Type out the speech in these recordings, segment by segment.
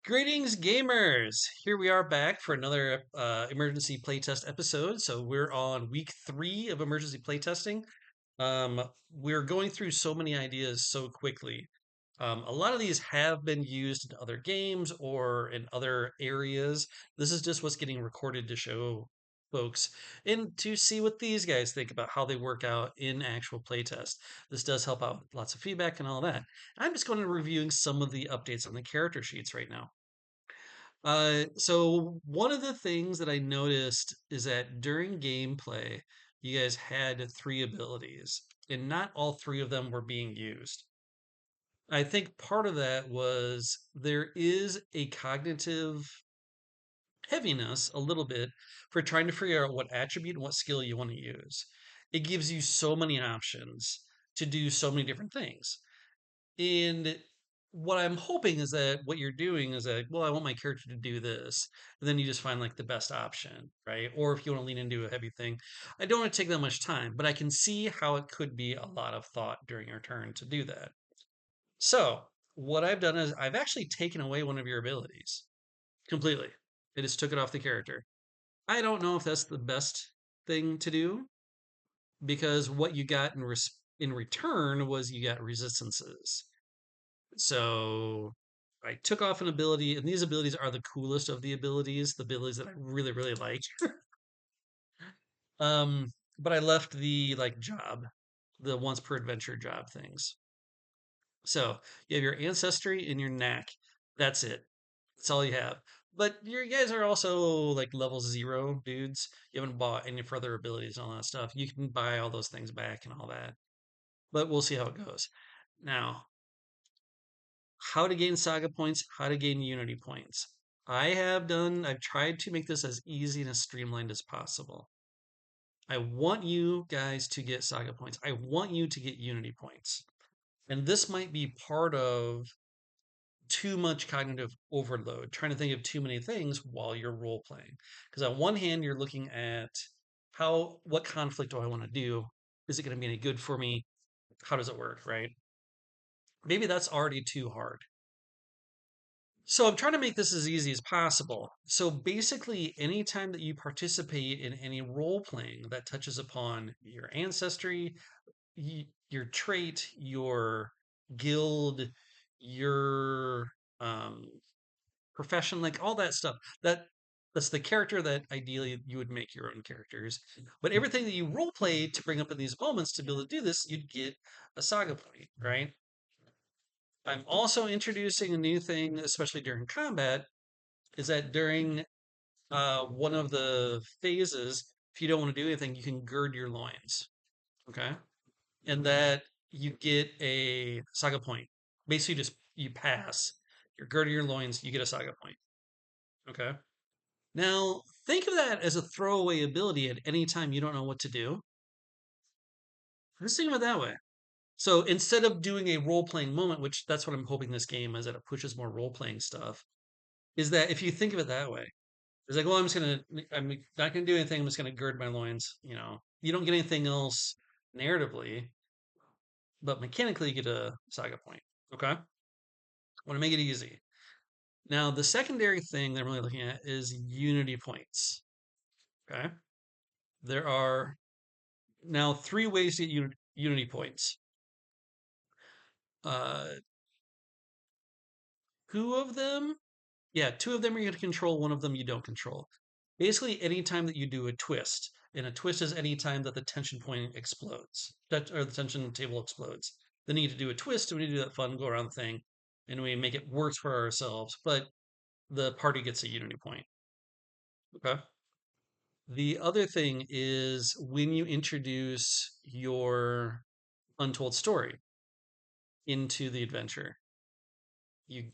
Greetings, gamers! Here we are back for another emergency playtest episode. So we're on week 3 of emergency playtesting. We're going through so many ideas so quickly. A lot of these have been used in other games or in other areas. This is just what's getting recorded to show folks and to see what these guys think about how they work out in actual playtest. This does help out with lots of feedback and all that. I'm just going to reviewing some of the updates on the character sheets right now. So one of the things that I noticed is that during gameplay, you guys had 3 abilities, and not all 3 of them were being used. I think part of that was there is a cognitive heaviness a little bit for trying to figure out what attribute and what skill you want to use. It gives you so many options to do so many different things. And what I'm hoping is that what you're doing is that, well, I want my character to do this. And then you just find like the best option, right? Or if you want to lean into a heavy thing, I don't want to take that much time, but I can see how it could be a lot of thought during your turn to do that. So, what I've done is I've actually taken away one of your abilities completely. I just took it off the character. I don't know if that's the best thing to do because what you got in return was you got resistances. So I took off an ability, and these abilities are the coolest of the abilities that I really, really like. But I left the like job, the once per adventure job things. So you have your ancestry and your knack. That's it. That's all you have. But you guys are also like level 0 dudes. You haven't bought any further abilities and all that stuff. You can buy all those things back and all that. But we'll see how it goes. Now, how to gain saga points, how to gain unity points. I've tried to make this as easy and as streamlined as possible. I want you guys to get saga points. I want you to get unity points. And this might be part of too much cognitive overload, trying to think of too many things while you're role playing. Because on one hand, you're looking at what conflict do I want to do? Is it going to be any good for me? How does it work, right? Maybe that's already too hard. So I'm trying to make this as easy as possible. So basically, anytime that you participate in any role playing that touches upon your ancestry, your trait, your guild, your um, profession, like all that stuff, that's the character that ideally you would make your own characters. But everything that you role play to bring up in these moments to be able to do this, you'd get a saga point, right? I'm also introducing a new thing, especially during combat, is that during one of the phases, if you don't want to do anything, you can gird your loins. Okay. And that you get a saga point. Basically, just you pass. You're girding your loins, you get a saga point. Okay. Now, think of that as a throwaway ability at any time you don't know what to do. Just think of it that way. So instead of doing a role playing moment, which that's what I'm hoping this game is, that it pushes more role playing stuff, is that if you think of it that way, it's like, well, I'm not gonna do anything. I'm just gonna gird my loins. You don't get anything else narratively, but mechanically you get a saga point. Okay, I want to make it easy. Now, the secondary thing that I'm really looking at is unity points. Okay, there are now 3 ways to get unity points. Uh, 2 of them, yeah, 2 of them you're going to control. 1 of them you don't control. Basically, anytime that you do a twist, and a twist is any time that the tension point explodes, or the tension table explodes. Then you need to do a twist, and we need to do that fun go around thing, and we make it work for ourselves, but the party gets a unity point. Okay. The other thing is when you introduce your untold story into the adventure, you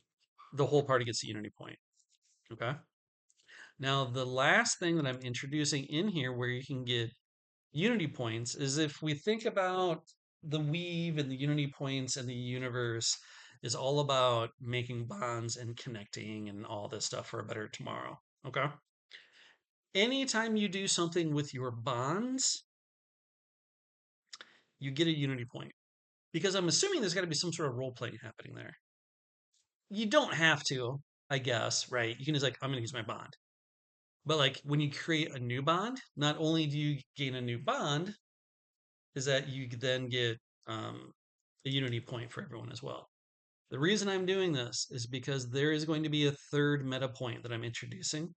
the whole party gets a unity point. Okay. Now, the last thing that I'm introducing in here where you can get unity points is if we think about the weave and the unity points and the universe is all about making bonds and connecting and all this stuff for a better tomorrow. Okay. Anytime you do something with your bonds, you get a unity point because I'm assuming there's got to be some sort of role playing happening there. You don't have to. I guess, right? You can just like, I'm gonna use my bond. But like when you create a new bond, not only do you gain a new bond, is that you then get a unity point for everyone as well. The reason I'm doing this is because there is going to be a third meta point that I'm introducing,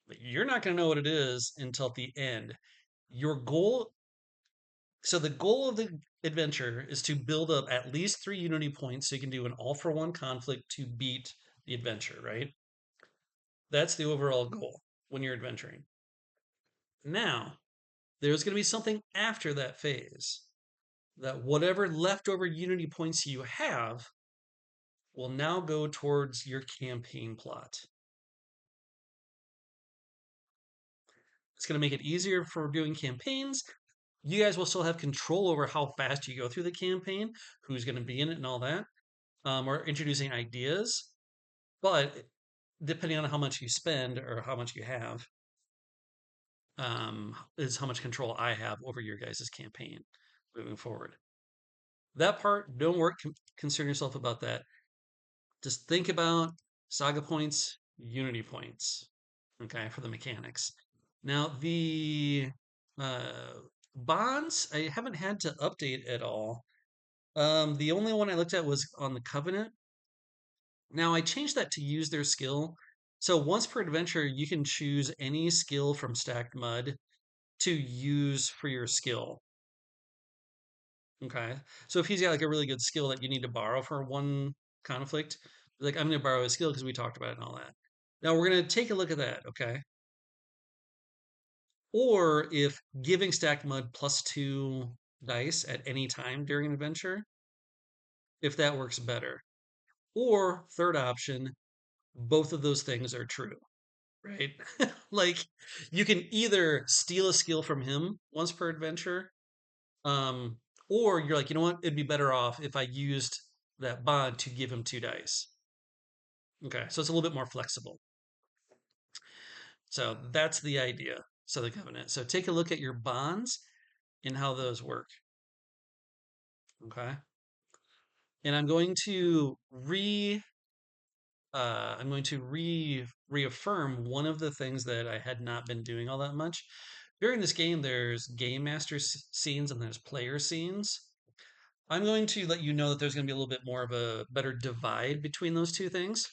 but you're not going to know what it is until at the end. Your goal, so the goal of the adventure is to build up at least 3 unity points so you can do an all for one conflict to beat the adventure, right? That's the overall goal when you're adventuring. Now, there's going to be something after that phase that whatever leftover unity points you have will now go towards your campaign plot. It's going to make it easier for doing campaigns. You guys will still have control over how fast you go through the campaign, who's going to be in it, and all that. Or introducing ideas. But depending on how much you spend or how much you have, is how much control I have over your guys' campaign moving forward. That part, don't worry, concern yourself about that. Just think about Saga points, Unity points, okay, for the mechanics. Now, the uh, bonds, I haven't had to update at all. The only one I looked at was on the Covenant. Now, I changed that to use their skill. So once per adventure, you can choose any skill from Stacked Mud to use for your skill. Okay. So if he's got like a really good skill that you need to borrow for one conflict, like I'm going to borrow his skill because we talked about it and all that. Now we're going to take a look at that. Okay. Or if giving Stacked Mud +2 dice at any time during an adventure, if that works better. Or third option, both of those things are true, right? Like you can either steal a skill from him once per adventure, um, or you're like, you know what, it'd be better off if I used that bond to give him 2 dice. Okay, so it's a little bit more flexible. So that's the idea. So the covenant. So take a look at your bonds and how those work. Okay, and I'm going to reaffirm one of the things that I had not been doing all that much. During this game, there's game master scenes and there's player scenes. I'm going to let you know that there's going to be a little bit more of a better divide between those two things.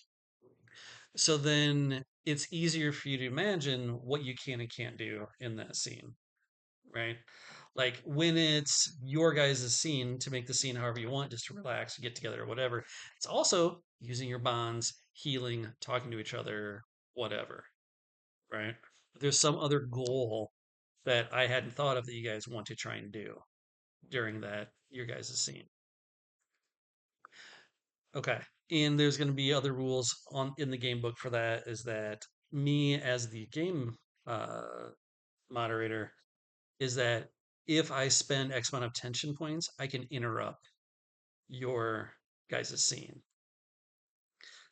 So then it's easier for you to imagine what you can and can't do in that scene, right? Like when it's your guys' scene to make the scene however you want, just to relax, get together, or whatever. It's also using your bonds, healing, talking to each other, whatever, right? If there's some other goal that I hadn't thought of that you guys want to try and do during that your guys' scene. Okay. And there's going to be other rules on in the game book for that is that me as the game uh, moderator is that if I spend X amount of tension points, I can interrupt your guys' scene.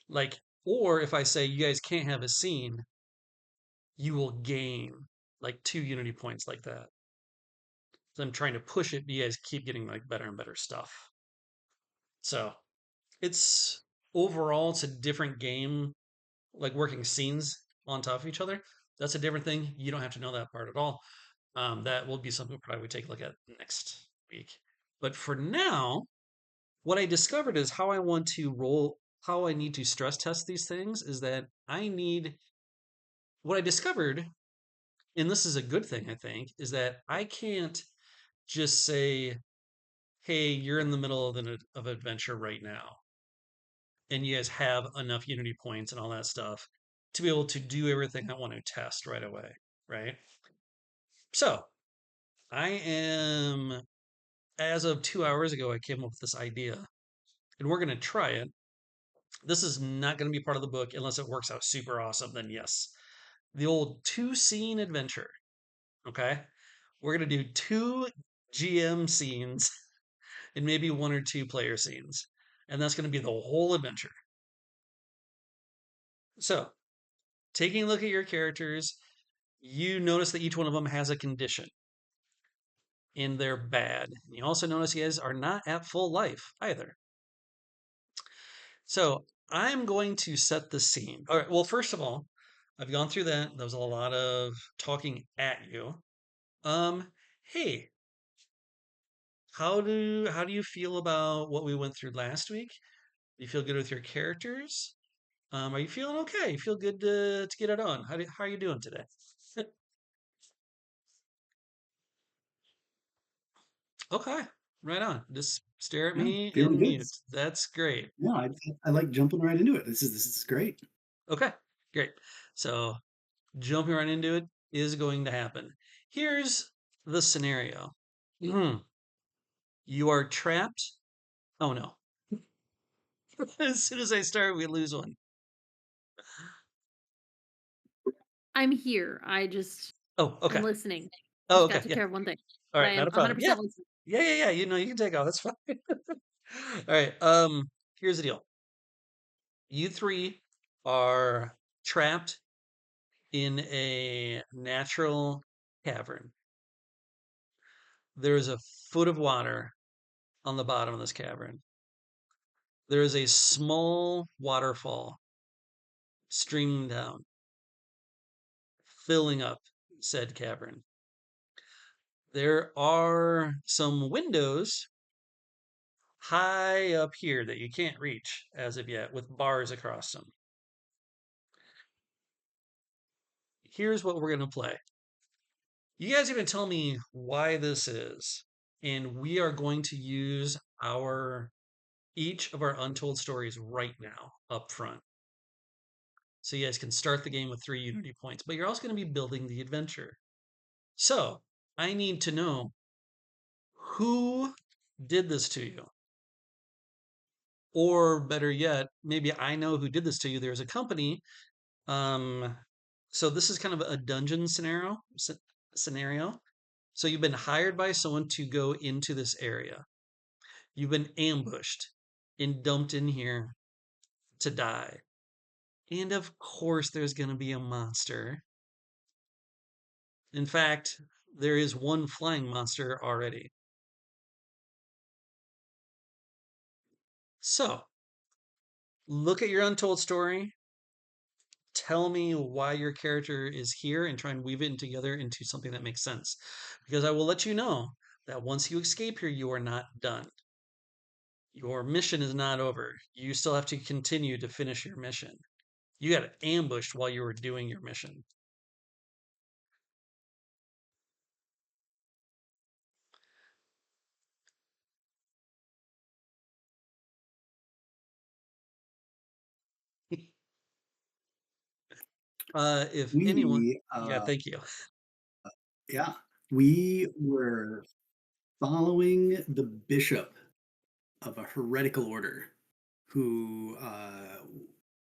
Like, or if I say you guys can't have a scene, you will gain like 2 unity points like that. So I'm trying to push it, but you guys keep getting like better and better stuff. So it's overall it's a different game, like working scenes on top of each other. That's a different thing. You don't have to know that part at all. That will be something probably we take a look at next week. But for now, what I discovered is how I want to roll, how I need to stress test these things is that I need what I discovered, and this is a good thing, I think, is that I can't just say, hey, you're in the middle of an adventure right now, and you guys have enough Unity points and all that stuff to be able to do everything I want to test right away, right? So I am, as of 2 hours ago, I came up with this idea, and we're going to try it. This is not going to be part of the book unless it works out super awesome. Then yes, the old 2 scene adventure. Okay, we're going to do 2 GM scenes and maybe 1 or 2 player scenes, and that's going to be the whole adventure. So, taking a look at your characters, you notice that each one of them has a condition, and they're bad. You also notice you guys are not at full life either. So I'm going to set the scene. All right. Well, first of all, I've gone through that. There was a lot of talking at you. Um, hey, how do you feel about what we went through last week? Do you feel good with your characters? Are you feeling okay? You feel good to get it on? How are you doing today? Okay, right on. Just stare at Yeah, me feeling and good. mute. That's great. No, I like jumping right into it. This is great. Okay, great. So jumping right into it is going to happen. Here's the scenario. Mhm. You are trapped. Oh no. As soon as I start, we lose one. I'm here. I just Oh, am okay. listening. Oh, Just got okay. to Yeah. care of one thing, All but I right. am Not a problem. Yeah. 100% listening. Yeah. You know, you can take off. That's fine. All right. Here's the deal. You three are trapped in a natural cavern. There is a foot of water on the bottom of this cavern. There is a small waterfall streaming down, filling up said cavern. There are some windows high up here that you can't reach as of yet with bars across them. Here's what we're going to play. You guys are going to tell me why this is, and we are going to use our each of our untold stories right now up front. So you guys can start the game with 3 Unity points, but you're also going to be building the adventure. So I need to know who did this to you. Or better yet, maybe I know who did this to you. There's a company. Um, so this is kind of a dungeon scenario. So you've been hired by someone to go into this area. You've been ambushed and dumped in here to die. And of course, there's going to be a monster. In fact, there is one flying monster already. So, look at your untold story. Tell me why your character is here and try and weave it together into something that makes sense. Because I will let you know that once you escape here, you are not done. Your mission is not over. You still have to continue to finish your mission. You got ambushed while you were doing your mission. If anyone, We yeah, thank you. yeah, we were following the bishop of a heretical order who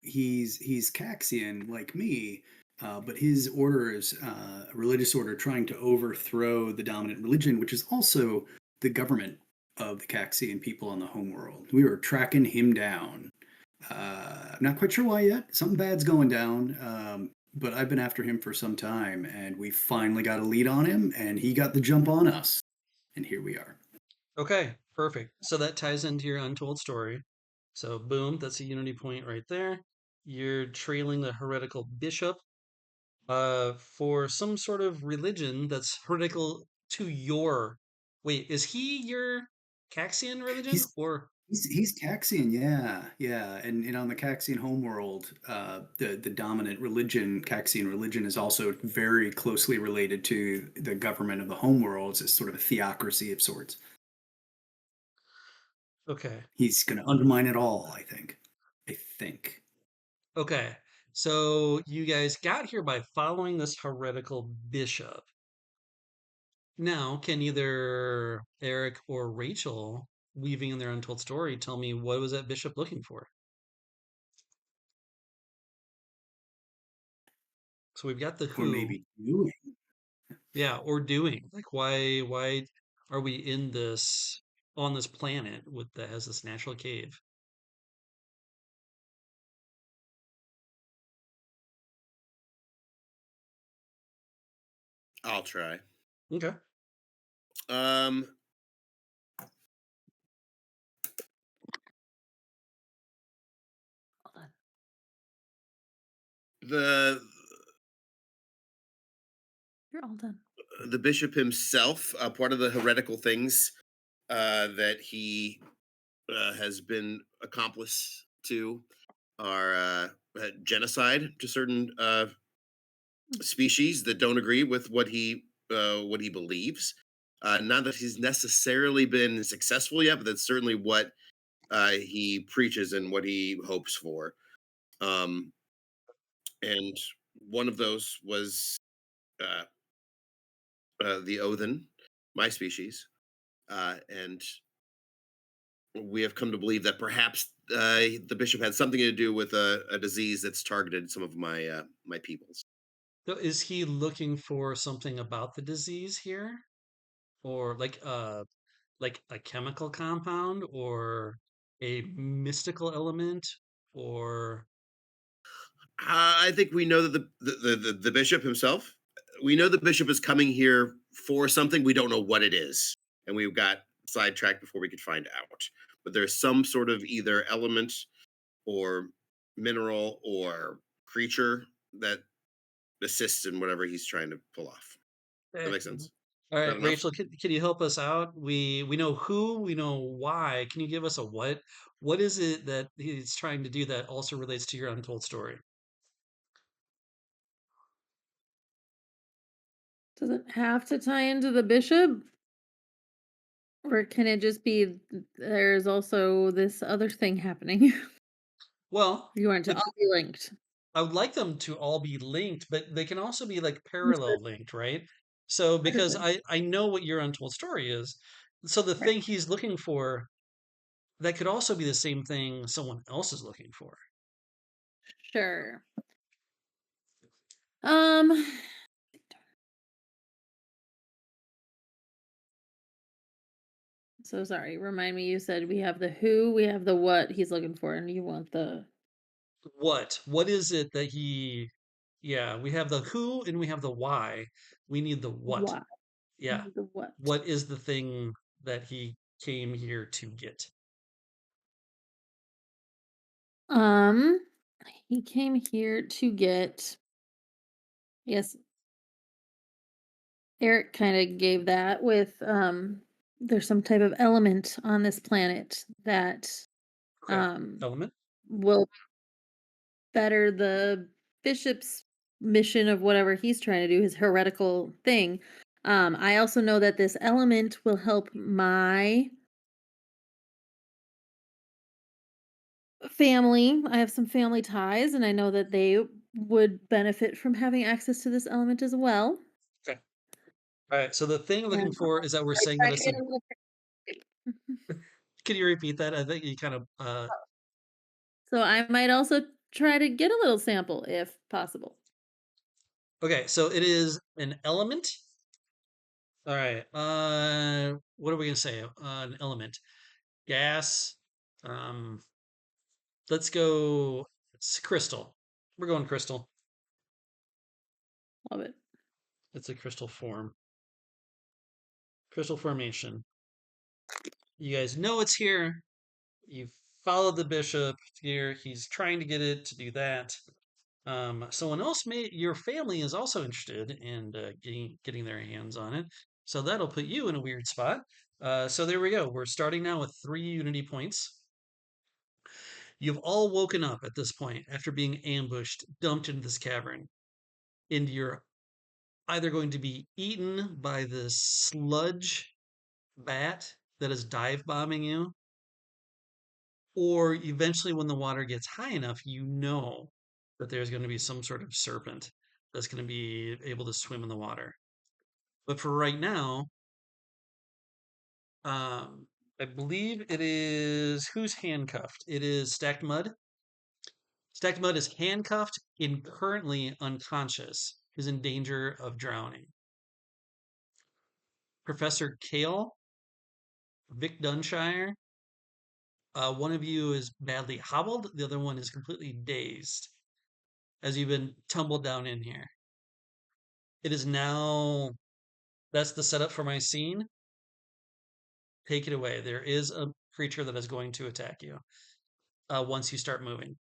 he's Caxian like me, but his order is a religious order trying to overthrow the dominant religion, which is also the government of the Caxian people on the homeworld. We were tracking him down. I'm not quite sure why yet. Something bad's going down. But I've been after him for some time, and we finally got a lead on him, and he got the jump on us. And here we are. Okay, perfect. So that ties into your untold story. So, boom, that's a unity point right there. You're trailing the heretical bishop for some sort of religion that's heretical to your. Wait, is he your Caxian religion He's or? he's Caxian, yeah, yeah, and on the Caxian homeworld, the dominant religion, Caxian religion, is also very closely related to the government of the homeworlds. It's sort of a theocracy of sorts. Okay, He's going to undermine it all, I think. I think. okay. So you guys got here by following this heretical bishop. Now, can either Eric or Rachel, weaving in their untold story, tell me what was that bishop looking for? So we've got the Or who, maybe doing. yeah, or doing. Like why are we in this on this planet with that has this natural cave? I'll try. Okay. Um, the You're all done. the bishop himself, part of the heretical things that he has been accomplice to are genocide to certain species that don't agree with what he believes. Not that he's necessarily been successful yet, but that's certainly what he preaches and what he hopes for. Um, and one of those was uh, the Othin, my species, and we have come to believe that perhaps the bishop had something to do with a disease that's targeted some of my peoples. So is he looking for something about the disease here, or like a chemical compound, or a mystical element, or I think we know that the bishop himself. We know the bishop is coming here for something. We don't know what it is, and we got sidetracked before we could find out. But there's some sort of either element or mineral or creature that assists in whatever he's trying to pull off. That eh, makes sense. Is all that right, enough? Rachel, can you help us out? We know who, we know why. Can you give us a what? What is it that he's trying to do that also relates to your untold story? Does it have to tie into the bishop? Or can it just be there's also this other thing happening? Well, You want it to the all be linked. I would like them to all be linked, but they can also be like Understood. parallel linked, right? So because Understood. I know what your untold story is, so the Right. thing he's looking for, that could also be the same thing someone else is looking for. Sure. Um, so sorry. Remind me, you said we have the who, we have the what he's looking for, and you want the What? What is it that he Yeah, we have the who and we have the why. We need the what. why. Yeah. The what. What is the thing that he came here to get? Um, he came here to get, yes, Eric kind of gave that with there's some type of element on this planet that Okay. um Element. will better the bishop's mission of whatever he's trying to do, his heretical thing. I also know that this element will help my family. I have some family ties, and I know that they would benefit from having access to this element as well. Okay. All right. So the thing you're looking And for is that we're I saying try that to it's a get a little. Can you repeat that? I think you kind of So I might also try to get a little sample if possible. okay, so it is an element. All right. What are we gonna say? An element. Gas. Um, let's go. It's crystal. We're going crystal. Love it. It's a crystal form. Crystal formation. You guys know it's here. You followed the bishop here. He's trying to get it to do that. Someone else may your family is also interested in getting their hands on it. So that'll put you in a weird spot. So there we go. We're starting now with 3 unity points. You've all woken up at this point after being ambushed, dumped into this cavern, and you're either going to be eaten by this sludge bat that is dive bombing you, or eventually when the water gets high enough, you know that there's going to be some sort of serpent that's going to be able to swim in the water. But for right now, um, I believe it is who's handcuffed? It is Stacked Mud. Stacked Mud is handcuffed and currently unconscious. Is in danger of drowning. Professor Kale, Vic Dunshire. One of you is badly hobbled. The other one is completely dazed as you've been tumbled down in here. It is now That's the setup for my scene. Take it away. There is a creature that is going to attack you once you start moving.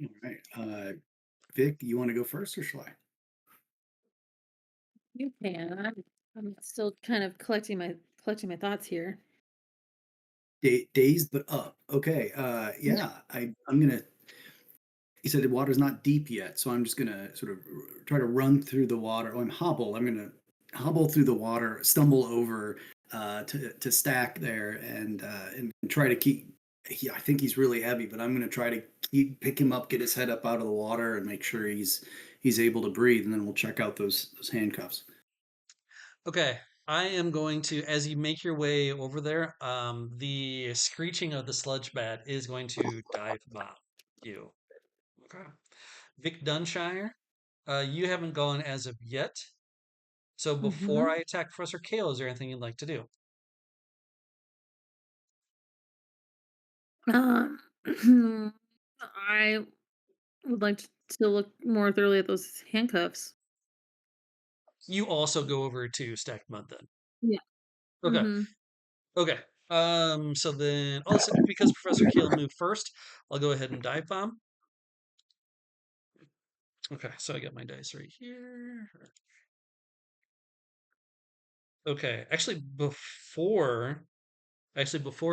All right. Vic, you want to go first or shall I? You can. I'm still kind of collecting my thoughts here. Dazed but up. Okay. Yeah. Yeah. I'm gonna. He said the water's not deep yet, so I'm just gonna sort of try to run through the water. Oh, I'm hobble. I'm gonna hobble through the water, stumble over to stack there, and try to keep. I think he's really heavy, but I'm gonna try to pick him up, get his head up out of the water, and make sure he's able to breathe, and then we'll check out those handcuffs. Okay, I am going to, as you make your way over there, the screeching of the sludge bat is going to dive bomb you. Okay. Vic Dunshire, you haven't gone as of yet. So before Mm-hmm. I attack Professor Kale, is there anything you'd like to do? Um, I would like to look more thoroughly at those handcuffs. You also go over to Stacked Mud then. Yeah. Okay. Mm-hmm. Okay. So then, also because Professor Kale moved first, I'll go ahead and dive bomb. Okay, so I got my dice right here. Okay, before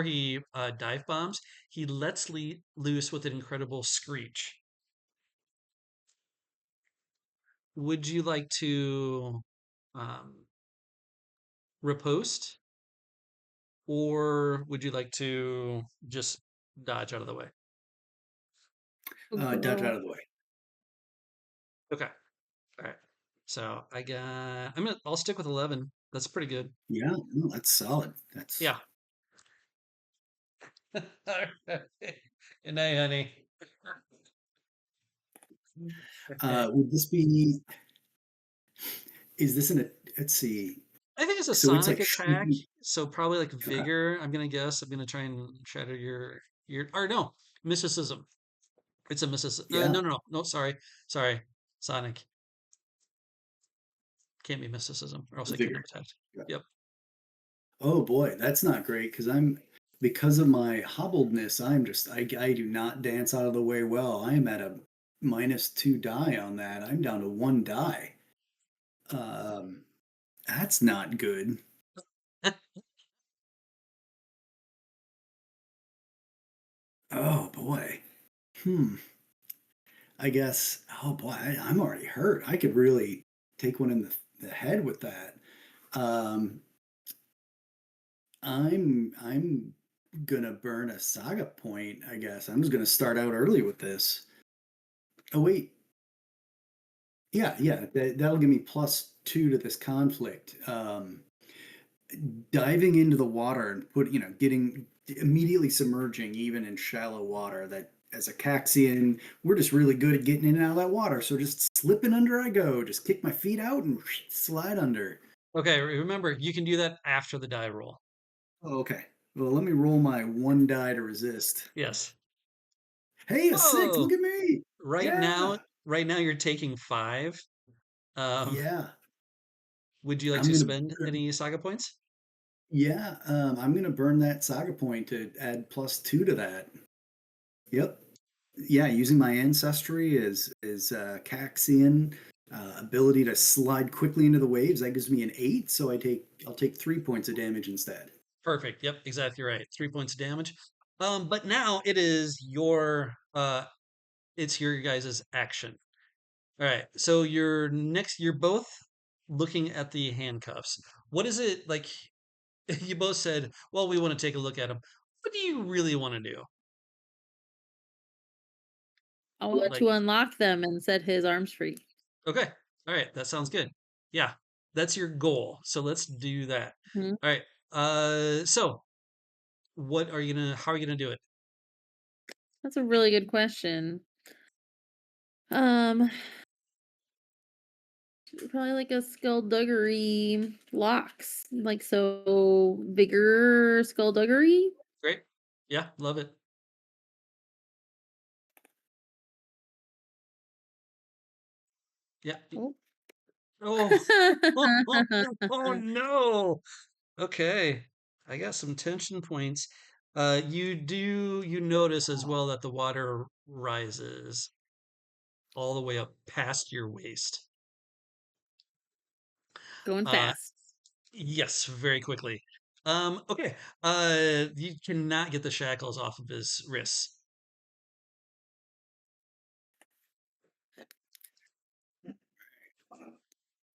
he dive bombs, he lets loose with an incredible screech. Would you like to um, riposte, or would you like to just dodge out of the way? Oh, Dodge girl. out of the way. Okay, all right. So I'll stick with 11. That's pretty good. Yeah, no, that's solid. That's Yeah. Good night, honey. Okay. would this be is this an let's see. I think it's a So it's sonic like attack, shooting. so probably like Okay. vigor. I'm gonna guess. I'm gonna try and shatter your or no, mysticism. It's a mysticism. Yeah, No. Sorry. Sonic can't be mysticism, or else I couldn't vigor. have attacked. Yeah. Yep. Oh boy, that's not great because I'm because of my hobbledness, I do not dance out of the way well. I am at a -2 die on that. I'm down to 1 die. Um, that's not good. Oh boy. Hmm. I guess. Oh boy, I'm already hurt. I could really take one in the head with that. Um, I'm gonna burn a saga point. I guess I'm just gonna start out early with this. Oh wait, yeah, that'll give me +2 to this conflict. Diving into the water and getting immediately submerging even in shallow water. That as a Caxian, we're just really good at getting in and out of that water. So just slipping under I go. Just kick my feet out and slide under. Okay. Remember, you can do that after the die roll. Oh, okay. Well, let me roll my 1 die to resist. Yes. Hey, a 6. Oh, Look at me. right now, Yeah. right now you're taking 5. Um, Yeah. would you like I'm to gonna spend any saga points? yeah, I'm gonna burn that saga point to add +2 to that. Yep. Yeah, using my ancestry is Caxian ability to slide quickly into the waves. That gives me an 8, so I'll take 3 points of damage instead. Perfect. Yep, exactly right. 3 points of damage. But now it's your guys' action. All right. So you're both looking at the handcuffs. What is it like? You both said, well, we want to take a look at them. What do you really want to do? I want Like, to unlock them and set his arms free. okay. All right. That sounds good. Yeah. That's your goal. So let's do that. Mhm. All right. So how are you gonna do it? That's a really good question. Um, Probably like a skullduggery locks. Like so vigor skullduggery. Great. Yeah, love it. Yeah. Oh. Oh, oh no. Okay. I got some tension points. You notice as well that the water rises all the way up past your waist. Going Uh, fast. yes, very quickly. Okay. You cannot get the shackles off of his wrists.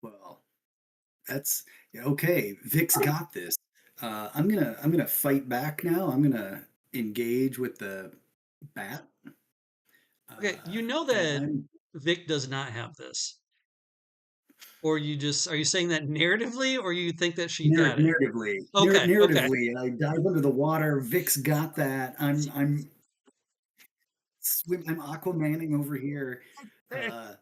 Well, that's yeah, okay. Vic's got this. I'm gonna fight back now. I'm gonna engage with the bat. Okay, you know And that I'm Vic does not have this. Or you just are you saying that narratively or you think that she got it? narratively, Okay, okay. narratively, and I dive under the water. Vic's got that. I'm Aquamaning over here, uh,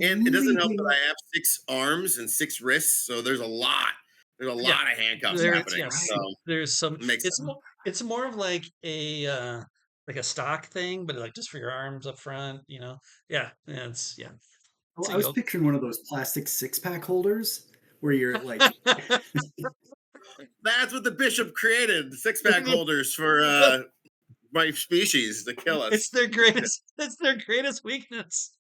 And it doesn't help leaping that up. I have 6 arms and 6 wrists, so there's a lot. There's a Yeah. lot of handcuffs There's happening. yes. So Right. There's some it makes sense. it's more of like a stock thing, but like just for your arms up front, you know. Yeah, yeah. Well, So I was you picturing one of those plastic six-pack holders where you're like, That's what the bishop created, the 6-pack holders for my species to kill it's us. their greatest it's their greatest weakness.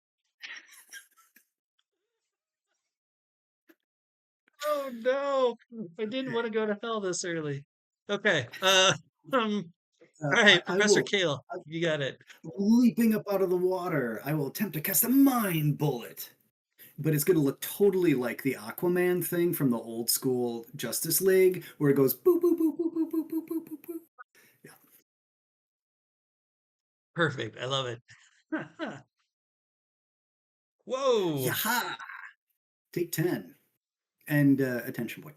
Oh no. I didn't want to go to hell this early. Okay. Um all right, I Professor will Kale, you got it. leaping up out of the water. I will attempt to cast a mind bullet, but it's going to look totally like the Aquaman thing from the old school Justice League, where it goes boop boop boop boop boop boop boop boop boop. Boop. Yeah, Perfect. I love it. Whoa. yaha! Take 10 and attention point.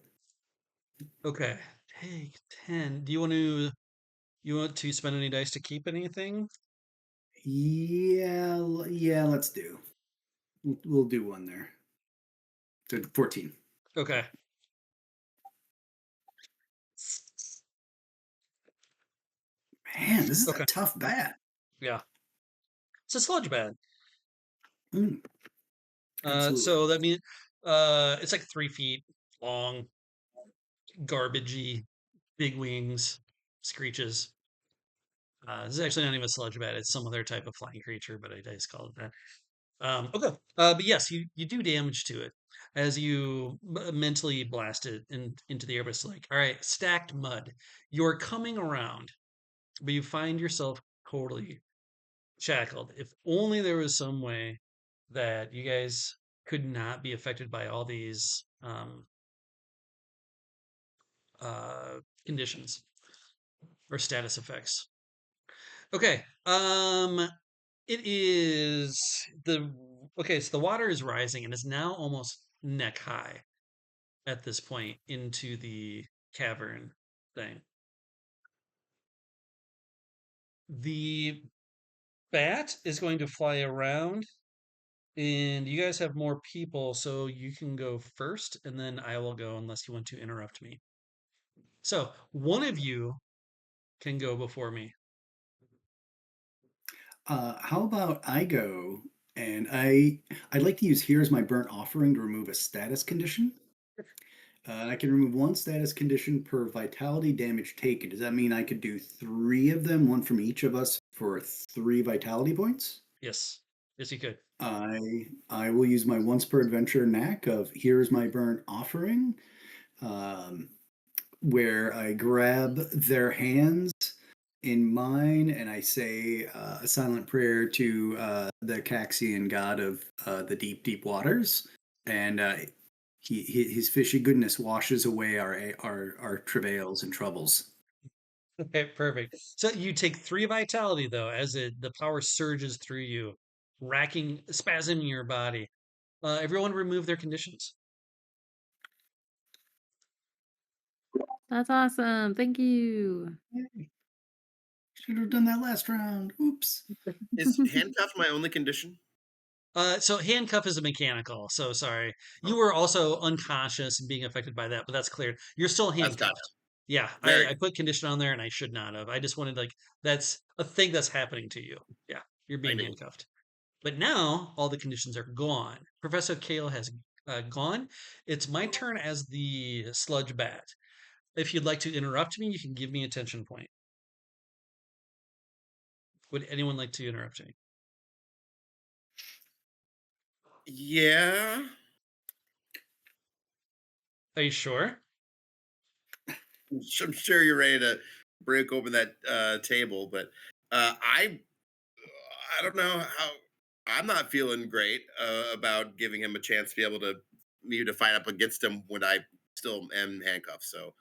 Okay. Take 10. Do you want to spend any dice to keep anything? Yeah, yeah. Let's do. We'll do one there. So 14. Okay. Man, this is a Okay. tough bat. Yeah. It's a sludge bad. Mm, absolutely. So that means it's like 3 feet long, garbagey, big wings, screeches. This is actually not even a sludge bat. It's some other type of flying creature, but I just call it that. Okay. But yes, you do damage to it as you mentally blast it into the air. But it's like, all right, stacked mud. You're coming around, but you find yourself totally shackled. If only there was some way that you guys could not be affected by all these conditions or status effects. Okay. It is the okay. So the water is rising and is now almost neck high at this point into the cavern thing. The bat is going to fly around, and you guys have more people, so you can go first, and then I will go unless you want to interrupt me. So one of you can go before me. How about I go and I'd like to use here's my burnt offering to remove a status condition. I can remove one status condition per vitality damage taken. Does that mean I could do three of them, one from each of us, for 3 vitality points? Yes, yes, you could. I will use my once per adventure knack of here's my burnt offering, um, where I grab their hands in mine and I say a silent prayer to the Caxian god of the deep, deep waters, and his fishy goodness washes away our travails and troubles. Okay, perfect. So you take 3 vitality though, as the power surges through you, racking, spasming your body. Everyone remove their conditions. That's awesome. Thank you. Should have done that last round. Oops. Is handcuff my only condition? So handcuff is a mechanical. So sorry, you were also unconscious and being affected by that, but that's cleared. You're still That's gotcha. handcuffed. Yeah, Very I good. put condition on there and I should not have. I just wanted like that's a thing that's happening to you. Yeah, you're I being knew. handcuffed. But now all the conditions are gone. Professor Kale has gone. It's my turn as the sludge bat. if you'd like to interrupt me, you can give me a tension point. Would anyone like to interrupt me? Yeah. Are you sure? I'm sure you're ready to break open that table, but I don't know how. I'm not feeling great about giving him a chance to be able to me to fight up against him when I still am handcuffed. So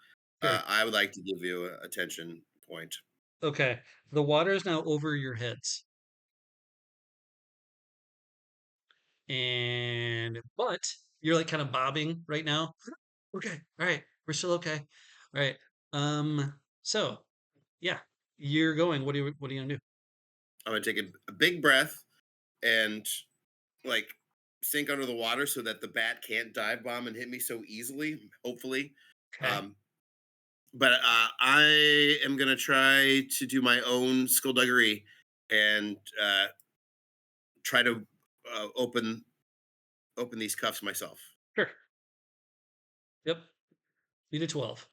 Sure. I would like to give you a tension point. Okay. The water is now over your heads. But you're like kind of bobbing right now. Okay. All right. We're still okay. All right. So yeah, you're going. What are you gonna do? I'm gonna take a big breath and like sink under the water so that the bat can't dive bomb and hit me so easily. Hopefully, Okay. um, but I am gonna try to do my own skullduggery and try to open these cuffs myself. Sure. Yep. Need a 12.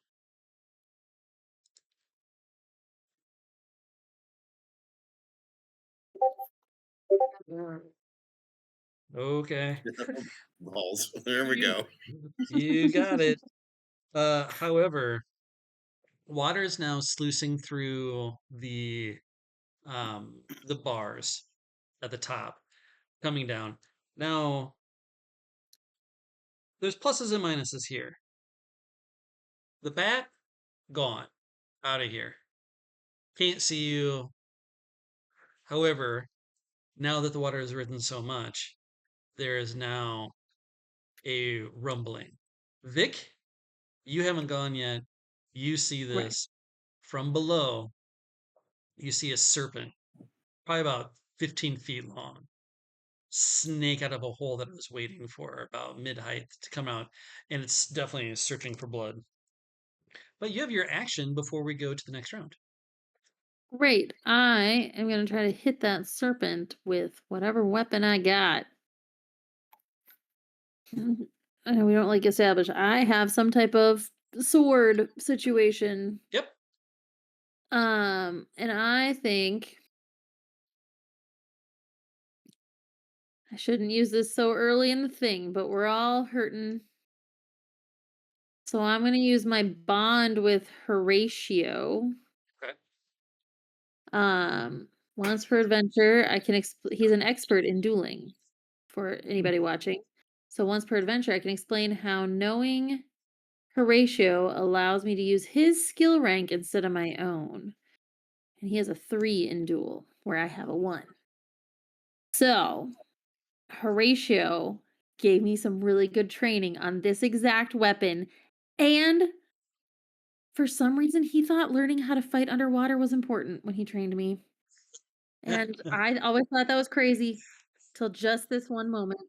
Okay. Balls. There we You go. you got it. However, water is now sluicing through the bars at the top, coming down. Now, there's pluses and minuses here. The bat, gone. Out of here. Can't see you. However, now that the water has risen so much, there is now a rumbling. Vic, you haven't gone yet. You see Right. this from below. You see a serpent, probably about 15 feet long, snake out of a hole that it was waiting for about mid height to come out. And it's definitely searching for blood. But you have your action before we go to the next round. Great. I am going to try to hit that serpent with whatever weapon I got. I know we don't like establish. I have some type of sword situation. Yep. And I think I shouldn't use this so early in the thing, but we're all hurting. So I'm going to use my bond with Horatio. Okay. Once per adventure, I can he's an expert in dueling for anybody watching. So once per adventure, I can explain how knowing Horatio allows me to use his skill rank instead of my own. And he has a 3 in duel, where I have a 1. So Horatio gave me some really good training on this exact weapon. And for some reason, he thought learning how to fight underwater was important when he trained me. And I always thought that was crazy till just this one moment.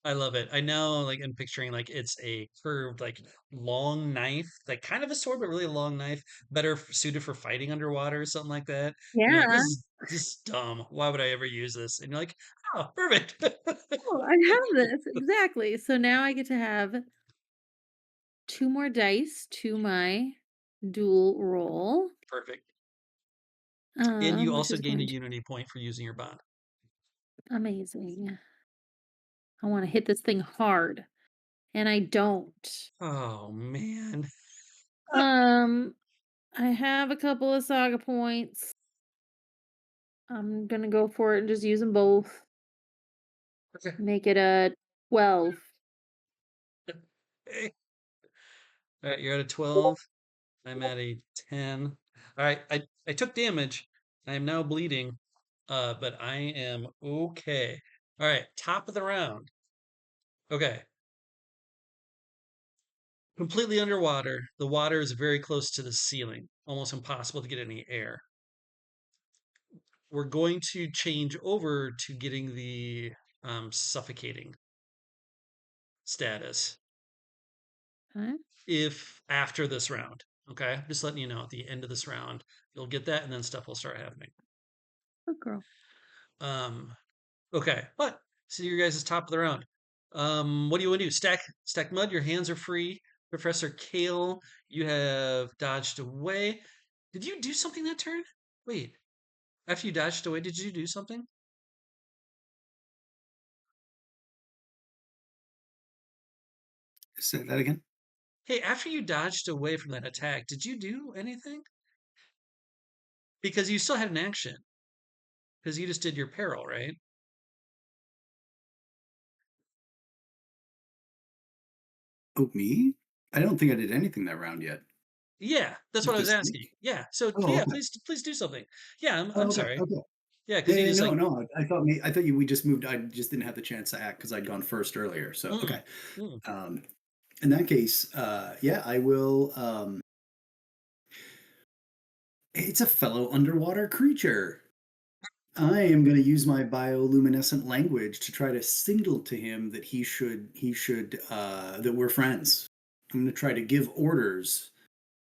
I love it. I know, like, I'm picturing like it's a curved, like long knife, like kind of a sword, but really a long knife, better suited for fighting underwater or something like that. And you're like, Yeah. this is dumb. Why would I ever use this? And you're like, oh, perfect. Oh, I have this. Exactly. So now I get to have 2 more dice to my dual roll, Perfect. And you which also is gained a going to unity point for using your bond. amazing. I want to hit this thing hard, and I don't. Oh man. Um, I have a couple of saga points. I'm gonna go for it and just use them both. Okay. Make it a 12. All right, you're at a 12. I'm at a 10. All right, I took damage. I am now bleeding. But I am okay. All right, top of the round. Okay. Completely underwater. The water is very close to the ceiling, almost impossible to get any air. We're going to change over to getting the suffocating status Huh? if after this round. Okay, just letting you know at the end of this round, you'll get that, and then stuff will start happening. Good girl. Um, okay, but so you guys is top of the round. What do you want to do? Stack mud. Your hands are free. Professor Kale, you have dodged away. Did you do something that turn? Wait, after you dodged away, did you do something? Say that again. Hey, after you dodged away from that attack, did you do anything? Because you still had an action. Because you just did your peril, right? Oh, me? I don't think I did anything that round yet. Yeah, that's what I With the was asking. snake? Yeah, so Oh, yeah, okay. please do something. Yeah, I'm Oh, okay. sorry. Okay. Yeah, because Yeah, you yeah, just no, like no. I thought we just moved. I just didn't have the chance to act because I'd gone first earlier. So mm, okay. mm. Um, in that case, yeah, I will. It's a fellow underwater creature. I am going to use my bioluminescent language to try to signal to him that that we're friends. I'm going to try to give orders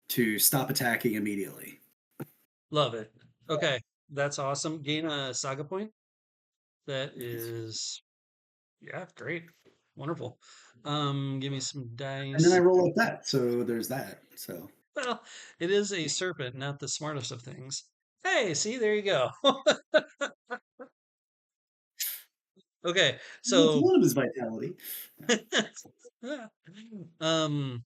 to stop attacking immediately. Love it. Okay, that's awesome. Gain a saga point. That is, yeah, great, wonderful. Give me some And then I dice. roll like that. So there's that. So Well, it is a serpent, not the smartest of things. Hey, see, there you go. Okay, it's so one of his vitality. um,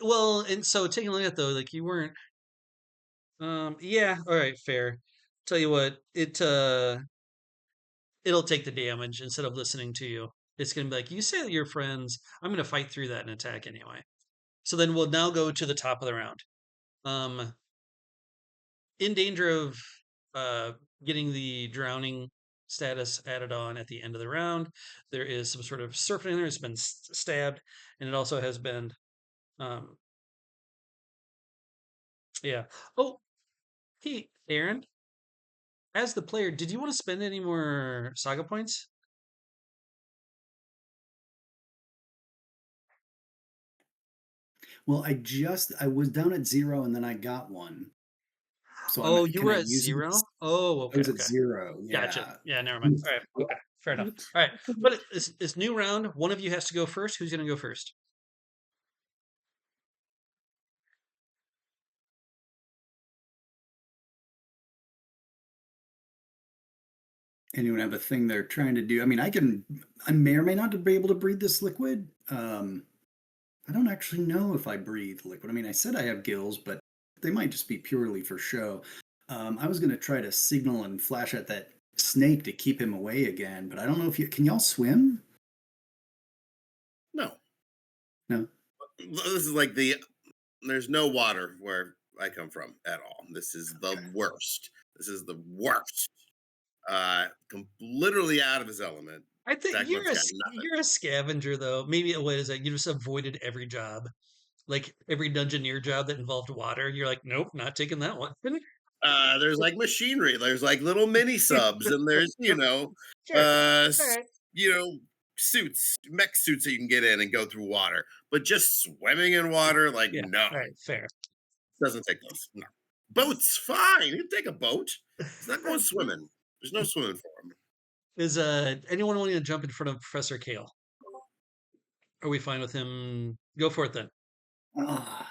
well, and so taking a look at though, like you weren't. Yeah, all right, fair. Tell you what, it'll take the damage instead of listening to you. It's gonna be like, you say that you're friends. I'm gonna fight through that and attack anyway. So then we'll now go to the top of the round. Um, in danger of uh getting the drowning status added on at the end of the round. There is some sort of serpent in there. It's been stabbed, and it also has been, um, yeah. Oh, hey, Aaron, as the player, did you want to spend any more saga points? Well, I was down at 0 and then I got one. So Oh, you can were I at use it? zero. Oh, I okay, was at okay. 0. Gotcha. Yeah. Yeah, never mind. All right. Okay. Fair enough. All right. But it's new round. One of you has to go first. Who's going to go first? Anyone have a thing they're trying to do? I mean, I may or may not be able to breathe this liquid. I don't actually know if I breathe liquid. I mean, I said I have gills, but they might just be purely for show. I was going to try to signal and flash at that snake to keep him away again, but I don't know if can y'all swim? No, No. this is like there's no water where I come from at all. This is the Okay. worst. This is the worst. Literally out of his element. I think Stagman's got nothing. you're a scavenger though. Maybe a way is that you just avoided every job, like every dungeoneer job that involved water. You're like, nope, not taking that one. There's like machinery. There's like little mini subs, and there's Sure. uh, All s- right. you know, mech suits that you can get in and go through water. But just swimming in water, like Yeah. no, All right. Fair. doesn't take those. No, boats fine. You take a boat. He's not going swimming. There's no swimming for him. Is anyone wanting to jump in front of Professor Kale? Are we fine with him? Go for it then. Ah,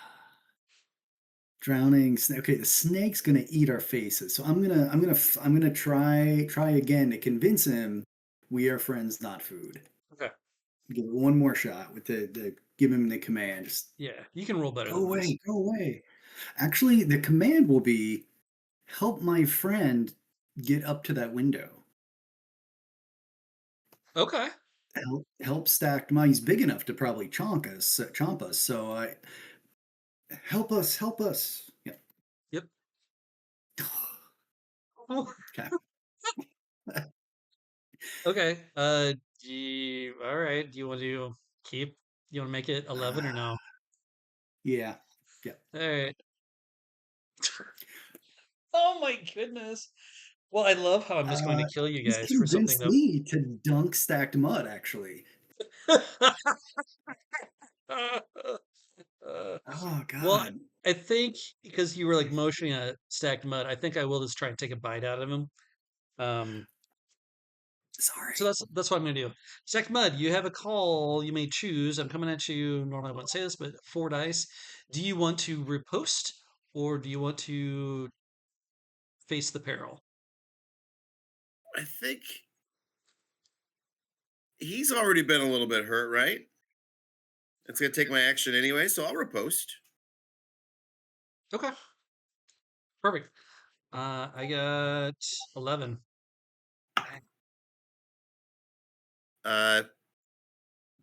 drowning snake. Okay, the snake's gonna eat our faces. So I'm gonna try again to convince him we are friends, not food. Okay. Give it one more shot with the give him the command. Just Yeah, you can roll better go than this. away, go away. Actually, the command will be help my friend get up to that window. Okay. Help stacked my. He's big enough to probably chomp us. So I help us. Yeah. Yep. Oh, Okay. okay. All right. Do you want to keep? You want to make it 11 or no? Yeah. Yeah. All right. Oh my goodness. Well, I love how I'm just going to kill you He's guys for something convinced that. me to dunk stacked mud. Actually. Uh, Oh well, God. I think because you were like motioning at stacked mud, I think I will just try and take a bite out of him. Um, Sorry. So that's what I'm gonna do. Sec Mud, you have a call you may choose. I'm coming at you. Normally I wouldn't say this, but 4 dice. Do you want to riposte or do you want to face the peril? I think he's already been a little bit hurt, right? It's gonna take my action anyway, so I'll riposte. Okay, perfect. I got 11. Uh,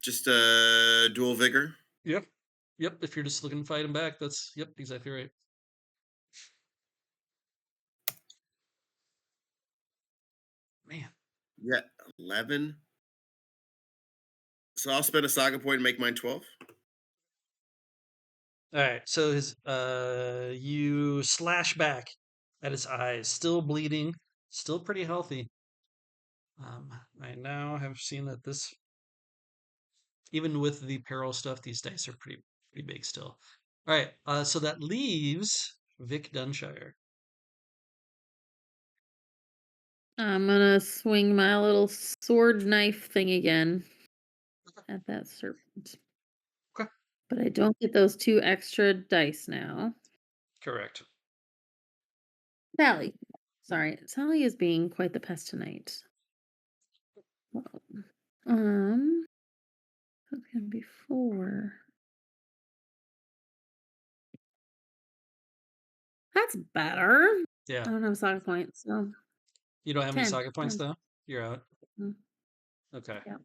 just dual vigor. Yep. Yep. If you're just looking to fight him back, that's yep, exactly right. Man. Yeah, 11. So I'll spend a saga point and make mine 12. All right. So his you slash back at his eyes, still bleeding, still pretty healthy. I now have seen that this, even with the peril stuff, these dice are pretty big still. All right. So that leaves Vic Dunshire. I'm gonna swing my little sword knife thing again at that serpent. Okay. But I don't get those 2 extra dice now. Correct. Sally. Sorry, Sally is being quite the pest tonight. Well, that's gonna be 4. That's better. Yeah. I don't have saga points, so You don't have any 10. saga points 10. though. You're out. Mm, Okay. yeah.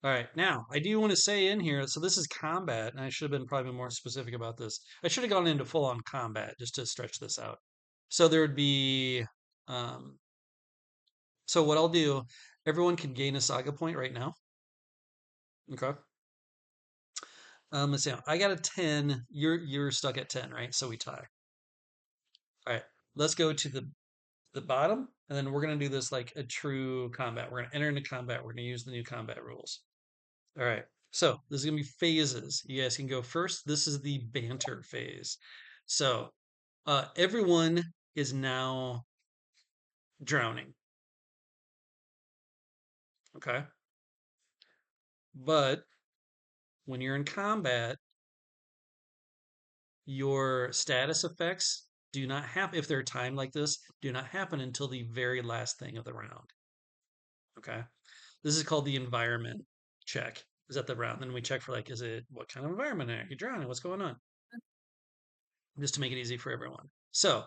All right. Now, I do want to say in here, so this is combat, and I should have been probably more specific about this. I should have gone into full on combat just to stretch this out. So there would be, um, so what I'll do, everyone can gain a saga point right now. Okay. Let's see. I got a 10. You're stuck at 10, right? So we tie. All right. Let's go to the bottom, and then we're gonna do this like a true combat. We're gonna enter into combat. We're gonna use the new combat rules. All right. So this is gonna be phases. You guys can go first. This is the banter phase. So everyone is now drowning. Okay. But when you're in combat, your status effects do not happen if they're timed like this, do not happen until the very last thing of the round. Okay. This is called the environment check. Is that the round? Then we check for like, is it what kind of environment are you drowning? What's going on? Just to make it easy for everyone. So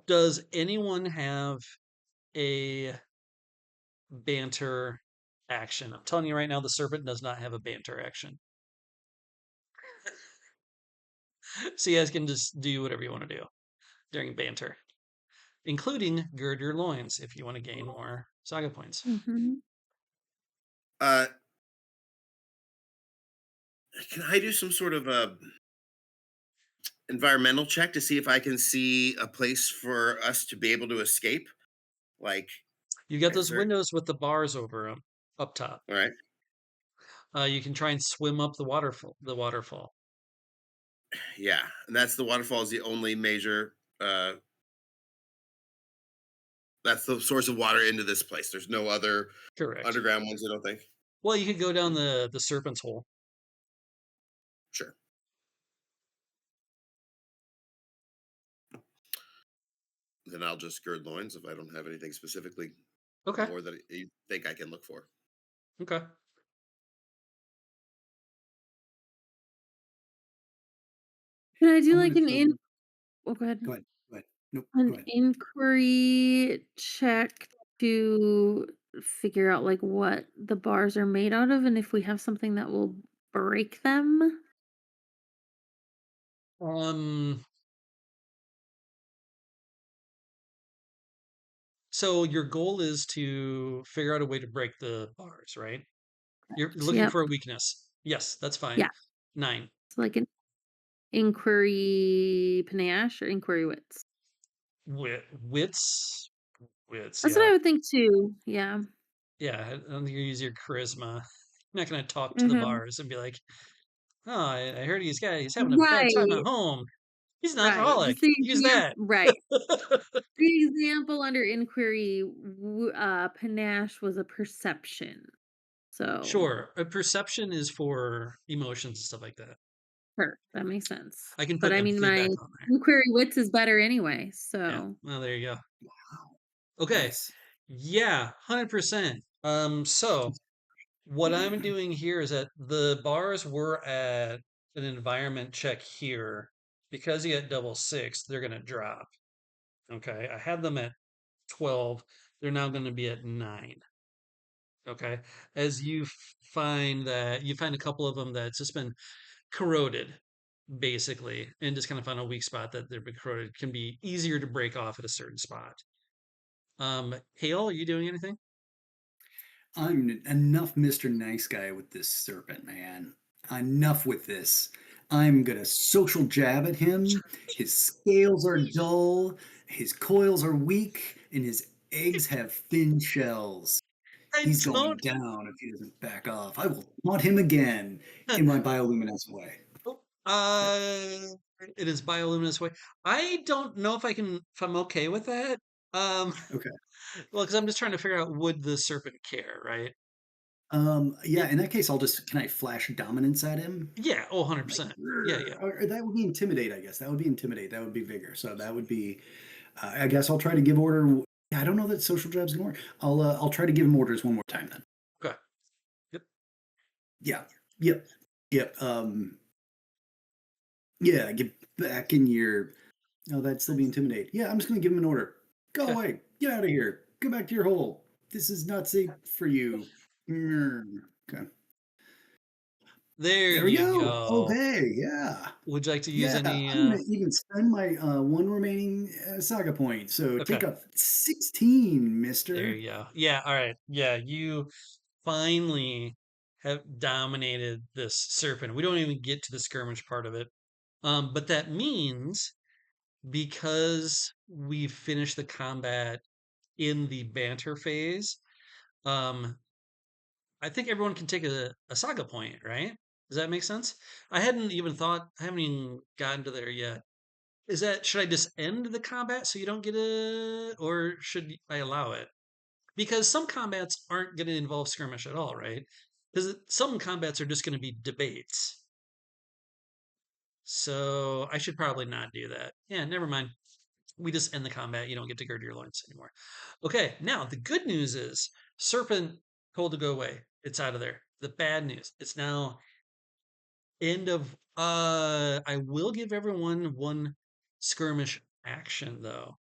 does anyone have a banter action? I'm telling you right now, the serpent does not have a banter action. So you guys can just do whatever you want to do during banter, including gird your loins if you want to gain more saga points. Mhm. Uh, can I do some sort of a environmental check to see if I can see a place for us to be able to escape? Like, You got is those there? windows with the bars over them up top. All right. You can try and swim up the waterfall. The waterfall. Yeah, and that's the waterfall is the only major. That's the source of water into this place. There's no other Correct. underground ones. I don't think. Well, you could go down the serpent's hole. Sure. Then I'll just gird loins if I don't have anything specifically Okay. more that you think I can look for. Okay. Can I do I'm like gonna an tell. oh, go ahead. Go ahead. Go ahead. Nope. Go An ahead. inquiry check to figure out like what the bars are made out of and if we have something that will break them. Um. So your goal is to figure out a way to break the bars, right? You're looking Yep. for a weakness. Yes, that's fine. Yeah. 9. It's like an inquiry panache or inquiry wits. Wits. Wits. That's what Yeah. I would think too. Yeah. Yeah. I don't think you use your charisma. You're not going to talk to the Hmm. bars and be like, "Oh, I heard he's having a bad time at Right. home." He's an Right. alcoholic. Just the Use example, that. right. The example under inquiry, panache was a perception. So, Sure. A perception is for emotions and stuff like that. sure, that makes sense. I can But put I mean, empathy my back on there. inquiry wits is better anyway, Yeah. so Well, there you go. Wow. Okay. Nice. Yeah, 100%. So what I'm doing here is that the bars were at an environment check here. Because you got double six, they're going to drop. Okay. I had them at 12. They're now going to be at 9. Okay. As you find a couple of them that's just been corroded, basically, and just kind of find a weak spot that they've been corroded, can be easier to break off at a certain spot. Hale, are you doing anything? I'm enough Mr. Nice Guy with this serpent, man. Enough with this. I'm gonna social jab at him. His scales are dull, his coils are weak, and his eggs have thin shells. I He's going don't. down if he doesn't back off. I will taunt him again in my bioluminescent way. Oh, it is bioluminescent way. I don't know if I'm okay with that. Um, Okay. well, because I'm just trying to figure out would the serpent care, right? Yeah, It, in that case, can I flash dominance at him? yeah, oh, Like, 100%. Yeah, yeah. or that would be intimidate, I guess. That would be intimidate. That would be vigor. So that would be, I guess I'll try to give order. Yeah, I don't know that social jab's gonna work. I'll try to give him orders one more time then. Okay. Yep. Yeah. Yep. Yep. Yeah. Get back in your. Oh, that'd still be intimidate. Yeah, I'm just gonna give him an order. Go Okay. away. Get out of here. Go back to your hole. This is not safe for you. Okay. There There we you go. go. Okay. Yeah. Would you like to use Yeah. any? I'm gonna even spend my one remaining saga point. So Okay. take up 16, There Mister. you go. Yeah. All right. Yeah. You finally have dominated this serpent. We don't even get to the skirmish part of it. But that means because we've finished the combat in the banter phase, um, I think everyone can take a saga point, right? Does that make sense? I haven't even gotten to there yet. Should I just end the combat so you don't get or should I allow it? Because some combats aren't going to involve skirmish at all, right? Because some combats are just going to be debates. So I should probably not do that. Yeah, never mind. We just end the combat. You don't get to gird your loins anymore. Okay, now the good news is Serpent told to go away. It's out of there. The bad news, it's now end of I will give everyone one skirmish action though.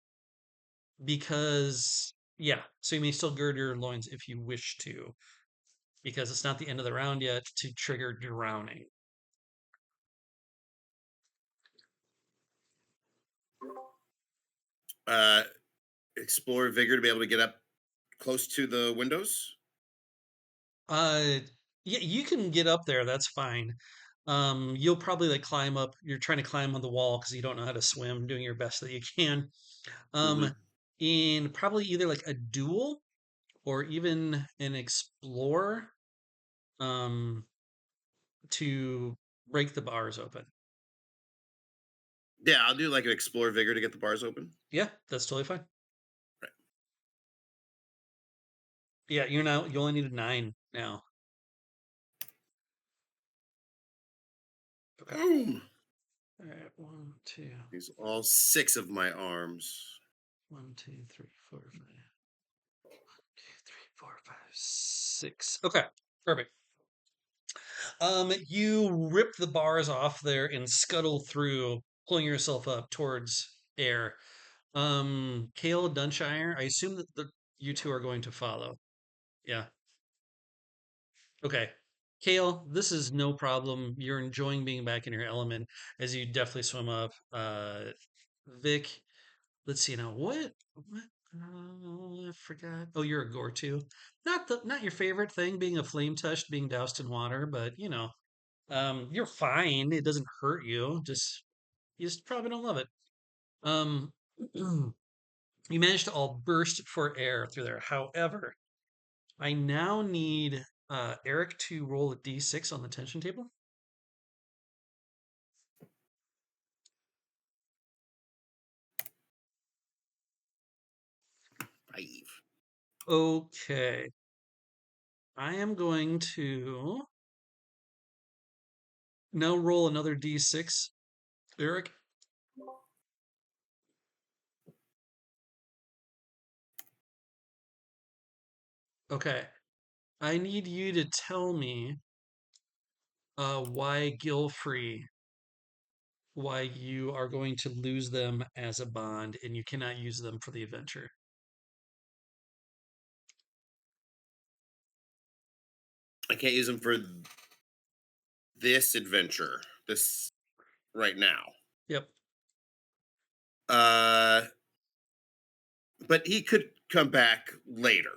Because yeah, so you may still gird your loins if you wish to, because it's not the end of the round yet to trigger drowning. Uh, explore vigor to be able to get up close to the windows. Uh, yeah, you can get up there. That's fine. You'll probably like climb up. You're trying to climb on the wall because you don't know how to swim, doing your best that you can. Hmm. Um, in probably either like a duel or even an explorer, um, to break the bars open. Yeah, I'll do like an explore vigor to get the bars open. Yeah, that's totally fine. Right. Yeah, you only need a 9 now. Okay. Boom. All right. One, two, Use all 6 of my arms. 1, 2, 3, 4, 5. 1, 2, 3, 4, 5, 6. Okay, perfect. You rip the bars off there and scuttle through, pulling yourself up towards air. Kale Dunshire, I assume that you two are going to follow. Yeah. Okay. Kale, this is no problem. You're enjoying being back in your element as you definitely swim up. Vic, let's see now. What? I forgot. Oh, you're a gore too. Not your favorite thing, being a flame touched, being doused in water, but you're fine. It doesn't hurt you. You just probably don't love it. Um, you managed to all burst for air through there. However, I now need Eric to roll a d6 on the tension table. naive. Okay. I am going to now roll another d6, Eric. Okay. I need you to tell me why Gilfrey, why you are going to lose them as a bond and you cannot use them for the adventure. I can't use them for this adventure. This right now. Yep. Uh, but he could come back later.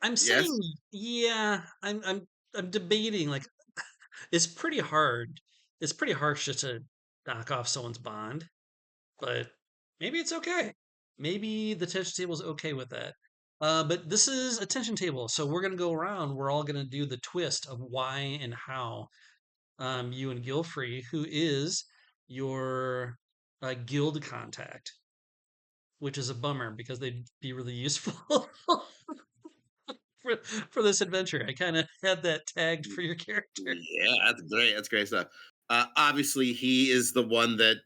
I'm saying Yes. yeah. I'm debating like it's pretty hard. It's pretty harsh just to knock off someone's bond, but maybe it's okay. Maybe the attention table is okay with that. But this is attention table, so we're gonna go around. We're all gonna do the twist of why and how you and Gilfrey, who is your guild contact, which is a bummer because they'd be really useful for this adventure. I kind of had that tagged for your character. Yeah, that's great. That's great stuff. Obviously, he is the one that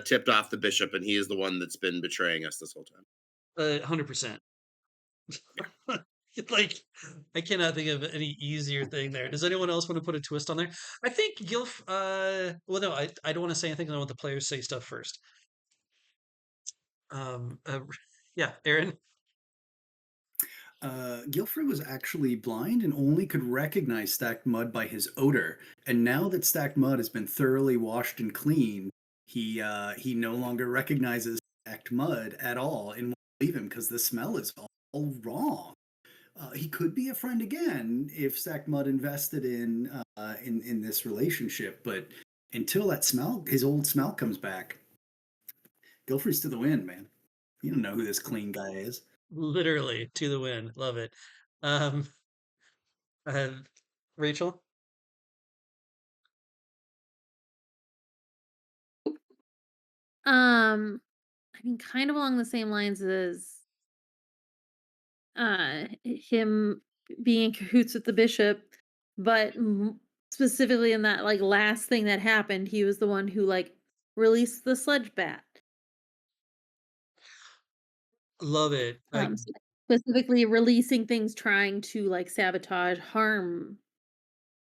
tipped off the bishop, and he is the one that's been betraying us this whole time. 100%. Like, I cannot think of any easier thing there. Does anyone else want to put a twist on there? I think Gilf. Well, no, I don't want to say anything. I want the players say stuff first. Um, uh, yeah, Aaron. Gilfrey was actually blind and only could recognize stacked mud by his odor. And now that stacked mud has been thoroughly washed and cleaned, he no longer recognizes stacked mud at all and won't leave him because the smell is all wrong. He could be a friend again if stacked mud invested in this relationship, but until that smell, his old smell comes back, Gilfrey's to the wind, man. You don't know who this clean guy is. Literally to the win. Love it. Um, uh, Rachel. I mean, kind of along the same lines as him being in cahoots with the bishop, but specifically in that like last thing that happened, he was the one who like released the sludge bat. Love it. Um, Specifically releasing things trying to like sabotage, harm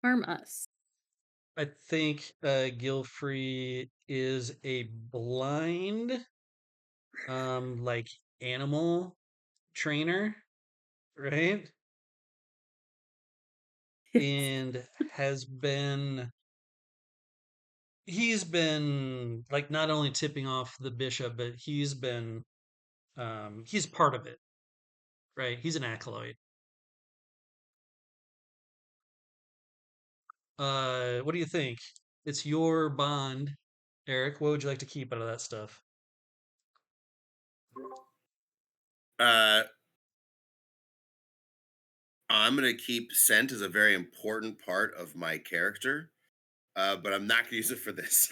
us. I think Gilfrey is a blind, like animal trainer, right? And has been he's been like not only tipping off the bishop, but he's part of it, right? He's an acolyte. What do you think? It's your bond, Eric. What would you like to keep out of that stuff? Uh, I'm going to keep scent as a very important part of my character, but I'm not going to use it for this.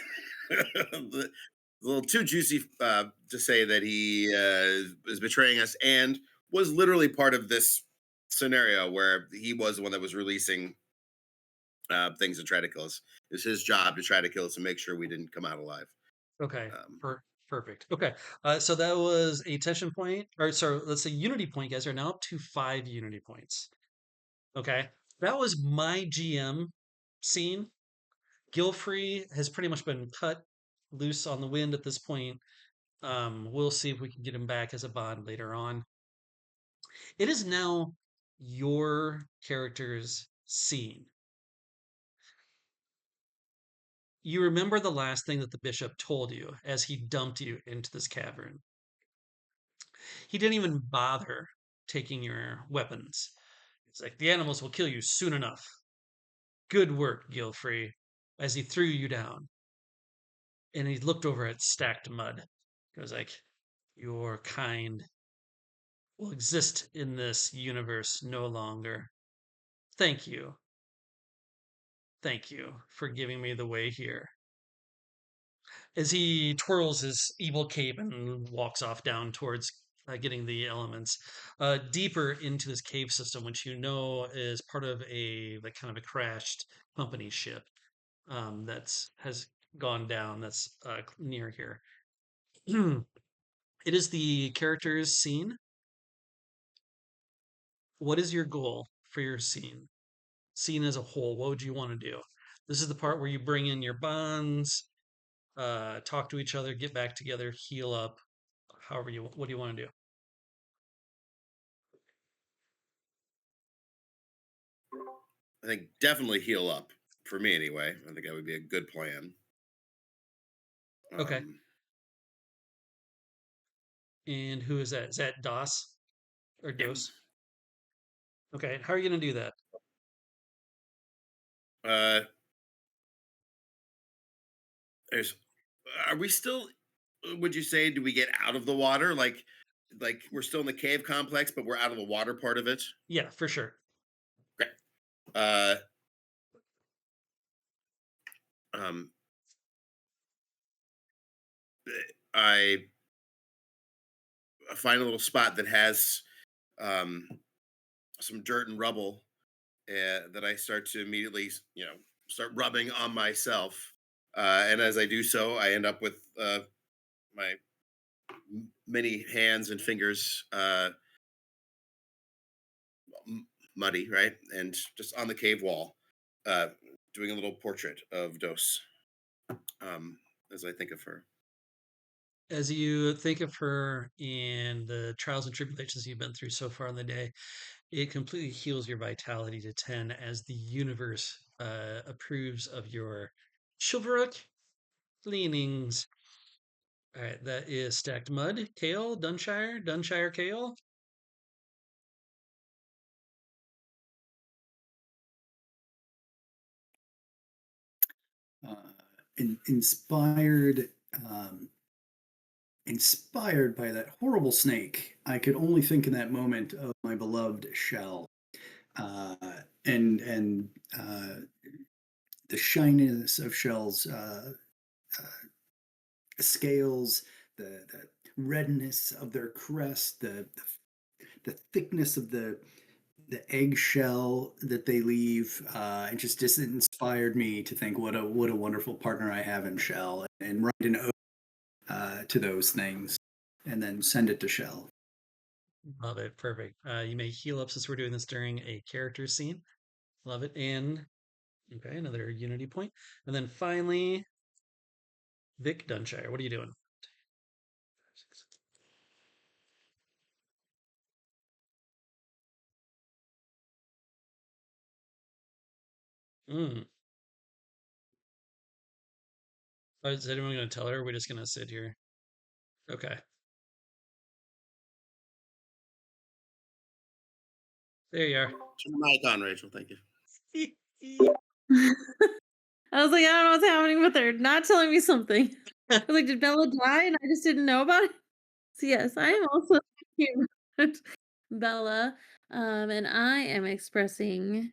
A little too juicy to say that he is betraying us and was literally part of this scenario where he was the one that was releasing things to try to kill us. It's his job to try to kill us and make sure we didn't come out alive. Okay, Um, perfect. Okay, so that was a tension point, or sorry, let's say unity point. Guys are now up to 5 unity points. Okay, that was my GM scene. Gilfrey has pretty much been cut loose on the wind at this point. We'll see if we can get him back as a bond later on. It is now your character's scene. You remember the last thing that the bishop told you as he dumped you into this cavern. He didn't even bother taking your weapons. It's like the animals will kill you soon enough. Good work, Gilfrey, as he threw you down. And he looked over at stacked mud. He was like, your kind will exist in this universe no longer. Thank you. Thank you for giving me the way here. As he twirls his evil cape and walks off down towards getting the elements deeper into this cave system, which you know is part of a like kind of a crashed company ship that's has gone down. That's near here. It is the character's scene. What is your goal for your scene? Scene as a whole, what would you want to do? This is the part where you bring in your bonds, talk to each other, get back together, heal up. However you, what do you want to do? I think definitely heal up for me anyway. I think that would be a good plan. Okay. Um, And who is that? Is that Dos or yeah. Dos? Okay. How are you going to do that? Uh, there's. Are we still? Would you say? Do we get out of the water? Like we're still in the cave complex, but we're out of the water part of it. Yeah, for sure. Okay. Uh, um, I find a little spot that has um, some dirt and rubble that I start to immediately, start rubbing on myself. And as I do so, I end up with my many hands and fingers muddy, right? And just on the cave wall, uh, doing a little portrait of Dos um, as I think of her. As you think of her and the trials and tribulations you've been through so far in the day, it completely heals your vitality to 10 as the universe approves of your chivalric leanings. All right, that is stacked mud, kale, Dunshire kale. Uh, inspired, um, inspired by that horrible snake, I could only think in that moment of my beloved Shell, uh, and the shininess of Shell's scales, the redness of their crest, the thickness of the eggshell that they leave. It just inspired me to think what a wonderful partner I have in Shell, and write an ode to those things, and then send it to Shell. Love it. Perfect. You may heal up since we're doing this during a character scene. Love it. And okay, another unity point. And then finally, Vic Dunshire. What are you doing? Mm. Is anyone going to tell her? Or are we just going to sit here? Okay. There you are. Turn the mic on, Rachel. Thank you. I was like, I don't know what's happening with her. Not telling me something. I was like, did Bella die and I just didn't know about it? So yes, I am also thinking about Bella. And I am expressing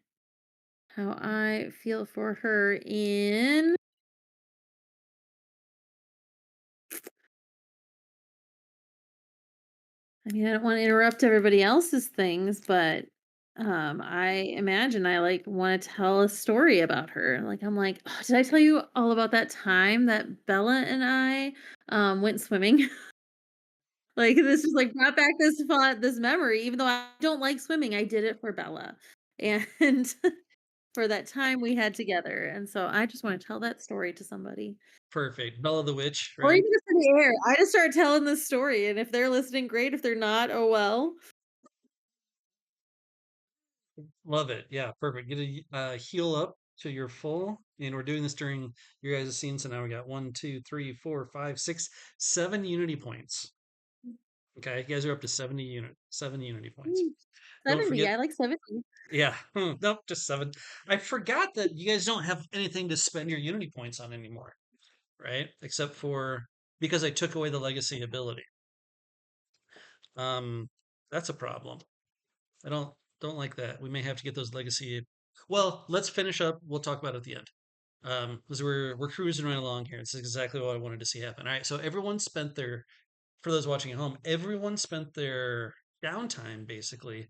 how I feel for her in I mean, I don't want to interrupt everybody else's things, but I imagine I like want to tell a story about her. Like I'm like, oh, did I tell you all about that time that Bella and I went swimming? Like this is like brought back this fun this memory, even though I don't like swimming, I did it for Bella. And for that time we had together. And so I just want to tell that story to somebody. Perfect. Bella the Witch, Or right? even just in the air. I just start telling this story. And if they're listening, great. If they're not, oh well. Love it. Yeah, perfect. Get a heal up to your full. And we're doing this during your guys' scene. So now we got 1, 2, 3, 4, 5, 6, 7 unity points. Okay, you guys are up to 7 unity points. Mm, Don't 70. forget, I like 70. yeah, nope, just 7. I forgot that you guys don't have anything to spend your unity points on anymore, right? Except for because I took away the legacy ability. Um, that's a problem. I don't like that. We may have to get those legacy. Well, let's finish up. We'll talk about it at the end. Because we're cruising right along here. This is exactly what I wanted to see happen. All right, so everyone spent their for those watching at home, everyone spent their downtime basically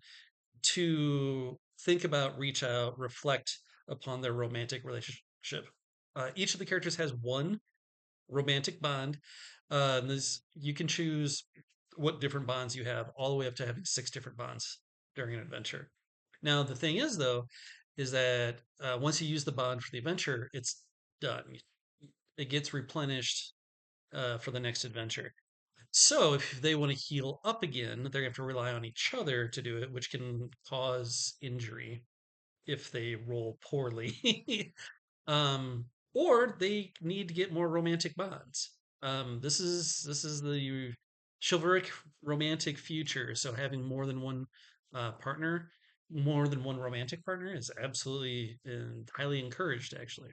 to think about, reach out, reflect upon their romantic relationship. Each of the characters has one romantic bond. This you can choose what different bonds you have, all the way up to having six different bonds during an adventure. Now, the thing is, though, is that once you use the bond for the adventure, it's done. It gets replenished for the next adventure. So, if they want to heal up again, they're going to have to rely on each other to do it, which can cause injury if they roll poorly. um, or they need to get more romantic bonds. This is the chivalric romantic future. So having more than one partner, more than one romantic partner, is absolutely and highly encouraged. Actually,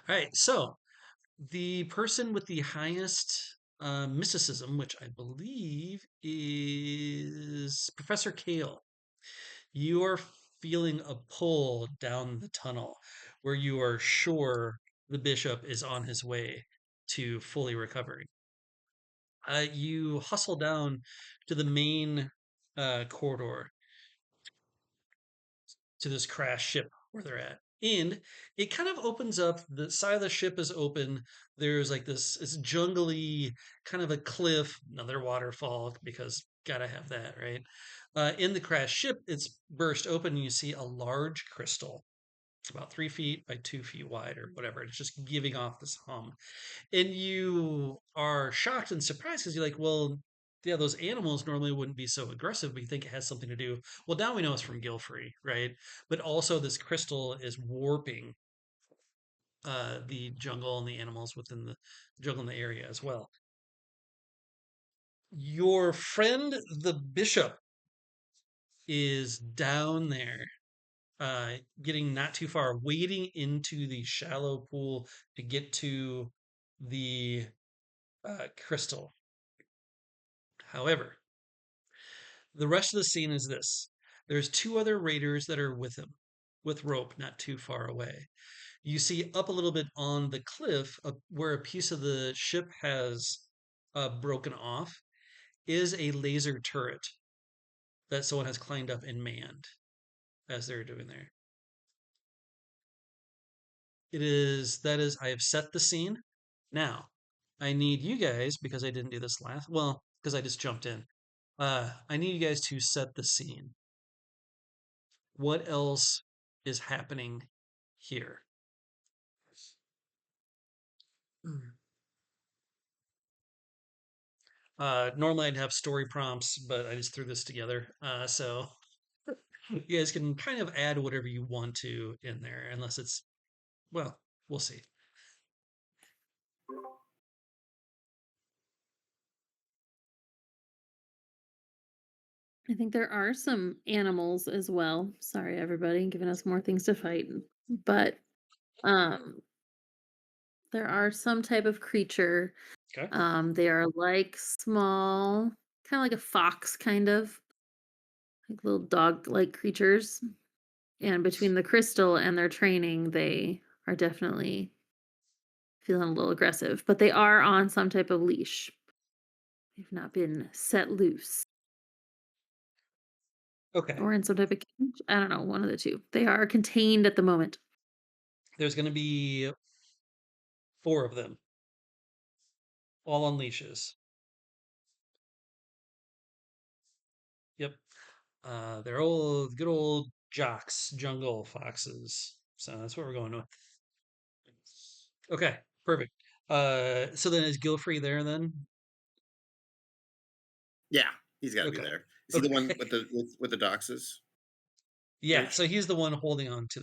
all right. So the person with the highest mysticism, which I believe is Professor Kale, you are feeling a pull down the tunnel where you are sure the bishop is on his way to fully recovering. You hustle down to the main corridor to this crashed ship where they're at. And it kind of opens up. The side of the ship is open. There's like this jungly kind of a cliff, another waterfall because gotta have that, right? In the crashed ship, it's burst open. And you see a large crystal, about 3 feet by 2 feet wide or whatever. It's just giving off this hum, and you are shocked and surprised because you're like, well, yeah, those animals normally wouldn't be so aggressive, but you think it has something to do. Well, now we know it's from Gilfrey, right? But also, this crystal is warping the jungle and the animals within the jungle in the area as well. Your friend, the bishop, is down there, getting not too far, wading into the shallow pool to get to the crystal. However, the rest of the scene is this: there's two other raiders that are with him, with rope, not too far away. You see up a little bit on the cliff where a piece of the ship has broken off is a laser turret that someone has climbed up and manned as they're doing there. I have set the scene. Now, I need you guys, because I didn't do this last, well, because I just jumped in. I need you guys to set the scene. What else is happening here? Normally I'd have story prompts, but I just threw this together. So you guys can kind of add whatever you want to in there, unless it's, well, we'll see. I think there are some animals as well. Sorry, everybody, giving us more things to fight. But um, there are some type of creature. Okay. They are like small, kind of like a fox, kind of like little dog-like creatures. And between the crystal and their training, they are definitely feeling a little aggressive. But they are on some type of leash. They've not been set loose. Okay. Or in some type of cage. I don't know, one of the two. They are contained at the moment. There's going to be 4 of them, all on leashes. Yep. They're old, good old jocks, jungle foxes. So that's what we're going with. Okay, perfect. So then is Gilfrey there then? Yeah, he's got to be Okay. there. Is he the one Okay. with the doxes? Yeah, so he's the one holding on to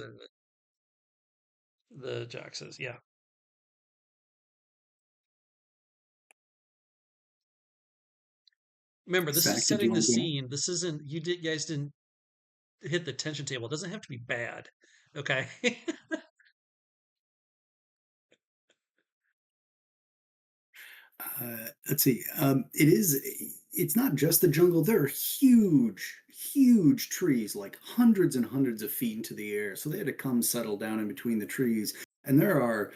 the joxes. Yeah. Remember, this is Zach, did you setting the want to go? scene. This isn't guys didn't hit the tension table. It doesn't have to be bad. Okay. Let's see. It is. It's not just the jungle. There are huge, huge trees, like hundreds and hundreds of feet into the air. So they had to come settle down in between the trees. And there are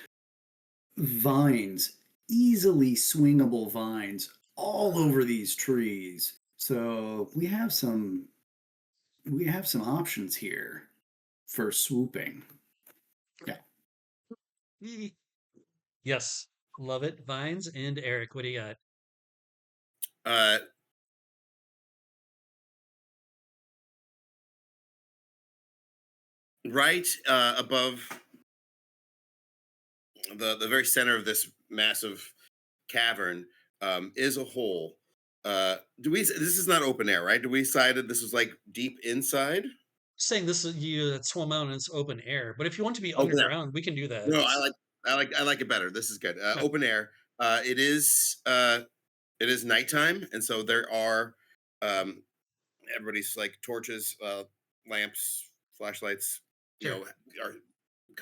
vines, easily swingable vines, all over these trees. So we have some options here for swooping. Yeah. Yes, love it. Vines and Eric, what do you got? Uh, right above the very center of this massive cavern is a hole. Do we? This is not open air, right? Do we decided this was like deep inside? Saying this is you that swim out and it's open air, but if you want to be Open air. underground, we can do that. No, I like it better. This is good. Okay. Open air. It is nighttime, and so there are um, everybody's like torches, lamps, flashlights. You Sure. know, are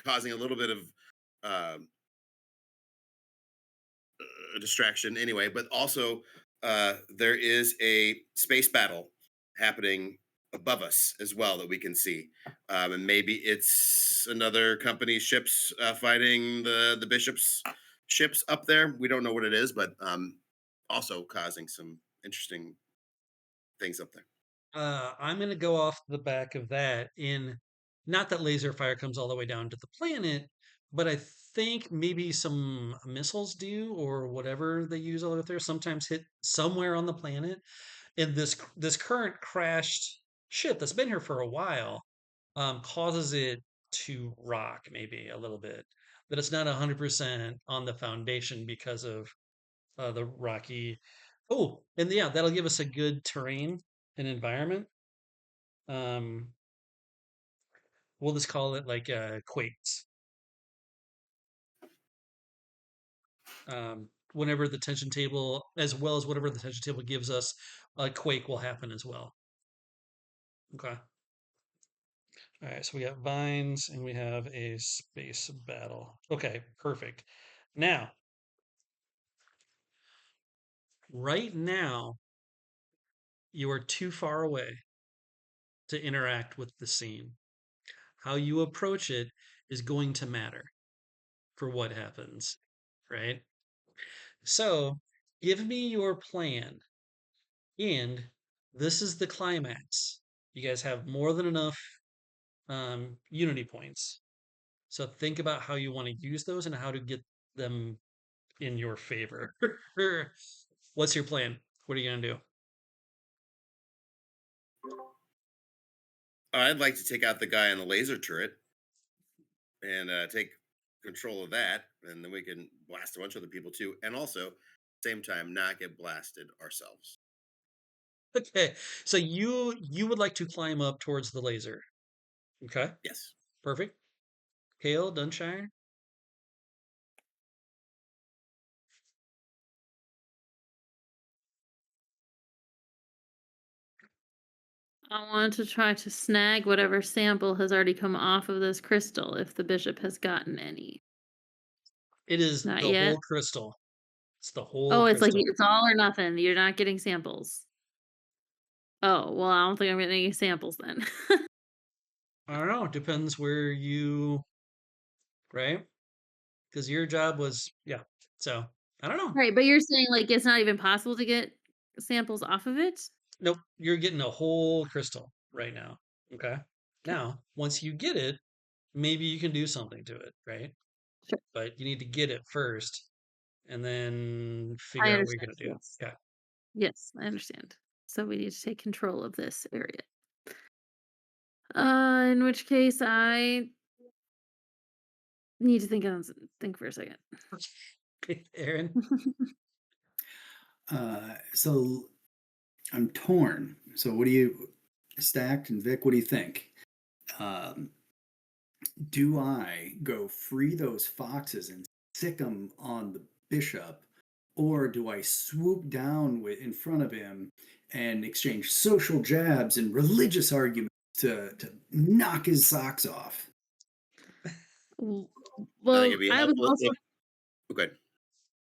causing a little bit of um, a distraction anyway. But also, there is a space battle happening above us as well that we can see, and maybe it's another company's ships fighting the bishop's ships up there. We don't know what it is, but also causing some interesting things up there. I'm gonna go off the back of that in not that laser fire comes all the way down to the planet, but I think maybe some missiles do or whatever they use all up there sometimes hit somewhere on the planet. And this current crashed ship that's been here for a while causes it to rock maybe a little bit. That it's not 100% on the foundation because of the rocky. Oh, and yeah, that'll give us a good terrain and environment. Um, we'll just call it like quakes. Whenever the tension table, as well as whatever the tension table gives us, a quake will happen as well. Okay. All right. So we got vines and we have a space battle. Okay. Perfect. Now, right now, you are too far away to interact with the scene. How you approach it is going to matter for what happens, right? So, give me your plan. And this is the climax. You guys have more than enough unity points. So, think about how you want to use those and how to get them in your favor. What's your plan? What are you going to do? I'd like to take out the guy on the laser turret and take control of that, and then we can blast a bunch of other people too, and also same time not get blasted ourselves. Okay. So, you would like to climb up towards the laser. Okay. Yes. Perfect. Kale, Dunshire. I want to try to snag whatever sample has already come off of this crystal if the bishop has gotten any. It is Not the yet. whole crystal. It's the whole Oh, it's like crystal. it's all or nothing. You're not getting samples. Oh, well, I don't think I'm getting any samples then. I don't know. Depends where you, right? Because your job was, yeah. So I don't know. Right, but you're saying, like, it's not even possible to get samples off of it? Nope. You're getting a whole crystal right now. Okay. 'Kay, Now, once you get it, maybe you can do something to it, right? sure. But you need to get it first and then I figure out what you're understand, going to do. yes. Okay. Yes, I understand. So we need to take control of this area. In which case I need to think for a second. Aaron, So I'm torn. So what do you, Stacked and Vic? What do you think? Um, do I go free those foxes and sick them on the bishop, or do I swoop down in front of him and exchange social jabs and religious arguments to knock his socks off? W I think well, it'd be helpful if okay.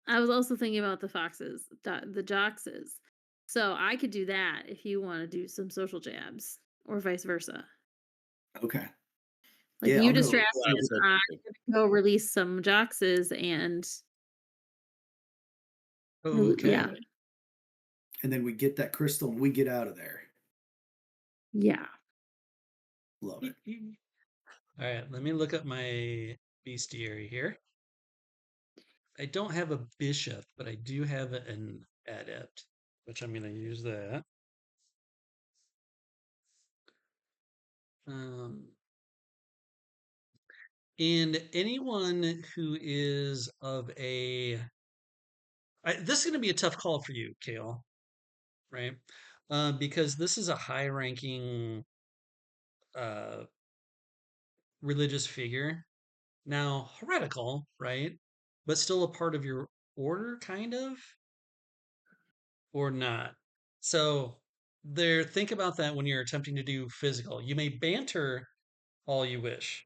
I was also thinking about the foxes, the joxes. So I could do that if you wanna do some social jabs or vice versa. Okay. Like, Yeah, you I'll go. distract Yeah, I him, was hoping I'm to. gonna go release some joxes and okay. yeah. and then we get that crystal and we get out of there. Yeah. Love it. All right, let me look up my bestiary here. I don't have a bishop, but I do have an adept, which I'm going to use that. Um, and anyone who is of this is going to be a tough call for you, Kale, right? Because this is a high-ranking uh, religious figure. Now, heretical, right? But still a part of your order, kind of, or not. So think about that when you're attempting to do physical. You may banter all you wish,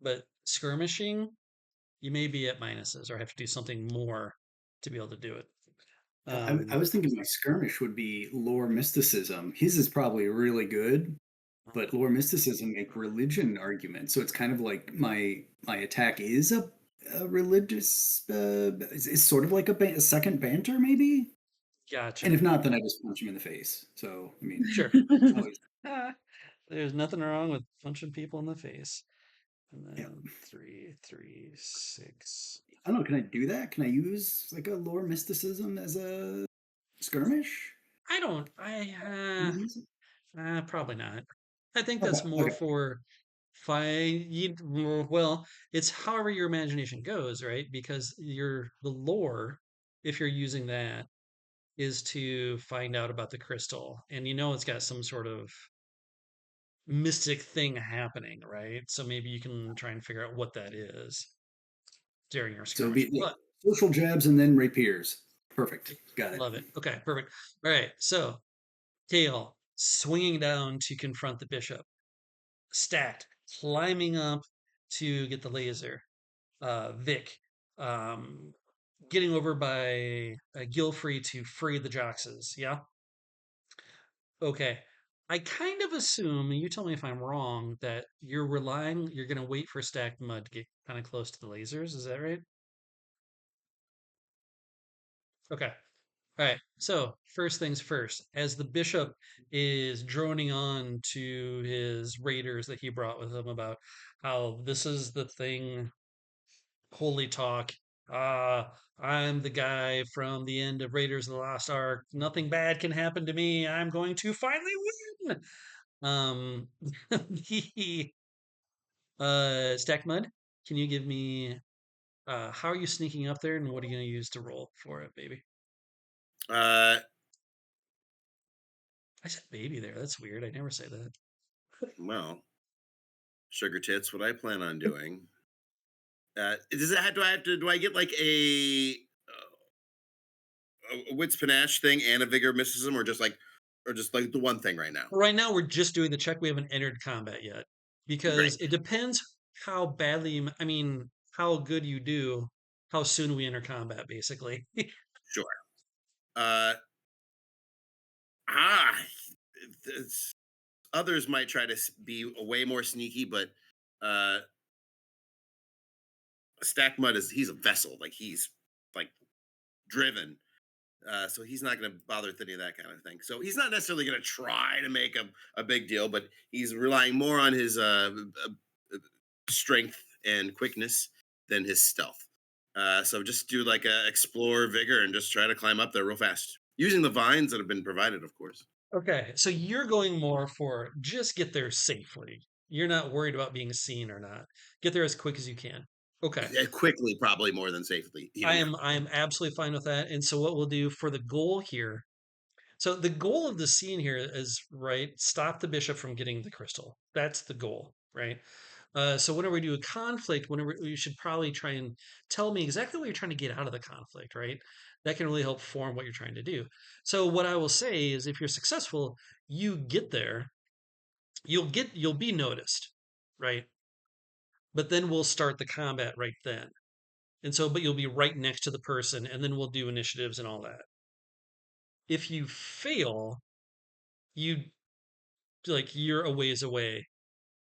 but skirmishing, you may be at minuses or have to do something more to be able to do it. I was thinking my skirmish would be lore mysticism. His is probably really good, but lore mysticism make religion argument. So it's kind of like my attack is a religious. It's sort of like a second banter, maybe. And Gotcha. if not, then I just punch him in the face. So I mean, Sure. it's always There's nothing wrong with punching people in the face. And yeah. then 3, 3, 6. I don't know. Can I do that? Can I use like a lore mysticism as a skirmish? I don't. Can I use it? Probably not. I think Okay. that's more Okay. for fine. Well, it's however your imagination goes, right? Because the lore, if you're using that, is to find out about the crystal, and it's got some sort of mystic thing happening, right? So maybe you can try and figure out what that is during your So it'd skirmish. be yeah, But social jabs and then rapiers. Perfect. Got it. love it. Okay, perfect. All right, so Kale swinging down to confront the bishop, stacked, climbing up to get the laser. Vic um, getting over by Gilfrey to free the Joxes. Yeah. Okay. I kind of assume, and you tell me if I'm wrong, that you're going to wait for stacked mud to get kind of close to the lasers. Is that right? Okay. All right. So, first things first, as the bishop is droning on to his raiders that he brought with him about how this is the thing, holy talk. Uh, I'm the guy from the end of Raiders of the Lost Ark. Nothing bad can happen to me. I'm going to finally win. Um, he, Stack Mud, can you give me, how are you sneaking up there and what are you going to use to roll for it, baby? Uh, I said baby there. That's weird. I never say that. well, sugar tits. What I plan on doing. Does it have? Do I have to? Do I get like a wits panache thing and a vigor mysticism, or just like the one thing right now? Right now, we're just doing the check. We haven't entered combat yet because Great. it depends how badly, I mean, how good you do, how soon we enter combat, basically. Sure. Uh, ah, it's, others might try to be way more sneaky, but uh, Stack Mud he's a vessel. Like he's like driven. So he's not going to bother with any of that kind of thing. So he's not necessarily going to try to make a big deal, but he's relying more on his strength and quickness than his stealth. So just do like a explore vigor and just try to climb up there real fast using the vines that have been provided, of course. Okay, so you're going more for just get there safely. You're not worried about being seen or not. Get there as quick as you can. Okay. Quickly, probably more than safely. I Even am I am absolutely fine with that. And so what we'll do for the goal here. So the goal of the scene here is right, stop the bishop from getting the crystal. That's the goal, right? So whenever we do a conflict, whenever you should probably try and tell me exactly what you're trying to get out of the conflict, right? That can really help form what you're trying to do. So what I will say is if you're successful, you get there, you'll be noticed, right? But then we'll start the combat right then. And so but you'll be right next to the person and then we'll do initiatives and all that. If you fail, you you're a ways away,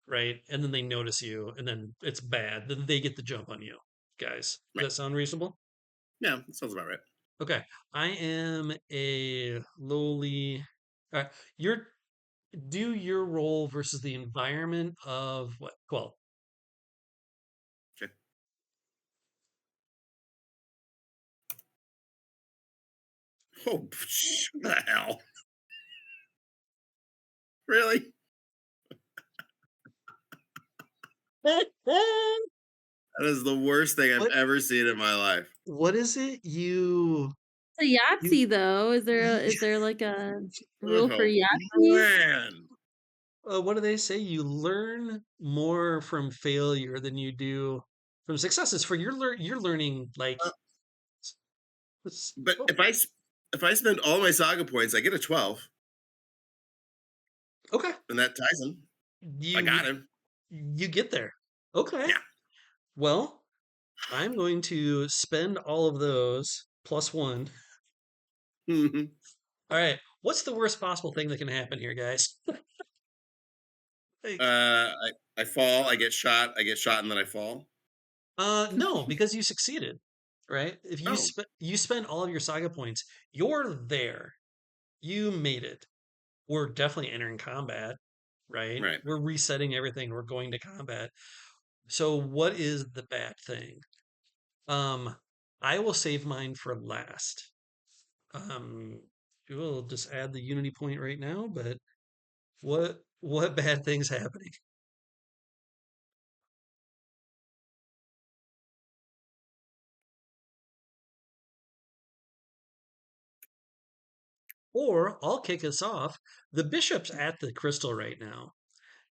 right? And then they notice you and then it's bad. Then they get the jump on you. Guys, does right. that sound reasonable? Yeah, that sounds about right. Okay, I am a lowly. All right, you're do your role versus the environment of what? 12. Okay. Oh, what the hell? Really? That is the worst thing I've What ever seen in my life. what is it? It's a You Yahtzee though. Is there like a rule for Oh, Yahtzees? man. what do they say? You learn more from failure than you do from successes. For you're learning like Uh, but oh, if I spend all my saga points, I get a 12, okay. and that ties him. I You got him. you get there. Okay. Yeah. Well, I'm going to spend all of those plus one. Mhm. All right. What's the worst possible thing that can happen here, guys? Like, I fall, I get shot, and then I fall. no, because you succeeded, right? If Oh, you spend all of your saga points, you're there. You made it. We're definitely entering combat, right? right. We're resetting everything. We're going to combat. So what is the bad thing? Um, I will save mine for last. Um, we'll just add the unity point right now, but what bad things happening? Or I'll kick us off. The bishop's at the crystal right now,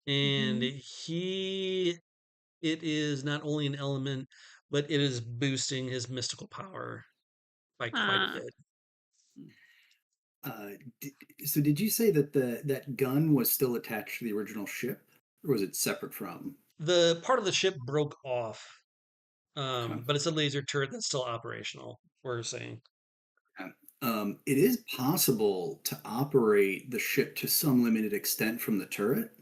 and Mhm. it is not only an element, but it is boosting his mystical power by quite a Ah. bit. Uh, so did you say that that gun was still attached to the original ship, or was it separate from? The part of the ship broke off, Okay. but it's a laser turret that's still operational. We're saying, Yeah. It is possible to operate the ship to some limited extent from the turret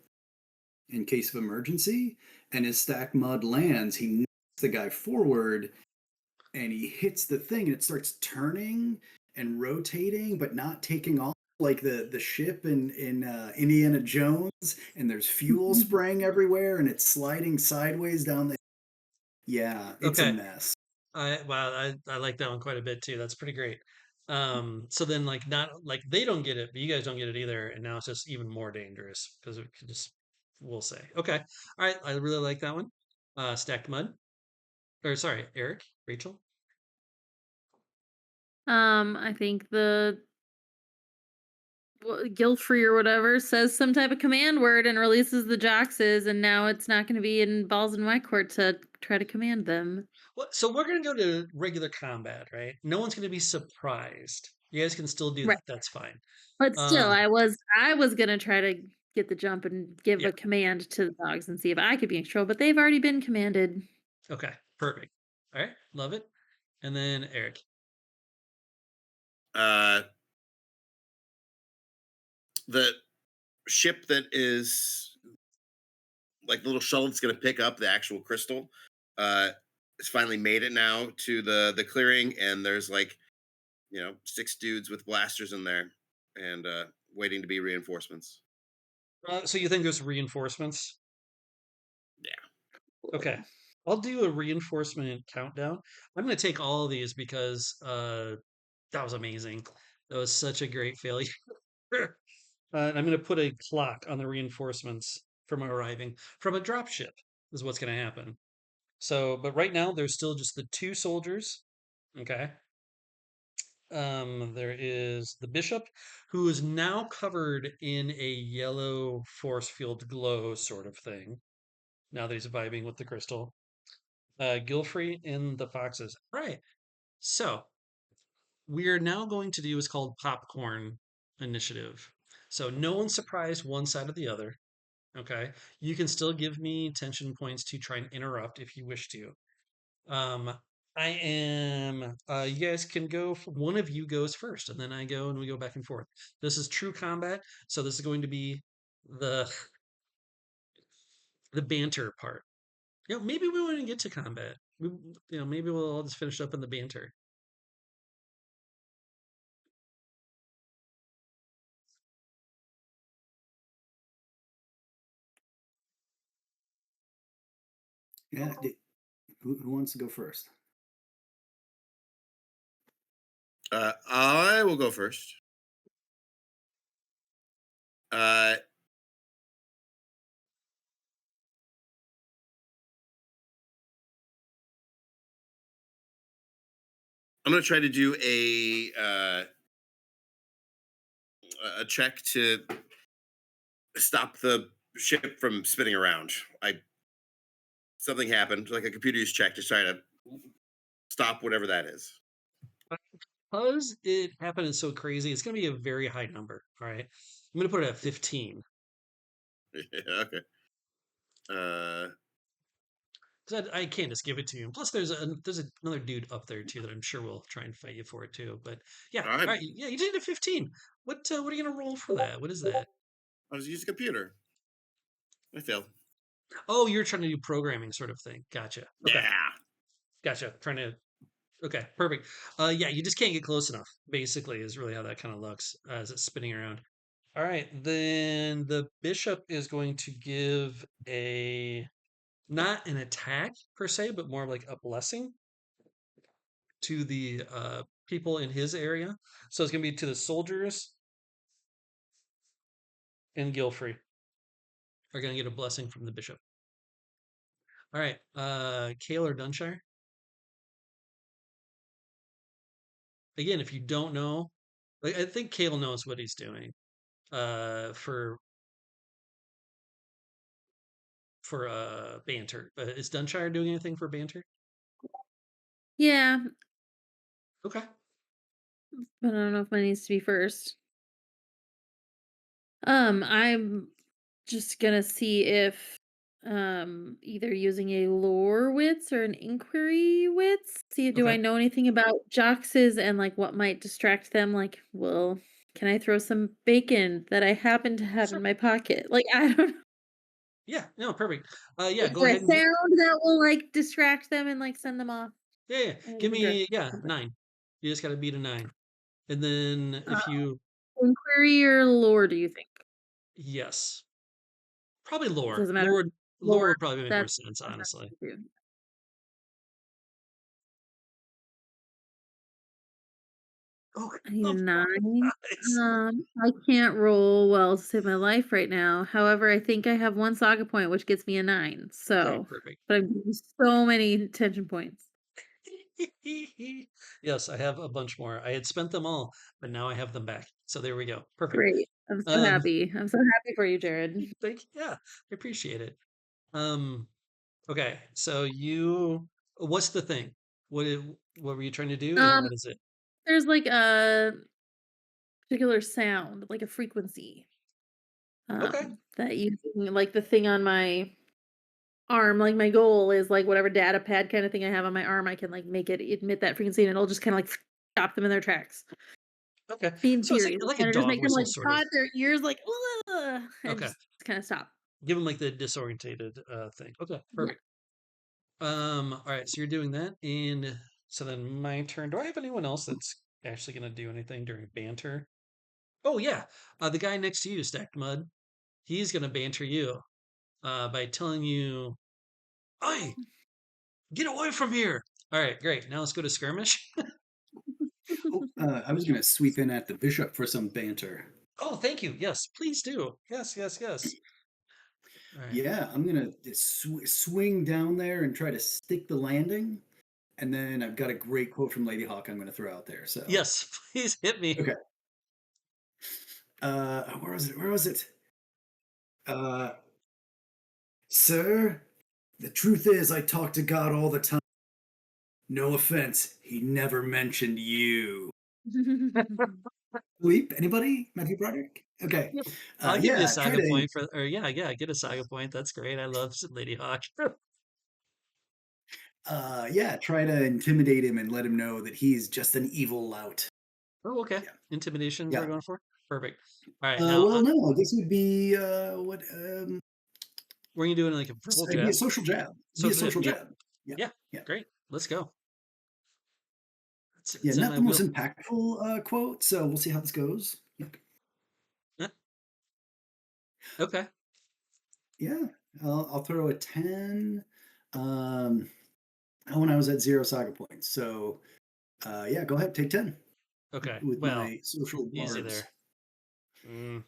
in case of emergency. And as Stack Mud lands, he knocks the guy forward and he hits the thing and it starts turning and rotating, but not taking off like the ship in Indiana Jones. And there's fuel spraying everywhere and it's sliding sideways down the. Yeah, it's a okay, mess. I like that one quite a bit too. That's pretty great. So then like not like they don't get it, but you guys don't get it either, and now it's just even more dangerous because it could just we'll say. Okay. All right, I really like that one. Stacked mud. Or sorry, Eric, Rachel. I think the Guilt-free or whatever says some type of command word and releases the Joxes, and now it's not going to be in balls in my court to try to command them. Well, so we're gonna go to regular combat, right? No one's gonna be surprised. You guys can still do Right. that. That's fine. But still, Um, I was gonna try to get the jump and give yeah. a command to the dogs and see if I could be in control, but they've already been commanded. Okay. Perfect. All right. Love it. And then Eric. Uh, the ship that is like the little shuttle that's going to pick up the actual crystal uh has finally made it now to the clearing, and there's like, 6 dudes with blasters in there, and waiting to be reinforcements. So you think there's reinforcements? Yeah. Okay. I'll do a reinforcement countdown. I'm gonna take all of these because that was amazing. That was such a great failure. And I'm going to put a clock on the reinforcements from arriving from a dropship, is what's going to happen. So, but right now there's still just the two soldiers. Okay. There is the bishop, who is now covered in a yellow force field glow sort of thing. Now that he's vibing with the crystal. Gilfrey and the foxes. Right. So we are now going to do what's called popcorn initiative. So no one's surprised one side or the other. Okay. You can still give me tension points to try and interrupt if you wish to. Um, I am, you guys can go, one of you goes first, and then I go and we go back and forth. This is true combat. So this is going to be the, the banter part. Maybe we won't even get to combat. Maybe we'll all just finish up in the banter. Yeah. Who wants to go first? I will go first. Uh, I'm going to try to do a check to stop the ship from spinning around. I Something happened, like a computer use check to try to stop whatever that is. Because it happened so crazy, it's going to be a very high number. All right. I'm going to put it at 15. Okay. Uh, Because I can't just give it to you. And plus, there's another dude up there too that I'm sure will try and fight you for it too. But yeah, I all right, yeah, you did it at 15. What are you gonna roll for that? What is that? I was using a computer. I failed. Oh, you're trying to do programming sort of thing. Gotcha. Okay, Yeah. gotcha. Trying to. Okay, perfect. Yeah, you just can't get close enough. Basically, is really how that kind of looks as it's spinning around. All right, then the bishop is going to give a not an attack per se, but more of like a blessing to the people in his area. So it's going to be to the soldiers and Gilfrey are going to get a blessing from the bishop. All right, Kale or Dunshire. Again, if you don't know, like, I think Kale knows what he's doing. For banter, but is Dunshire doing anything for banter? Yeah, Okay. but I don't know if mine needs to be first. I'm just gonna see if either using a lore wits or an inquiry wits. See, do I Okay. know anything about joxes and like what might distract them? Like, well, can I throw some bacon that I happen to have in Sure. my pocket? Like, I don't know. Yeah. No. Perfect. Yeah. Is Go there a ahead and sound that will like distract them and like send them off yeah. in Give the direction me of something? 9. You just got to beat a 9, and then Uh, if you inquiry or lore, do you think? yes, probably lore. Doesn't matter. Lore Lore. would probably make more That's sense, what I'm honestly. trying to do. Oh, I need a come on, 9. guys. I can't roll well to save my life right now. However, I think I have 1 saga point, which gets me a 9. Okay, So, perfect. but I'm getting so many tension points. Yes, I have a bunch more. I had spent them all, but now I have them back. So there we go. Perfect. Great. I'm so Um, happy. I'm so happy for you, Jared. yeah, I appreciate it. Um, okay, so what's the thing? What were you trying to do, and Um, what is it? there's like a particular sound, like a frequency, Okay, that you like the thing on my arm, like my goal is like whatever data pad kind of thing I have on my arm, I can like make it emit that frequency and it'll just kind of like stop them in their tracks. okay. In So it's theory, like a and just dog make them whistle, like sort of. pot their ears like ugh, and Okay, just kind of stop. give them like the disorientated thing. Okay, Yeah. perfect. All right, so you're doing that, and so then my turn. Do I have anyone else that's actually gonna do anything during banter? Oh yeah, the guy next to you, Stacked Mud. He's gonna banter you by telling you, "Hey, get away from here!" All right, great. Now let's go to skirmish. Oh, I was going to sweep in at the bishop for some banter. Oh, thank you. Yes, please do. Yes, yes, yes. All right. Yeah, I'm going to swing down there and try to stick the landing. And then I've got a great quote from Lady Hawk I'm going to throw out there. So, Yes, please hit me. okay. Where was it? Where was it? Uh, Sir, the truth is, I talk to God all the time. No offense, he never mentioned you. Leap? Anybody? Matthew Broderick? Okay. Yep. I'll give you a Yeah, try saga to point for, or yeah, yeah, get a saga point. That's great. I love Lady Hawk. yeah, try to intimidate him and let him know that he's just an evil lout. Oh, okay. Yeah. Intimidations we're Yeah. going for. Perfect. All right, now Well, no, this would be what we're gonna do like a verbal it'd be a jab. social jab. It'd be a Social jab. social Yeah, jab. Yeah. yeah. Yeah. Great. Let's go. Yeah, It's in not my the most wheel. impactful quote, so we'll see how this goes. Yeah. Yeah, okay. Yeah. I'll throw a 10. Um, when I was at 0 Saga points. So, yeah, go ahead, take 10 Okay. with Well, my social easy barbs. there. Mm,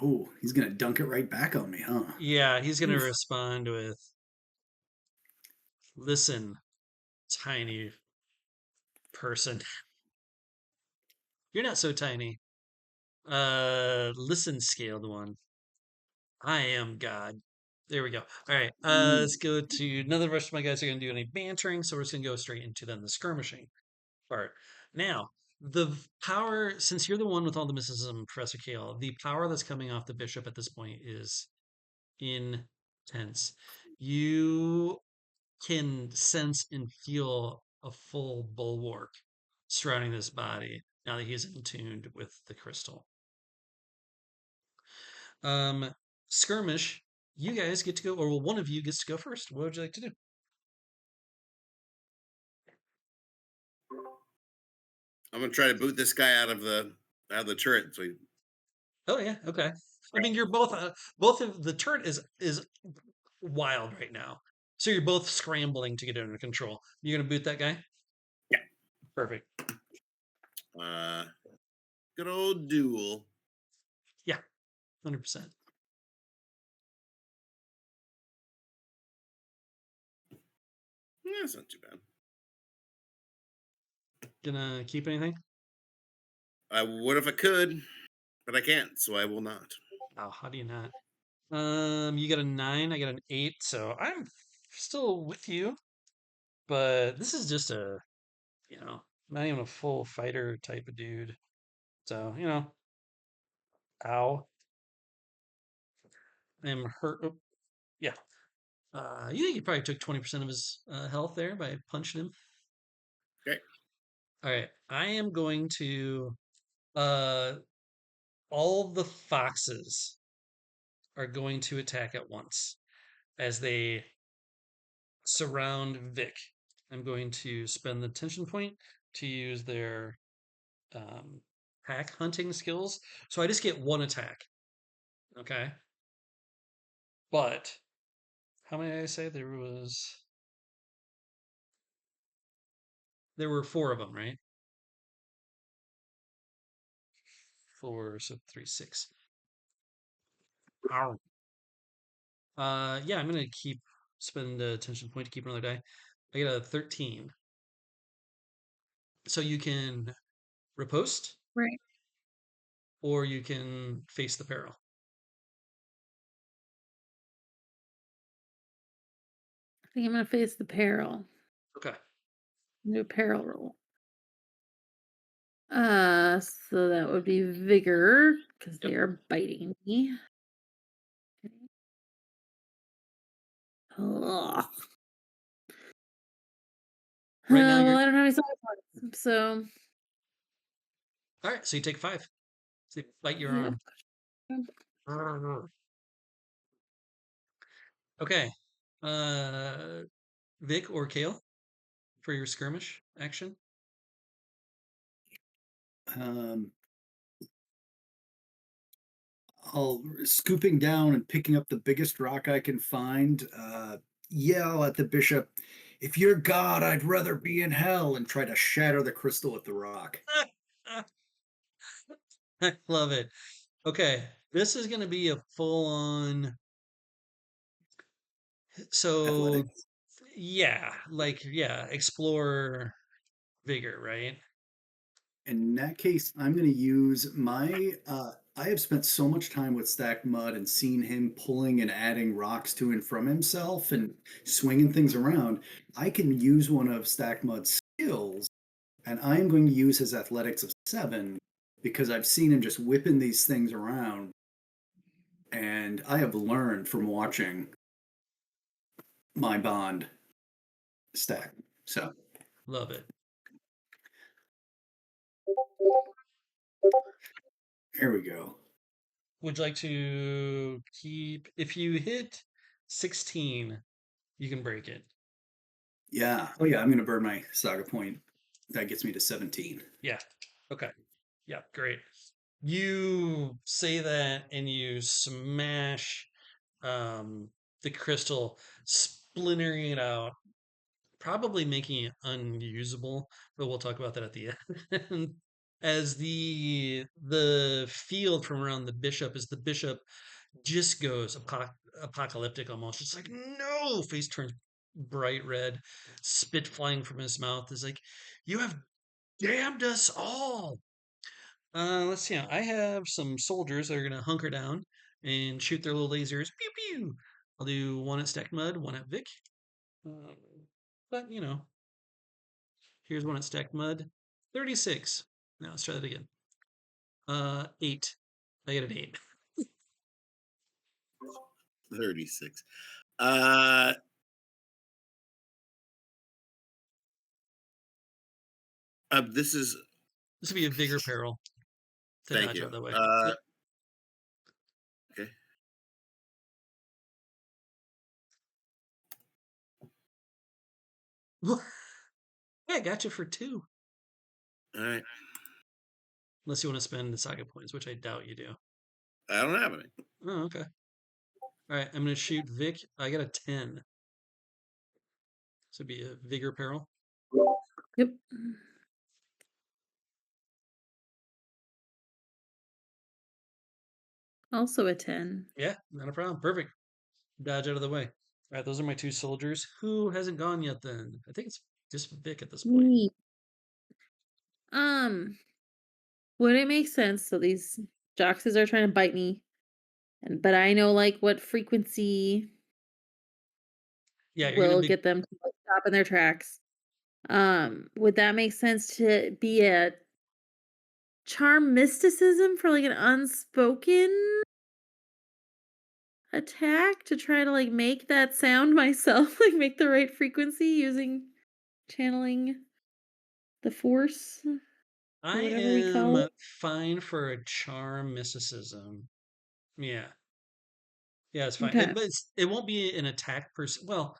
Oh, he's gonna dunk it right back on me, huh? yeah, he's gonna Oof. respond with, "Listen, tiny person, you're not so tiny. Listen, scaled one. I am God." There we go. All right. Ooh. Let's go to none of the rest of my guys are gonna do any bantering, so we're just gonna go straight into then the skirmishing part. Now, power, since you're the one with all the mysticism, Professor Kale, the power that's coming off the bishop at this point is intense. You can sense and feel a full bulwark surrounding this body now that he's in tuned with the crystal. Um, Skirmish, you guys get to go, or well, one of you gets to go first. What would you like to do? I'm gonna try to boot this guy out of the turret. So he, Oh yeah, okay. I mean, you're both of the turret is wild right now, so you're both scrambling to get it under control. You gonna boot that guy? yeah, Perfect. good old duel. Yeah, 100%. Yeah, that's not too bad. Gonna keep anything? I would if I could, but I can't, so I will not. Oh, how do you not? You got a 9, I got an 8, so I'm still with you, but this is just not even a full fighter type of dude. So, ow, I'm hurt. Oh, yeah. You think he probably took 20% of his health there by punching him? Okay. All right, I am going to. Uh, all the foxes are going to attack at once as they surround Vic. I'm going to spend the tension point to use their um, pack hunting skills. So I just get one attack. Okay. But how many did I say? There were four of them, right? Four, so three, six. Ow. Yeah, I'm gonna keep spend a tension point to keep another die. I get a 13. So you can riposte Right. or you can face the peril. I think I'm gonna face the peril. Okay. Do a peril roll. So that would be vigor because Yep. they are biting me. Ugh. Right now Well, you're I don't have any side points, so all right. So you take 5. So you bite your yeah. arm. Okay. Uh, Vic or Kale for your skirmish action. Um, I'll scooping down and picking up the biggest rock I can find. Yell at the bishop, "If you're God, I'd rather be in hell!" and try to shatter the crystal with the rock. I love it. Okay, this is going to be a full on. So Athletics. yeah, explore vigor, right? In that case, I'm going to use my. I have spent so much time with Stacked Mud and seen him pulling and adding rocks to and from himself and swinging things around. I can use one of Stacked Mud's skills, and I am going to use his athletics of 7 because I've seen him just whipping these things around, and I have learned from watching my bond stack. So Love it. here we go. Would you like to keep? If you hit 16, you can break it. Yeah. Oh yeah, I'm going to burn my saga point. That gets me to 17. Yeah. Okay. Yeah. Great. You say that and you smash um, the crystal. splintering it out, probably making it unusable, but we'll talk about that at the end. As the field from around the bishop, as the bishop just goes apocalyptic almost, just like no, face turns bright red, spit flying from his mouth is like, you have damned us all. Let's see. I have some soldiers that are gonna hunker down and shoot their little lasers. Pew pew. I'll do one at Stacked Mud, one at Vic. Um, but here's one at Stacked Mud. 36. Now let's try that again. 8. I get an 8. 36. Uh, this is This would be a vigor peril to thank dodge out you. of the way. Yep. Okay. Yeah, I got you for 2. All right. Unless you want to spend the Saga points, which I doubt you do. I don't have any. Oh, okay. All right, I'm going to shoot Vic. I got a 10. So it'd be a vigor peril. Yep. Also a 10. Yeah, not a problem. Perfect. Dodge out of the way. All right, those are my 2 soldiers. Who hasn't gone yet then? I think it's just Vic at this point. Me. Would it make sense? So these joxes are trying to bite me, but I know like what frequency Yeah, you're going will to be. get them to like, stop in their tracks. Would that make sense to be a charm mysticism for like an unspoken attack to try to like make that sound myself, like make the right frequency using channeling the force I or whatever we call am it? fine for a charm mysticism. Yeah. Yeah, it's fine. Okay. But it won't be an attack person. Well,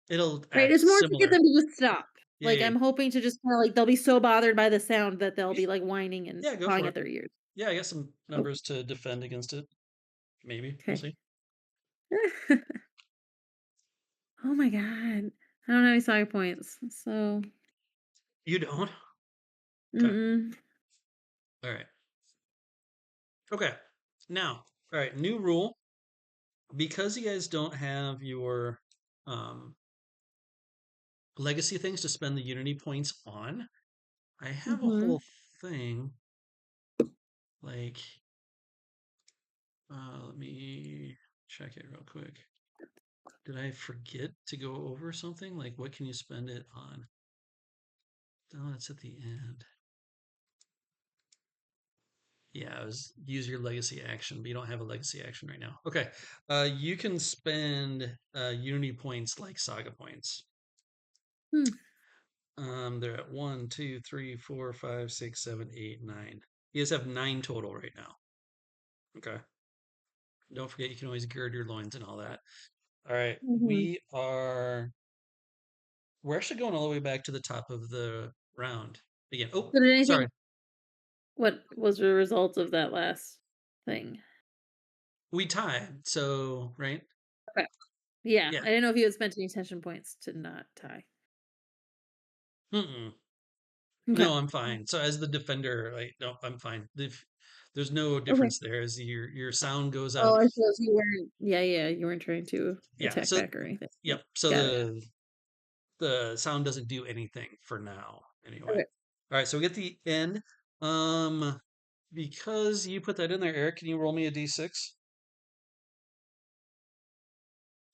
it'll Right, act it's more to get similar. them to just stop. Yeah, Like, yeah, I'm hoping to just kinda, like they'll be so bothered by the sound that they'll yeah. be, like, whining and Yeah, go pawing for at it. their ears. Yeah, I got some Oh, numbers to defend against it. Maybe. We'll okay. see. Oh my god. I don't have any Saga points, so You don't? Okay. mm-mm. All right. Okay. Now, all right, new rule. Because you guys don't have your um, legacy things to spend the Unity points on, I have a whole Mhm. thing like, let me check it real quick. Did I forget to go over something? Like, what can you spend it on? Oh, it's at the end. Yeah, it was use your legacy action, but you don't have a legacy action right now. Okay. You can spend Unity points like Saga points. Hmm. They're at 1, 2, 3, 4, 5, 6, 7, 8, 9. You guys have 9 total right now. Okay. Don't forget you can always gird your loins and all that. All right. Mhm. We're actually going all the way back to the top of the round again. Oh, So did sorry. anything what was the result of that last thing? We tied. So, right? Okay. Yeah, Yeah. I didn't know if you had spent any tension points to not tie. Mm-mm. Okay. No, I'm fine. So as the defender, no, I'm fine. There's no Okay. difference there as your sound goes Oh, out. I suppose you weren't yeah, you weren't trying to Yeah. attack So back or anything. Yeah. yep. So Got it. the sound doesn't do anything for now anyway. Okay. All right, so we get the end. Um because you put that in there, Eric, can you roll me a d6?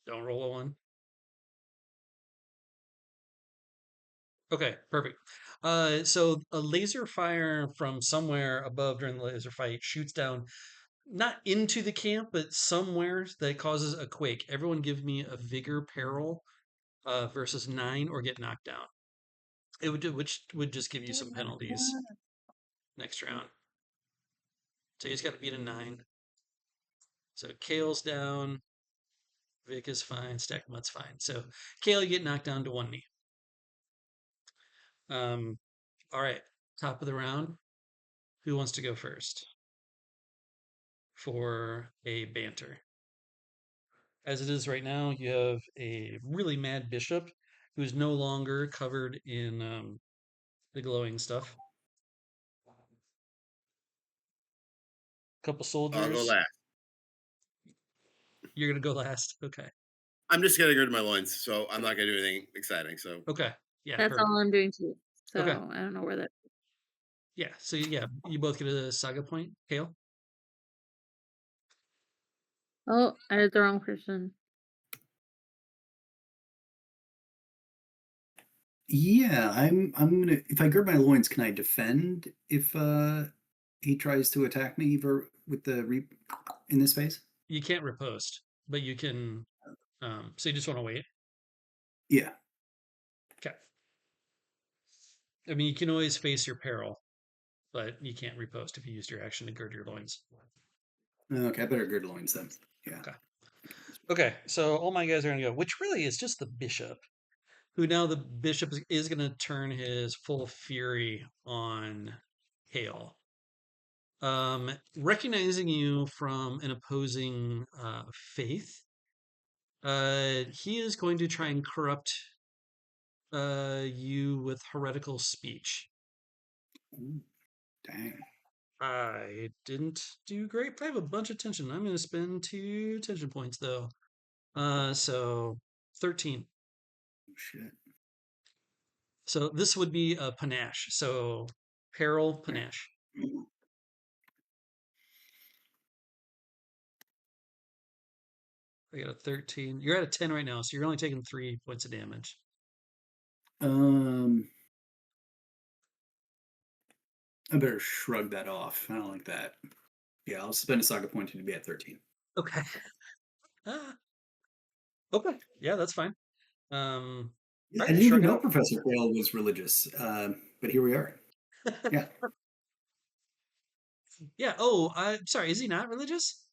Don't roll a 1. Okay, perfect. So a laser fire from somewhere above during the laser fight shoots down not into the camp, but somewhere that causes a quake. Everyone give me a vigor peril versus 9 or get knocked down. Which would just give you Oh some my penalties god. next round. So you just got to beat a 9. So Kale's down, Vic is fine, Stack Mud's fine. So Kale, you get knocked down to 1 knee. All right, top of the round. Who wants to go first for a banter? as it is right now, you have a really mad bishop who is no longer covered in the glowing stuff. Couple I'll go soldiers. last. You're gonna go last. Okay. I'm just gonna gird my loins, so I'm not gonna do anything exciting. So Okay. Yeah. That's Perfect. all I'm doing too. Okay. So I don't know where that. Yeah. So yeah, you both get a saga point. Kale. Oh, I did the wrong person. Yeah, I'm gonna if I gird my loins, can I defend if he tries to attack me with the in this phase? You can't riposte, but you can. So you just want to wait. Yeah. Okay. I mean, you can always face your peril, but you can't riposte if you used your action to gird your loins. Okay, I better gird loins then. Yeah. Okay. Okay. So all my guys are gonna go, which really is just the bishop, who now the bishop is gonna turn his full fury on Hale. Recognizing you from an opposing faith, he is going to try and corrupt you with heretical speech. Ooh, dang. I didn't do great, but I have a bunch of tension. I'm going to spend 2 tension points though. So 13. Oh, shit. So this would be a panache. So peril Yeah. panache. I got a 13. You're at a 10 right now, so you're only taking 3 points of damage. Um, I better shrug that off. I don't like that. Yeah, I'll spend a saga point to be at 13. Okay. Ah, okay. Yeah, that's fine. Um, Yeah, all I right, didn't even shrug it know off. Professor Quayle was religious, but here we are. Yeah. Yeah. Oh, I'm sorry. Is he not religious?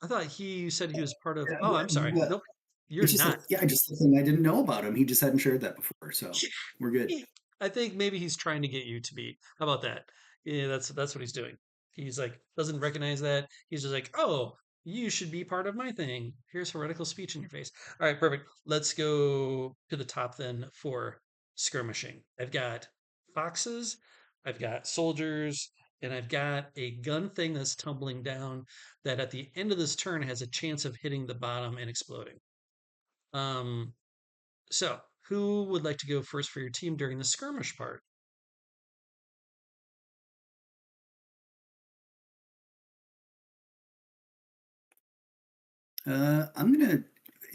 I thought he said he was part of. Yeah, Oh, I'm sorry. but Nope. You're it's just not. yeah, just something I didn't know about him. He just hadn't shared that before, so we're good. I think maybe he's trying to get you to be. How about that? Yeah, that's what he's doing. He's like doesn't recognize that. He's just like, oh, you should be part of my thing. Here's heretical speech in your face. All right, perfect. Let's go to the top then for skirmishing. I've got foxes, I've got soldiers, and I've got a gun thing that's tumbling down that at the end of this turn has a chance of hitting the bottom and exploding. Um, so, who would like to go first for your team during the skirmish part? I'm gonna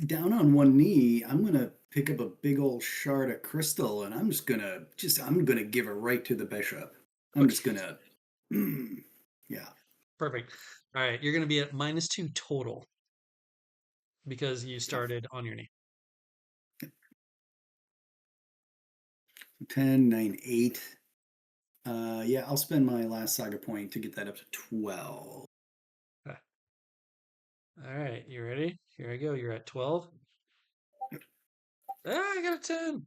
down on one knee. I'm gonna pick up a big old shard of crystal, and I'm gonna give it right to the bishop. I'm just Okay, gonna, yeah, perfect. All right, you're going to be at -2 total because you okay. started on your knee. 10, 9, 8. Yeah, I'll spend my last saga point to get that up to 12. Okay. All right, you ready? Here I go. You're at 12. Ah, I got a 10.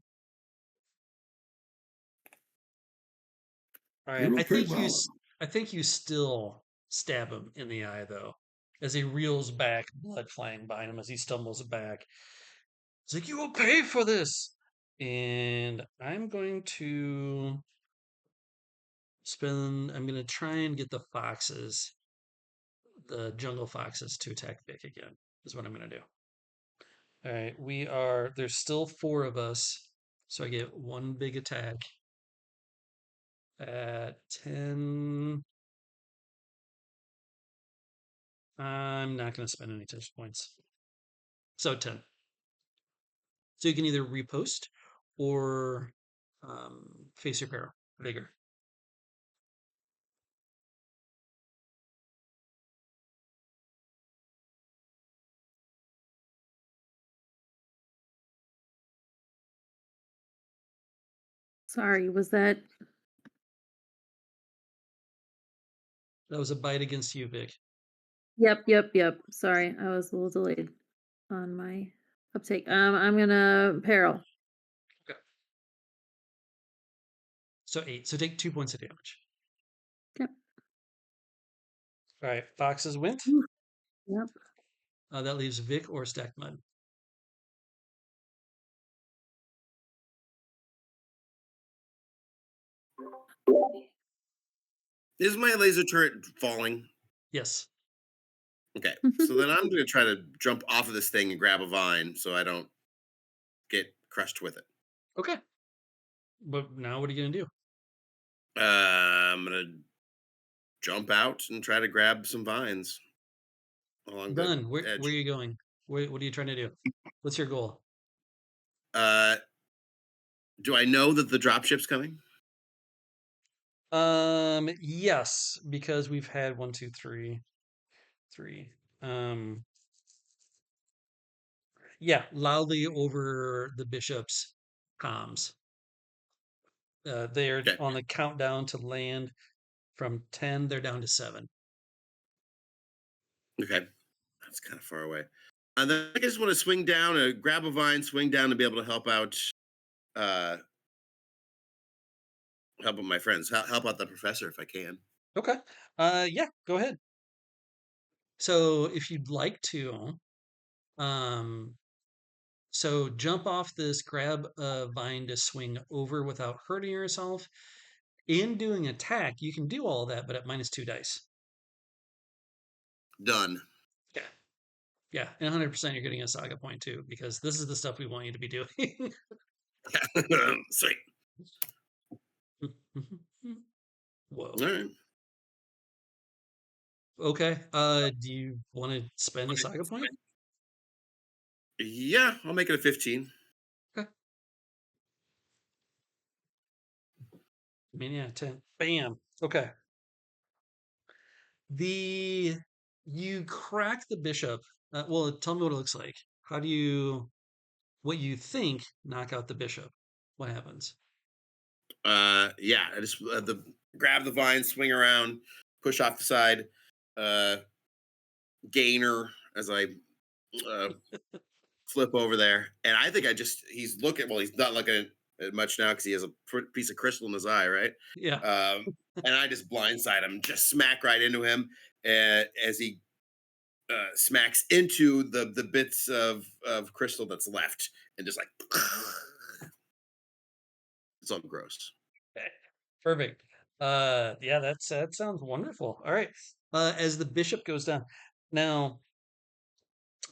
All You right, rolled pretty well. I think you still stab him in the eye though, as he reels back, blood flying behind him as he stumbles back. It's like you will pay for this, and I'm going to spend. I'm going to try and get the jungle foxes to attack Vic again. Is what I'm going to do. All right, there's still 4 of us, so I get one big attack at 10. I'm not going to spend any touch points. So 10. So you can either repost or face your peril. Bigger. Sorry, was that? That was a bite against you, Vic. Yep, yep, yep. Sorry, I was a little delayed on my uptake. I'm gonna peril. Okay. So 8. So take 2 points of damage. Yep. All right, foxes went. Ooh, yep. That leaves Vic or Stack Mud. Is my laser turret falling? Yes. Okay, so then I'm gonna try to jump off of this thing and grab a vine so I don't get crushed with it. Okay. But now what are you gonna do? I'm gonna jump out and try to grab some vines along the Done. Where edge. are you going? What are you trying to do? What's your goal? Uh, do I know that the dropship's coming? Yes, because we've had one, two, three. Um, yeah, loudly over the bishop's comms. They're Okay, on the countdown to land from 10, they're down to 7. okay, that's kind of far away. And then I just want to swing down, grab a vine, swing down, and be able to help out, uh, help out my friends, help out the professor if I can. Okay. Yeah, go ahead. So if you'd like to, um, so jump off this, grab a vine to swing over without hurting yourself. In doing attack, you can do all that, but at minus 2 dice. Done. Yeah. Yeah. And 100% you're getting a saga point too, because this is the stuff we want you to be doing. Sweet. All Whoa. right. Okay. Do you want to spend a saga point? Yeah, I'll make it a 15. Okay. I mean, yeah, 10. Bam. Okay. The you crack the bishop. Well, tell me what it looks like. How do you what you think knock out the bishop? What happens? Yeah, I just grab the vine, swing around, push off the side, uh, gainer as I uh, flip over there, and I think he's looking. Well, he's not looking at much now because he has a piece of crystal in his eye, right? Yeah. And I just blindside him, just smack right into him, as he smacks into the bits of crystal that's left, and just like it's all gross. Okay. Perfect. Yeah, that sounds wonderful. All right. As the bishop goes down. Now,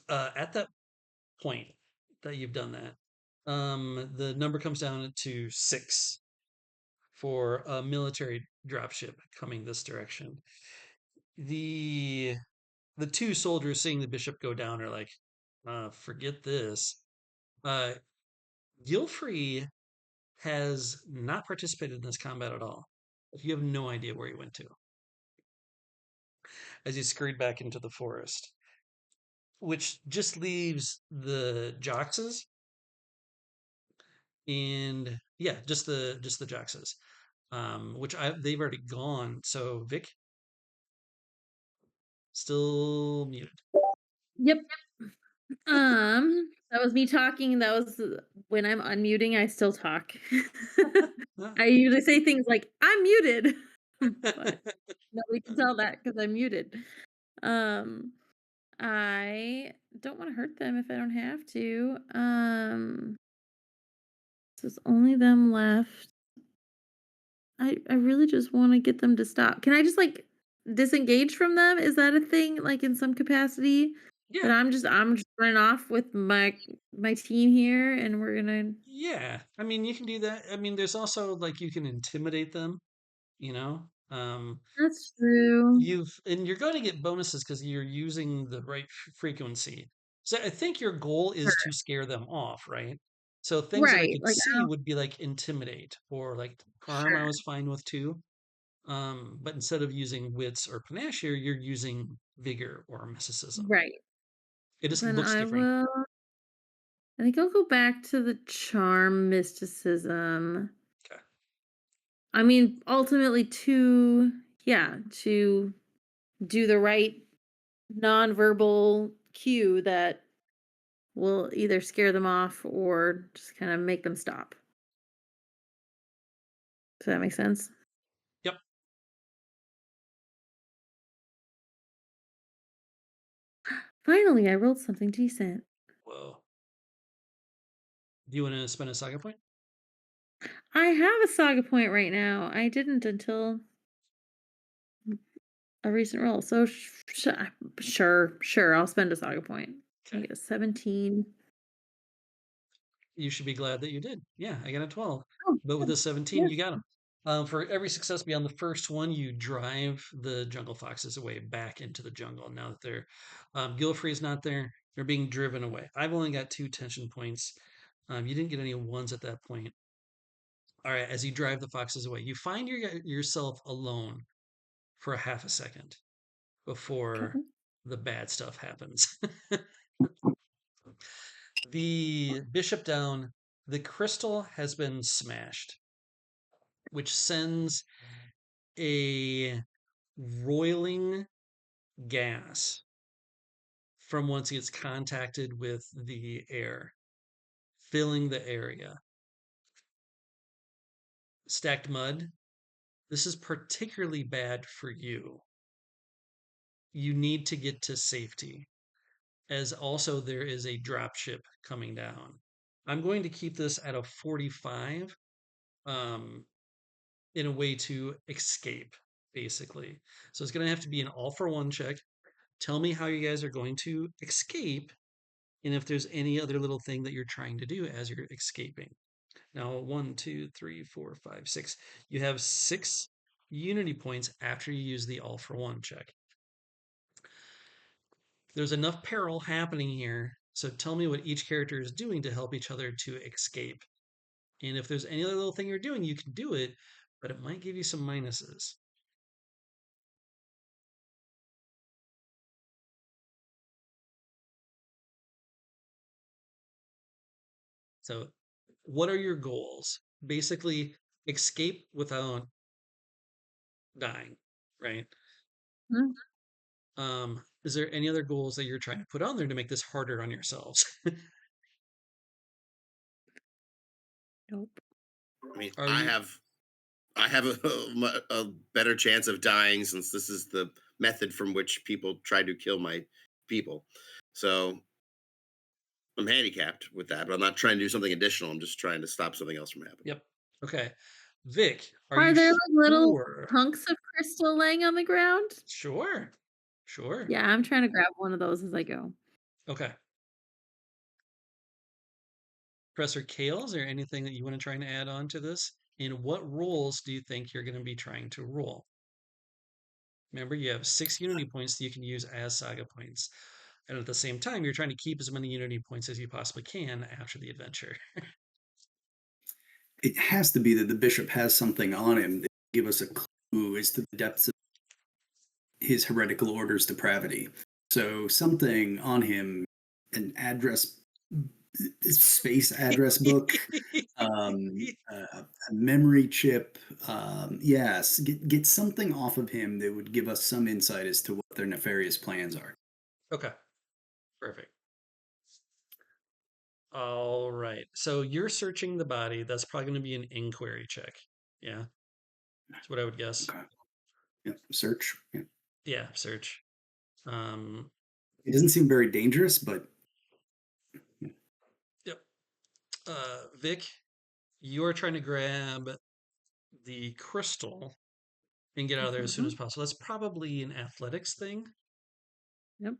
at that point that you've done that, the number comes down to 6 for a military dropship coming this direction. The the two soldiers seeing the bishop go down are like, forget this. Uh, Gilfrey has not participated in this combat at all. You have no idea where he went to as he scurried back into the forest, which just leaves the Joxes and yeah, just the Joxes, which they've already gone. So Vic still muted. Yep. That was me talking. That was when I'm unmuting, I still talk. I usually say things like, "I'm muted," but nobody can tell that because I'm muted. Um, I don't wanna hurt them if I don't have to. So it's only them left. I really just wanna get them to stop. Can I just, like, disengage from them? Is that a thing, like, in some capacity? That Yeah, I'm just running off with my team here, and we're gonna. yeah. I mean, you can do that. I mean, there's also like you can intimidate them. You know, That's true. you're going to get bonuses because you're using the right frequency. So I think your goal is Sure. to scare them off, right? So things that I Right, could like, see would be like intimidate or like charm. I sure. was fine with too. But instead of using wits or panache here, you're using vigor or mysticism. Right. It just Then looks different. I think I'll go back to the charm mysticism. Okay. I mean, ultimately to do the right nonverbal cue that will either scare them off or just kind of make them stop. Does that make sense? Yep. Finally, I rolled something decent. Whoa. Do you want to spend a saga point? I have a saga point right now. I didn't until a recent roll. So sure, I'll spend a saga point. I Okay. get a 17. You should be glad that you did. Yeah, I got a 12. Oh, But with good. a 17, Yeah. you got them. For every success beyond the first one, you drive the jungle foxes away back into the jungle. Now that they're Gilfrey's not there, they're being driven away. I've only got 2 tension points. You didn't get any ones at that point. All right, as you drive the foxes away, you find yourself alone for a half a second before Okay. the bad stuff happens. The bishop down, the crystal has been smashed, which sends a roiling gas from once it gets contacted with the air, filling the area. Stacked mud, this is particularly bad for you. You need to get to safety, as also there is a drop ship coming down. I'm going to keep this at a 45 um, in a way to escape, basically. So it's going to have to be an all for one check. Tell me how you guys are going to escape and if there's any other little thing that you're trying to do as you're escaping. Now, 1, 2, 3, 4, 5, 6. You have 6 unity points after you use the all for one check. There's enough peril happening here, so tell me what each character is doing to help each other to escape. And if there's any other little thing you're doing, you can do it, but it might give you some minuses. So, what are your goals? Basically, escape without dying, right? Mm, Is there any other goals that you're trying to put on there to make this harder on yourselves? nope. I mean, Are I you have I have a better chance of dying since this is the method from which people try to kill my people. So I'm handicapped with that, but I'm not trying to do something additional. I'm just trying to stop something else from happening. Yep. Okay. Vic, are Are you there like little sure? hunks of crystal laying on the ground? Sure. Sure. Yeah, I'm trying to grab one of those as I go. Okay. Professor Kale, is there anything that you want to try and add on to this? And what roles do you think you're going to be trying to roll? Remember, you have 6 unity points that you can use as saga points. And at the same time, you're trying to keep as many unity points as you possibly can after the adventure. It has to be that the bishop has something on him that give us a clue as to the depths of his heretical order's depravity. So something on him, an address, space address book, a memory chip. Yes, get something off of him that would give us some insight as to what their nefarious plans are. Okay. Perfect. All right. So you're searching the body. That's probably going to be an inquiry check. Yeah. That's what I would guess. Okay. Yep. Search. Yep. Yeah. Search. Um, It doesn't seem very dangerous, but yep. Vic, you're trying to grab the crystal and get out of there as soon as Mhm. possible. That's probably an athletics thing. Yep.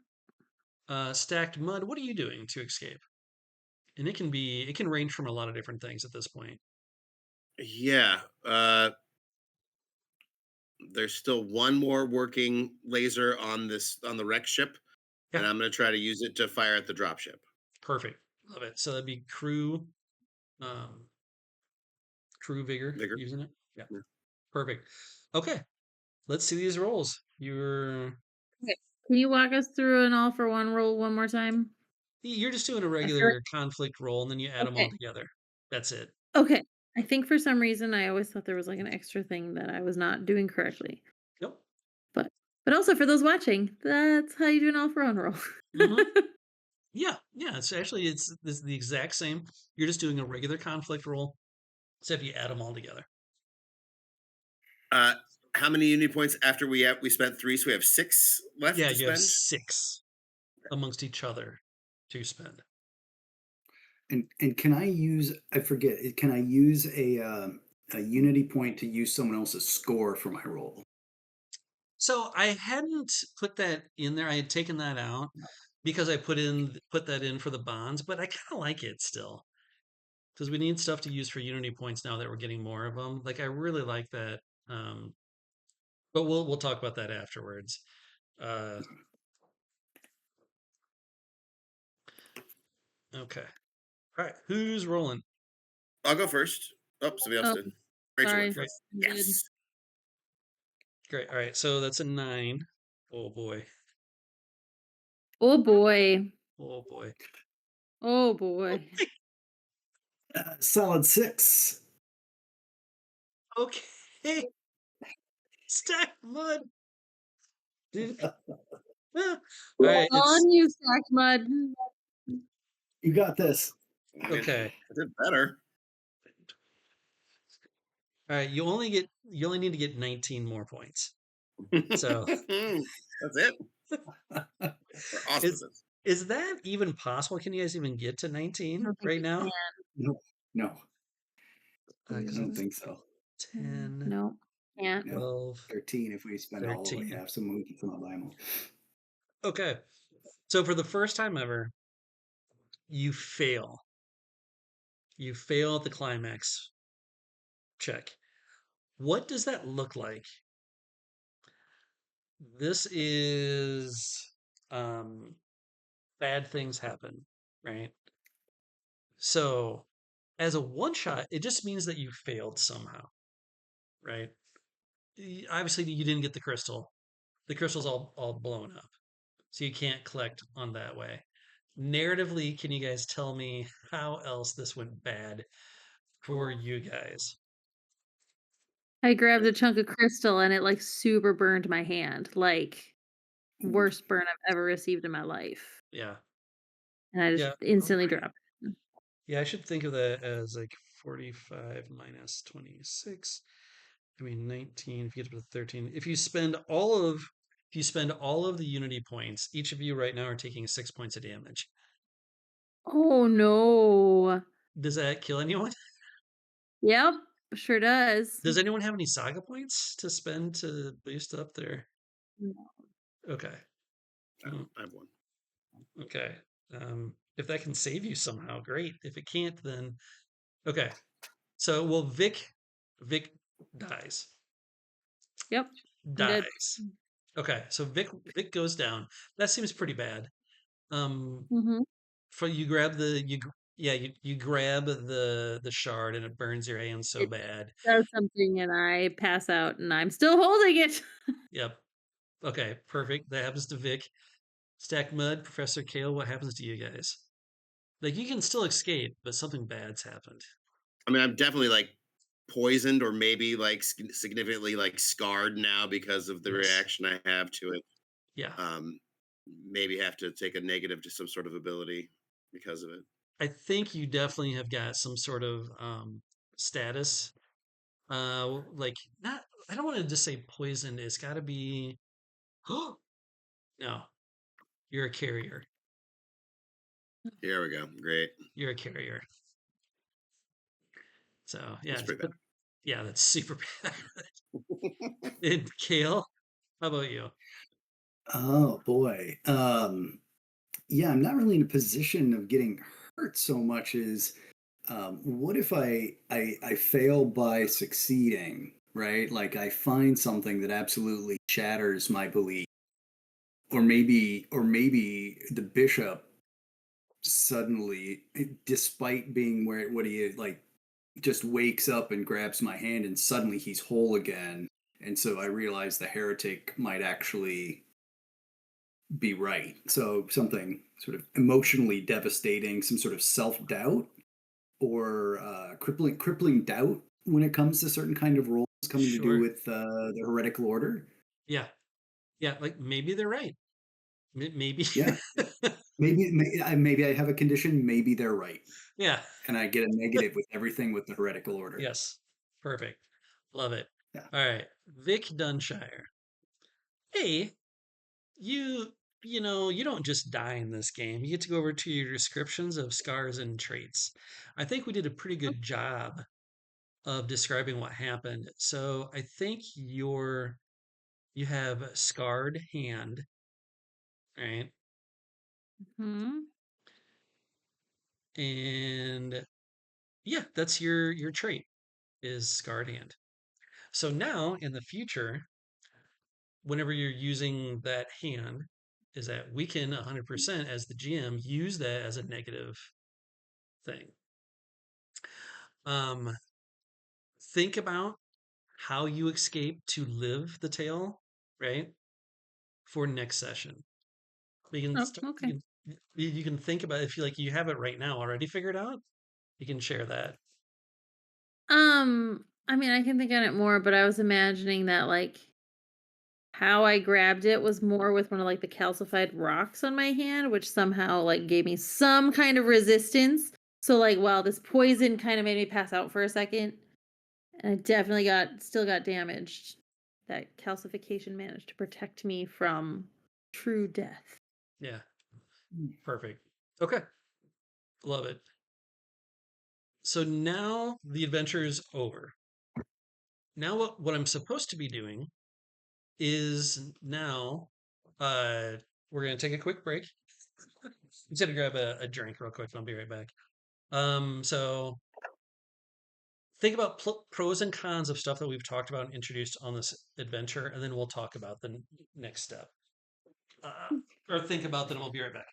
Stacked mud, what are you doing to escape? And it can range from a lot of different things at this point. Yeah. There's still one more working laser on the wreck ship, Yeah, and I'm going to try to use it to fire at the drop ship. perfect. Love it. So that'd be um, crew vigor Vigor. using it. Yeah, Yeah. perfect. Okay, let's see these rolls. Okay. Can you walk us through an all for one roll one more time? You're just doing a I feel like regular conflict roll, and then you add them all okay. together. That's it. Okay. I think for some reason I always thought there was like an extra thing that I was not doing correctly. Yep. But also for those watching, that's how you do an all for one roll. Hmm. Yeah, yeah. It's the exact same. You're just doing a regular conflict roll, except you add them all together. Uh, how many unity points after we spent 3? So we have 6 left Yeah, to you have spend. 6. amongst each other to spend. And can I use? I forget. Can I use a unity point to use someone else's score for my roll? So I hadn't put that in there. I had taken that out because I put that in for the bonds, but I kind of like it still because we need stuff to use for Unity points now that we're getting more of them. Like I really like that. Um, but we'll talk about that afterwards. Uh, okay. All right. Who's rolling? I'll go first. Oh, somebody else Oh, did. Rachel went sorry. Great. first. You did. Yes. Great. All right. So that's a 9. Oh boy. Oh boy. Oh boy. Oh boy. Solid 6. Okay. Stack mud. Dude. All right. It's On you, Stack Mud. You got this. I mean, okay. I did better. All right. You only need to get 19 more points. So That's it for is auspices. is that even possible? Can you guys even get to I 19 don't think right you now? No, no, Because I don't it's can. think so. 10, No, can't. No, 12, 13 if we spend all of what you 13. have. Someone we can come out buy them all. Okay. So for the first time ever, you fail. You fail at the climax check. What does that look like? This is bad things happen, right? So as a one shot, it just means that you failed somehow, right? Obviously, you didn't get the crystal. The crystal's all blown up, so you can't collect on that way. Narratively, can you guys tell me how else this went bad for you guys? I grabbed a chunk of crystal and it like super burned my hand. Like Ooh. worst burn I've ever received in my life. Yeah, And I just yeah, instantly dropped it. yeah. I should think of that as like 45 minus 26. I mean, 19. If you get up to 13, if you spend all of the unity points, each of you right now are taking 6 points of damage. Oh no. Does that kill anyone? Yep, sure does. Does anyone have any saga points to spend to boost up their? No. Okay. Mm, I have one. okay. If that can save you somehow, great. If it can't, then okay. So, well, Vic dies. Yep, I'm dead. Dies. Okay, so Vic goes down. That seems pretty bad. Um, Mm-hmm. for you grab yeah, you grab the shard and it burns your hand so It bad. does something and I pass out and I'm still holding it. Yep. Okay, perfect. That happens to Vic. Stack Mud, Professor Kale, what happens to you guys? Like you can still escape, but something bad's happened. I mean, I'm definitely like poisoned or maybe like significantly like scarred now because of the Yes. reaction I have to it. Yeah. Um, maybe have to take a negative to some sort of ability because of it. I think you definitely have got some sort of status. Like not I don't want to just say poisoned. It's gotta be no. You're a carrier. Here we go. Great. You're a carrier. So yeah, That's pretty but bad. yeah, that's super bad. And Kale, how about you? Oh boy. Yeah, I'm not really in a position of getting hurt so much as what if I fail by succeeding, right? Like I find something that absolutely shatters my belief, or maybe the bishop suddenly, despite being where what he like, just wakes up and grabs my hand, and suddenly he's whole again, and so I realize the heretic might actually be right. So something sort of emotionally devastating, some sort of self doubt or crippling doubt when it comes to certain kind of roles coming to do Sure. with the heretical order. Yeah. Yeah, like maybe they're right. Maybe. Yeah, maybe I have a condition. Maybe they're right, Yeah. and I get a negative with everything with the heretical order. Yes. Perfect. Love it. Yeah. All right. Vic Dunshire. Hey, you you don't just die in this game. You get to go over to your descriptions of scars and traits. I think we did a pretty good job of describing what happened. So I think you have a scarred hand, right? Hmm. And yeah, that's your trait is scarred hand. So now in the future, whenever you're using that hand, is that we can 100% as the GM use that as a negative thing. Um, think about how you escape to live the tale, right? For next session. You can Oh, start, okay. you can think about if you like you have it right now already figured out, you can share that. I mean, I can think on it more, but I was imagining that like how I grabbed it was more with one of like the calcified rocks on my hand, which somehow like gave me some kind of resistance. So like while this poison kind of made me pass out for a second, and I definitely still got damaged, that calcification managed to protect me from true death. Yeah, perfect. Okay, love it. So now the adventure is over. Now what I'm supposed to be doing is now uh we're gonna take a quick break. I'm just gonna grab a drink real quick and I'll be right back. So think about pros and cons of stuff that we've talked about and introduced on this adventure, and then we'll talk about the next step. Uh, or think about that, and we'll be right back.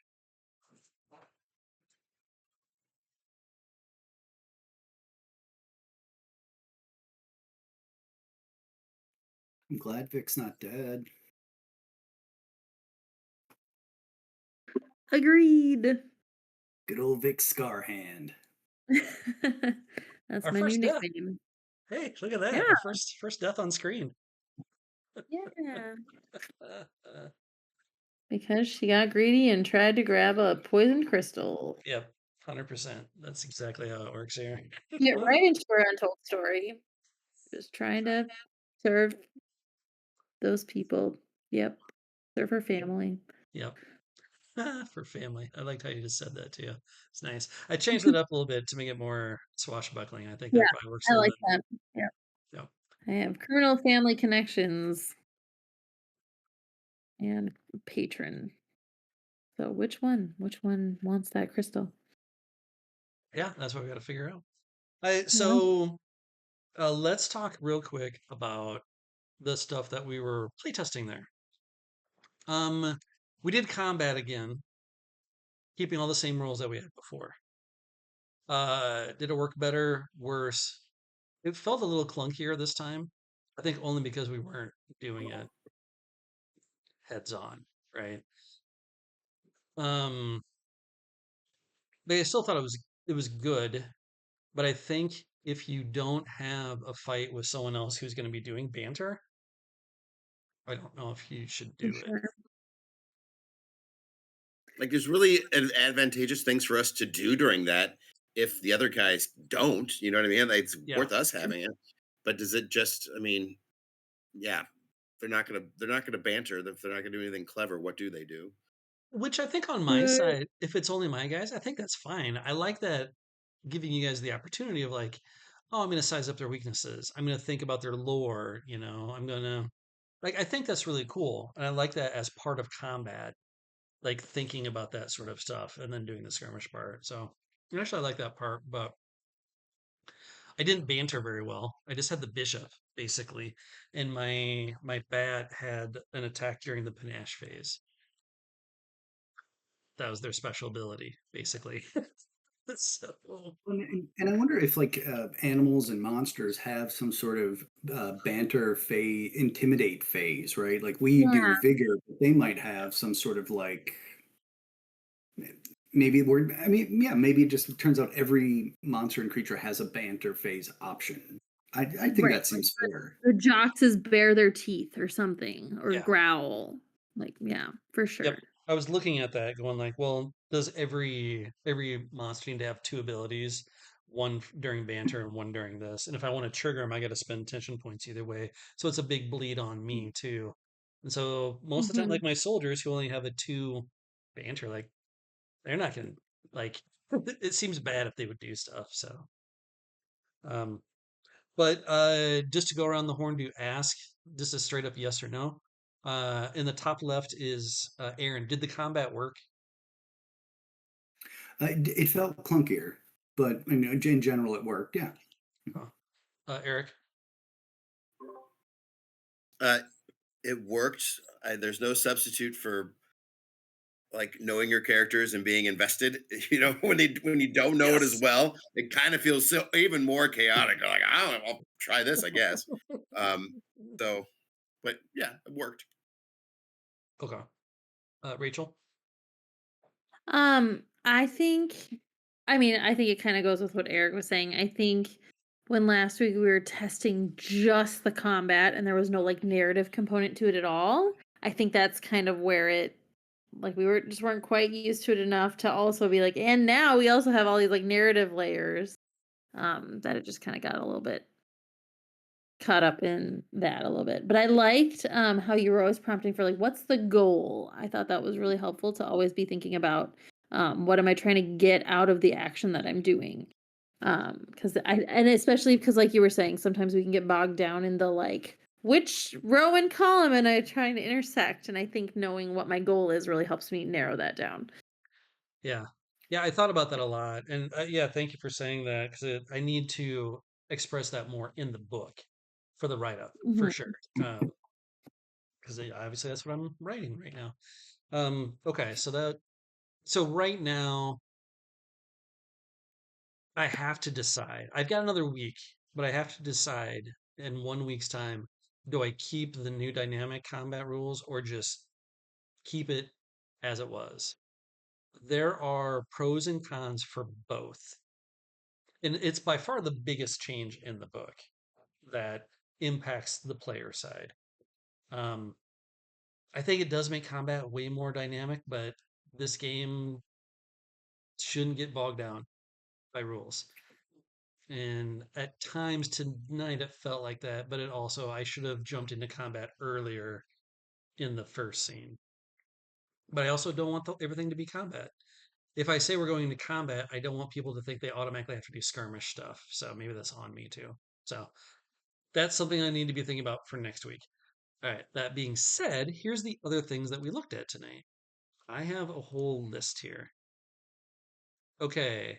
I'm glad Vic's not dead. Agreed. Good old Vic Scarhand. That's Our my new first death. nickname. Hey, look at Yeah, that! Our first death on screen. yeah. Uh, uh, Because she got greedy and tried to grab a poison crystal. yep, 100%. That's exactly how it works here. Get right into her untold story. Just trying to serve those people. Yep. Serve her family. Yep. For family. I liked how you just said that too. It's nice. I changed it up a little bit to make it more swashbuckling. I think Yeah, that probably works a I little like bit. that. Yeah. Yep. I have Colonel family connections and patron. So which one? Which one wants that crystal? Yeah, that's what we got to figure out. I Yeah. so let's talk real quick about the stuff that we were playtesting there. We did combat again, keeping all the same rules that we had before. Did it work better? Worse? It felt a little clunkier this time. I think only because we weren't doing it heads on, right? Um, but I still thought it was good. But I think if you don't have a fight with someone else who's going to be doing banter, I don't know if you should For do it. sure. Like, there's really advantageous things for us to do during that if the other guys don't, you know what I mean? Like, it's Yeah. worth us having it. But does it just, I mean, yeah, they're not gonna banter. If they're not gonna do anything clever, what do they do? Which I think on my Right. side, if it's only my guys, I think that's fine. I like that giving you guys the opportunity of like, oh, I'm going to size up their weaknesses. I'm going to think about their lore, I'm going to like I think that's really cool. And I like that as part of combat, like thinking about that sort of stuff and then doing the skirmish part. So, actually I like that part, but I didn't banter very well. I just had the bishop basically, and my bat had an attack during the panache phase. That was their special ability, basically. So And I wonder if like animals and monsters have some sort of banter phase, intimidate phase, right? Like we do Yeah. vigor, but they might have some sort of like maybe we're. I mean, yeah, maybe it just turns out every monster and creature has a banter phase option. I think Right. that Like seems fair. the Joxes bare their teeth or something or yeah, growl. Like, yeah, for yep. sure. I was looking at that, going like, well, does every monster need to have two abilities, one during banter and one during this? And if I want to trigger them, I got to spend tension points either way. So it's a big bleed on me too. And so most of the time, Mhm. like my soldiers who only have a 2 banter, like they're not gonna like it seems bad if they would do stuff. So um but just to go around the horn to ask, just a straight up yes or no. In the top left is Aaron. Did the combat work? It felt clunkier, but in general, it worked. Yeah. Oh. Eric. Uh, it worked. There's no substitute for like knowing your characters and being invested. You know, when you don't know it as Yes. well, it kind of feels so even more chaotic. You're like, I don't know, I'll try this, I guess. Um, so, but yeah, it worked. Okay. Rachel. I think, I mean, I think it kind of goes with what Eric was saying. I think when last week we were testing just the combat and there was no like narrative component to it at all, I think that's kind of where it, like, we were just weren't quite used to it enough to also be like, and now we also have all these like narrative layers, that it just kind of got a little bit caught up in that a little bit. But I liked how you were always prompting for like what's the goal? I thought that was really helpful to always be thinking about what am I trying to get out of the action that I'm doing. Cuz I and especially because like you were saying sometimes we can get bogged down in the like which row and column am I trying to intersect, and I think knowing what my goal is really helps me narrow that down. Yeah. Yeah, I thought about that a lot. And yeah, thank you for saying that because I need to express that more in the book for the write up for Mhm. sure. Because obviously that's what I'm writing right now. Okay, so right now I have to decide. I've got another week, but I have to decide in 1 week's time, do I keep the new dynamic combat rules or just keep it as it was? There are pros and cons for both. And it's by far the biggest change in the book that impacts the player side. Um, I think it does make combat way more dynamic, but this game shouldn't get bogged down by rules. And at times tonight it felt like that, but it also I should have jumped into combat earlier in the first scene. But I also don't want everything to be combat. If I say we're going into combat, I don't want people to think they automatically have to do skirmish stuff. So maybe that's on me too. So that's something I need to be thinking about for next week. All right. That being said, here's the other things that we looked at tonight. I have a whole list here. Okay.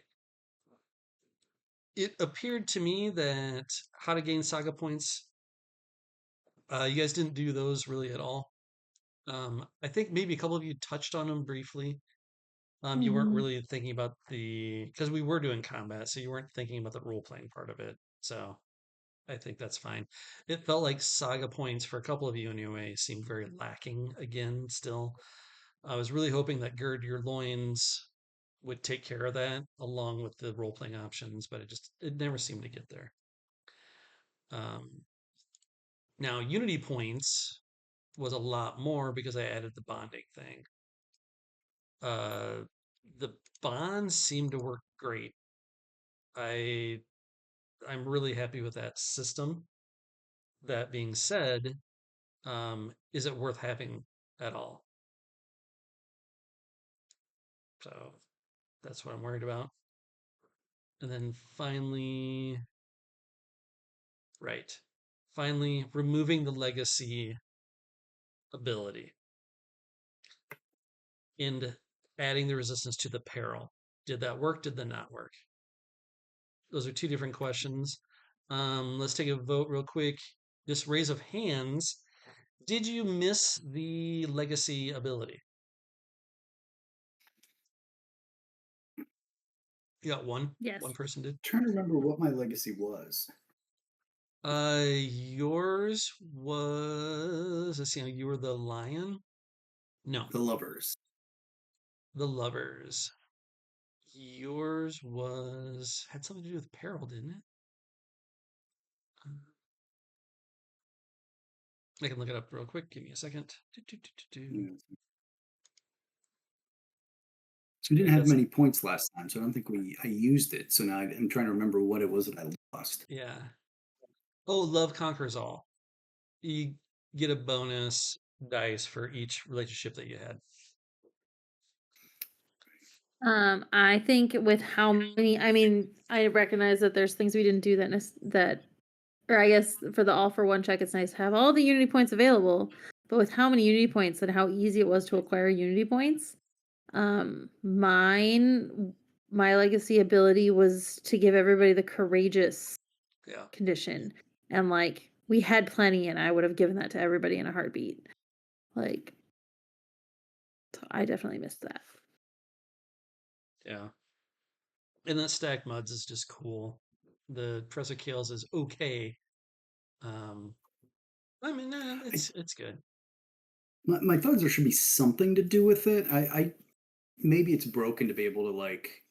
It appeared to me that how to gain saga points, you guys didn't do those really at all. I think maybe a couple of you touched on them briefly. You weren't Mhm. really thinking about because we were doing combat, so you weren't thinking about the role playing part of it. So I think that's fine. It felt like saga points for a couple of you anyway seemed very lacking again still. I was really hoping that Gird Your Loins would take care of that along with the role playing options, but it never seemed to get there. Um, Now Unity points was a lot more because I added the bonding thing. Uh, the bonds seem to work great. I I'm really happy with that system. That being said, is it worth having at all? So that's what I'm worried about. And then finally, right, finally removing the legacy ability and adding the resistance to the peril. Did that work? Did that not work? Those are two different questions. Let's take a vote real quick. Just raise of hands. Did you miss the legacy ability? You got one. One Yes. person did. Trying to remember what my legacy was. Yours was. Let's see. You were the lion. No, The lovers. the lovers. Yours was had something to do with peril, didn't it? Uh, I can look it up real quick. Give me a second. Yeah. So we I didn't think have that's many points last time, so I don't think I used it. So now I'm trying to remember what it was that I lost. yeah. Oh, love conquers all. You get a bonus dice for each relationship that you had. I think with how many, I mean, I recognize that there's things we didn't do that, or I guess for the all for one check, it's nice to have all the Unity points available. But with how many Unity points and how easy it was to acquire Unity points, mine, my legacy ability was to give everybody the courageous Yeah. condition, and like we had plenty, and I would have given that to everybody in a heartbeat. Like, I definitely missed that. Yeah. And that stack muds is just cool. The Press of Chaos is okay. Um, I mean, I, it's good. my thoughts there should be something to do with it. I maybe it's broken to be able to like.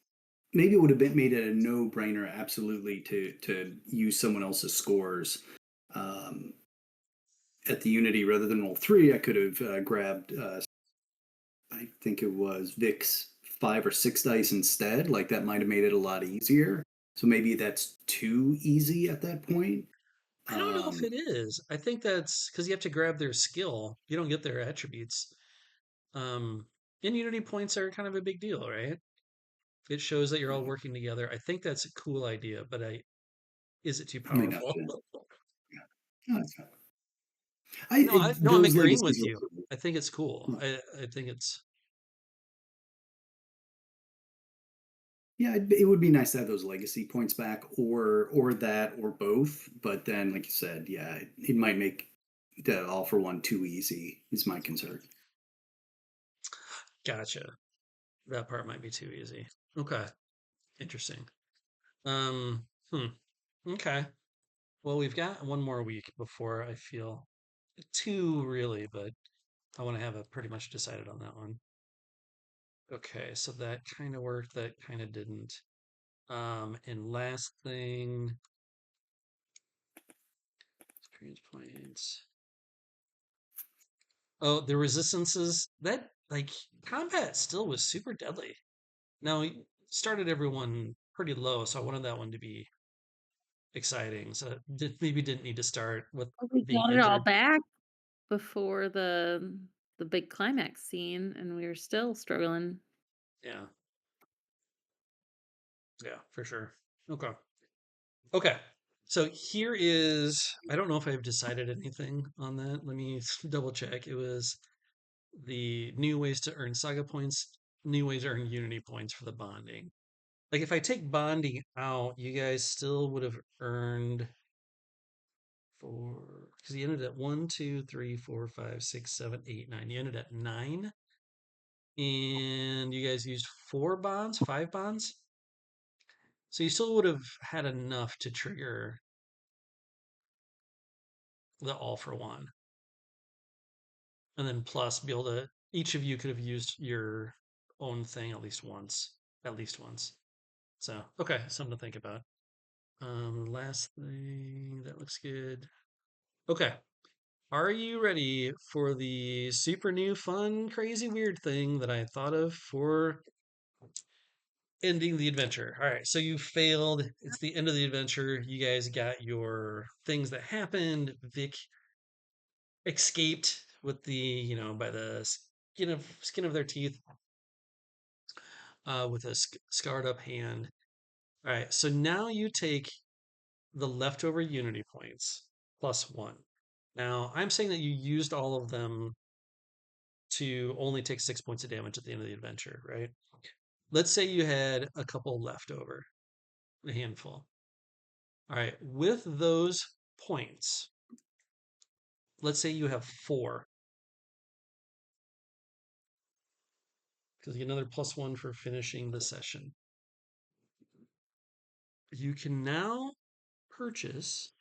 Maybe it would have been made it a no-brainer, absolutely, to use someone else's scores um, at the Unity rather than all three. I could have grabbed, I think it was Vic's 5 or 6 dice instead. Like that might have made it a lot easier. So maybe that's too easy at that point. I don't know if Um, it is. I think that's because you have to grab their skill. You don't get their attributes. Um, and Unity points are kind of a big deal, right? It shows that you're all working together. I think that's a cool idea, but is it too might not powerful? fit. No, that's fine. No, I'm Those agreeing legacies with are you. cool. I think it's cool. I think it's Yeah, it would be nice to have those legacy points back, or that, or both. But then, like you said, yeah, it might make the all for one too easy. Is my concern. gotcha. That part might be too easy. Okay, interesting. Um, hmm. Okay. Well, we've got one more week before I feel two really, but I want to have it pretty much decided on that one. Okay, so that kind of worked, that kind of didn't. And last thing, experience points. Oh, the resistances that like combat still was super deadly. Now we started everyone pretty low, so I wanted that one to be exciting. So maybe didn't need to start with Oh, we being got it all injured. back before the big climax scene, and we were still struggling. Yeah, yeah, for sure. Okay. Okay. So here is, I don't know if I've decided anything on that. Let me double check. It was the new ways to earn Saga points, new ways to earn Unity points for the bonding. Like if I take bonding out, you guys still would have earned four, because you ended at 1, 2, 3, 4, 5, 6, 7, 8, 9. You ended at 9, and you guys used 4 bonds, 5 bonds. So you still would have had enough to trigger the all for one. And then plus be able to, each of you could have used your own thing at least once. At least once. So, okay, something to think about. Last thing that looks good. Okay. Are you ready for the super new, fun, crazy, weird thing that I thought of for ending the adventure? All right, so you failed. It's the end of the adventure. You guys got your things that happened. Vic escaped with by the skin of their teeth, with a scarred up hand. All right, so now you take the leftover Unity points plus one. Now I'm saying that you used all of them to only take 6 points of damage at the end of the adventure, right? Let's say you had a couple left over, a handful. All right, with those points, let's say you have four, because you get another plus one for finishing the session. You can now purchase.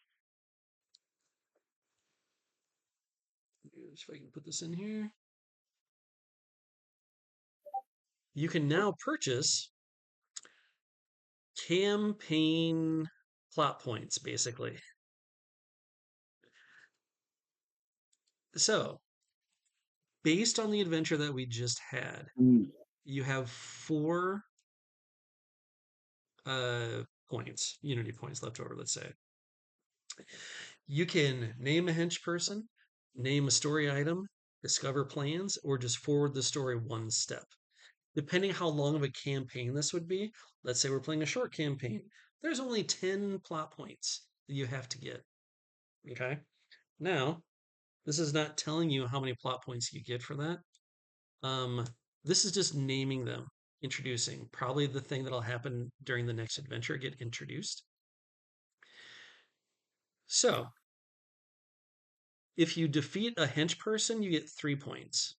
If I can put this in here, you can now purchase campaign plot points, basically. So, based on the adventure that we just had, Mm. you have four uh, points, Unity points left over, let's say. You can name a hench person, name a story item, discover plans, or just forward the story one step. Depending how long of a campaign this would be, let's say we're playing a short campaign, there's only 10 plot points that you have to get. Okay. Now, this is not telling you how many plot points you get for that. Um, this is just naming them, introducing. Probably the thing that'll happen during the next adventure get introduced. So, if you defeat a hench person, you get 3 points.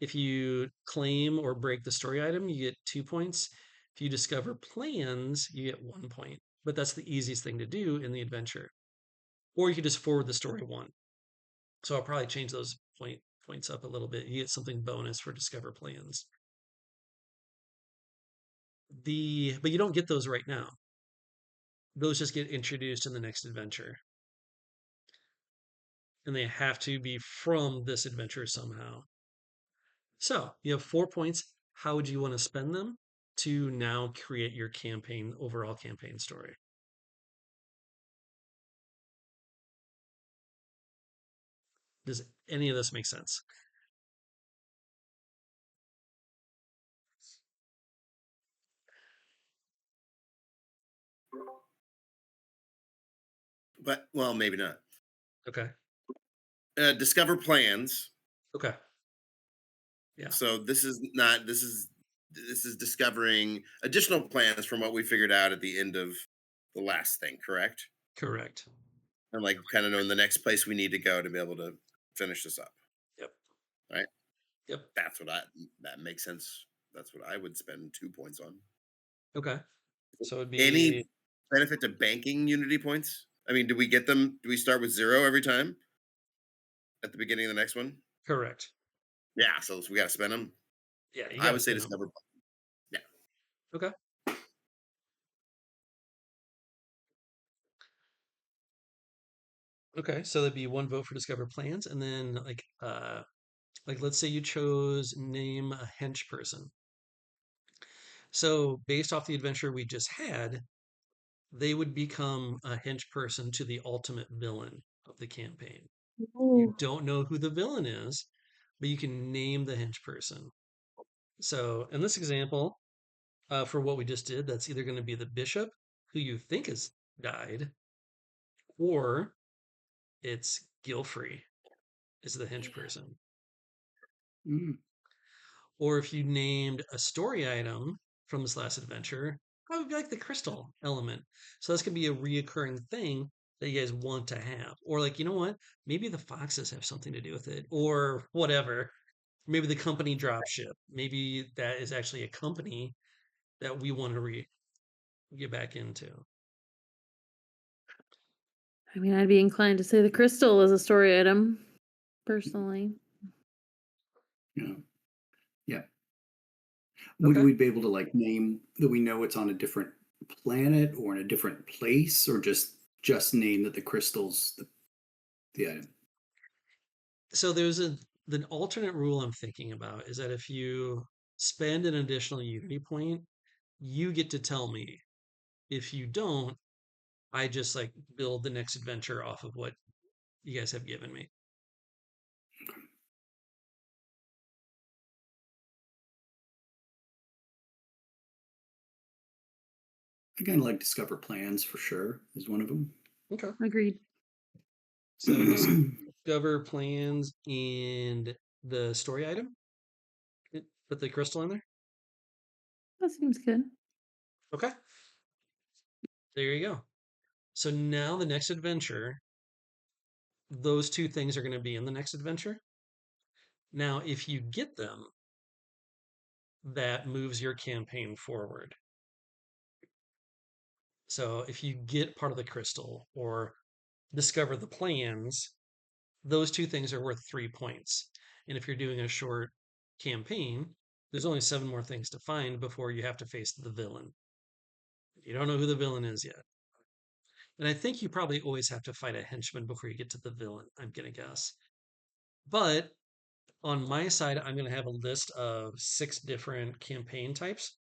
If you claim or break the story item, you get 2 points. If you discover plans, you get 1 point. But that's the easiest thing to do in the adventure. Or you could just forward the story one. So I'll probably change those points up a little bit. You get something bonus for discover plans. But you don't get those right now. Those just get introduced in the next adventure. And they have to be from this adventure somehow. So you have 4 points. How would you want to spend them to now create your overall campaign story? Does any of this make sense? But well, maybe not. Okay. Discover plans. Okay. Yeah. So this is not. This is discovering additional plans from what we figured out at the end of the last thing. Correct. Correct. And like kind of knowing the next place we need to go to be able to finish this up. Yep. Right. Yep. That makes sense. That's what I would spend 2 points on. Okay. So it'd Any be benefit to banking Unity points? I mean, do we get them? Do we start with 0 every time at the beginning of the next one? correct. Yeah, so we got to spend them. Yeah, you I got to would say spin them. discover. Yeah. Okay. Okay. So that'd be 1 vote for discover plans, and then like let's say you chose name a hench person. So based off the adventure we just had, they would become a hench person to the ultimate villain of the campaign. You Oh, don't know who the villain is, but you can name the hench person. So in this example, for what we just did, that's either going to be the bishop, who you think has died, or it's Gilfrey is the hench person. Mm. Or if you named a story item from this last adventure, that would be like the crystal element. So that's going to be a reoccurring thing that you guys want to have. Or like, you know what? Maybe the foxes have something to do with it, or whatever. Maybe the company dropship. Maybe that is actually a company that we want to get back into. I mean, I'd be inclined to say the crystal is a story item, personally. Yeah. Yeah. Would Okay. we be able to like name that we know it's on a different planet or in a different place, or just name that the crystal's the item? So there's the alternate rule I'm thinking about is that if you spend an additional Unity point, you get to tell me. If you don't, I just like build the next adventure off of what you guys have given me. I kind of like discover plans for sure is one of them. Okay. Agreed. So discover plans and the story item. Put the crystal in there. That seems good. Okay. There you go. So now the next adventure, those two things are going to be in the next adventure. Now, if you get them, that moves your campaign forward. So if you get part of the crystal or discover the plans, those two things are worth 3 points. And if you're doing a short campaign, there's only 7 more things to find before you have to face the villain. You don't know who the villain is yet. And I think you probably always have to fight a henchman before you get to the villain, I'm going to guess. But on my side, I'm going to have a list of 6 different campaign types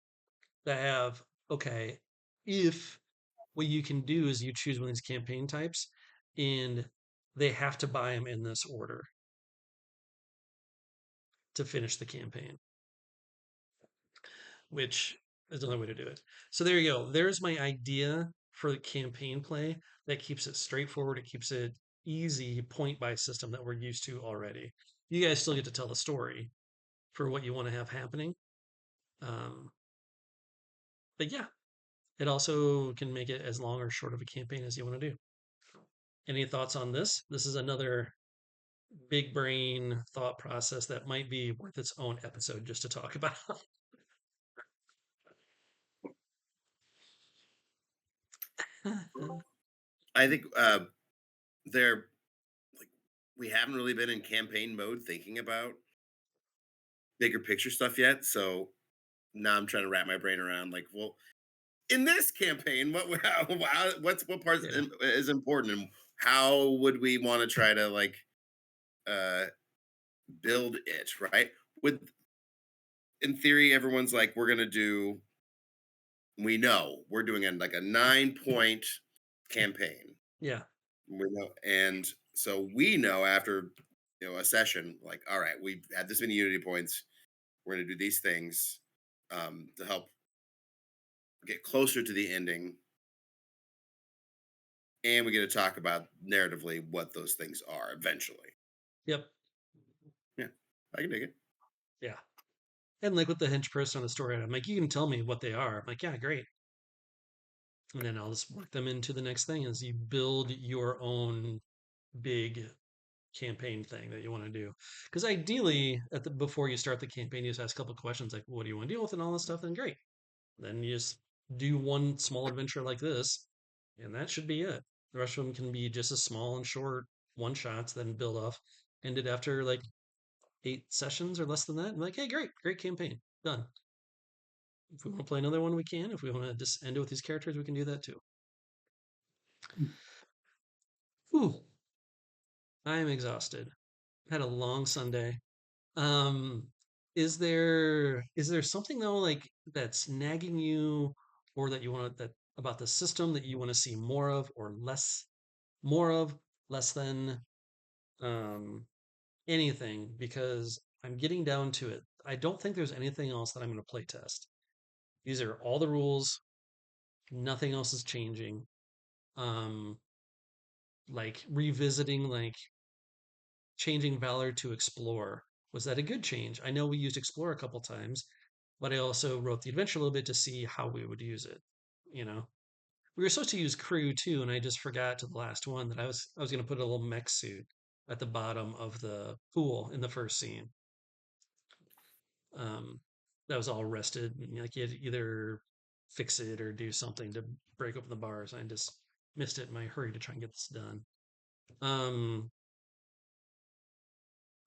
that have, okay, if what you can do is you choose one of these campaign types and they have to buy them in this order. to finish the campaign, which is another way to do it. So there you go. There's my idea for the campaign play that keeps it straightforward. It keeps it easy point by system that we're used to already. You guys still get to tell the story for what you want to have happening. Um, but yeah, it also can make it as long or short of a campaign as you want to do. Any thoughts on this? This is another big brain thought process that might be worth its own episode just to talk about. I think they're like we haven't really been in campaign mode thinking about bigger picture stuff yet. So now I'm trying to wrap my brain around like, well, in this campaign, what part Yeah. is important, and how would we want to try to like uh build it right? With in theory, everyone's like, we're gonna do. We know we're doing like a 9 point campaign. Yeah. We know, and so we know after a session, like, all right, we've had this many unity points. We're going to do these things to help get closer to the ending, and we get to talk about narratively what those things are eventually. Yep. Yeah, I can dig it. Yeah. And like with the hench person on the story, I'm like, you can tell me what they are. I'm like, yeah, great. And then I'll just work them into the next thing as you build your own big campaign thing that you want to do. Because ideally, before you start the campaign, you just ask a couple of questions like, what do you want to deal with and all this stuff. Then great. Then you just do one small adventure like this, and that should be it. The rest of them can be just as small and short one shots, then build off. Ended after like 8 sessions or less than that. I'm like, hey, great campaign, done. If we want to play another one, we can. If we want to just end it with these characters, we can do that too. Whew, I am exhausted. Had a long Sunday. Um, is there something though like that's nagging you, or that you want that about the system that you want to see more of, or more of, less than, um, anything? Because I'm getting down to it. I don't think there's anything else that I'm going to play test. These are all the rules. Nothing else is changing. Um, like revisiting, like changing Valor to Explore. Was that a good change? I know we used Explore a couple times, but I also wrote the adventure a little bit to see how we would use it. You know, we were supposed to use Crew too, and I just forgot to the last one that I was going to put a little mech suit at the bottom of the pool in the first scene. Um, that was all rested. Like you had to either fix it or do something to break open the bars. I just missed it in my hurry to try and get this done. Um,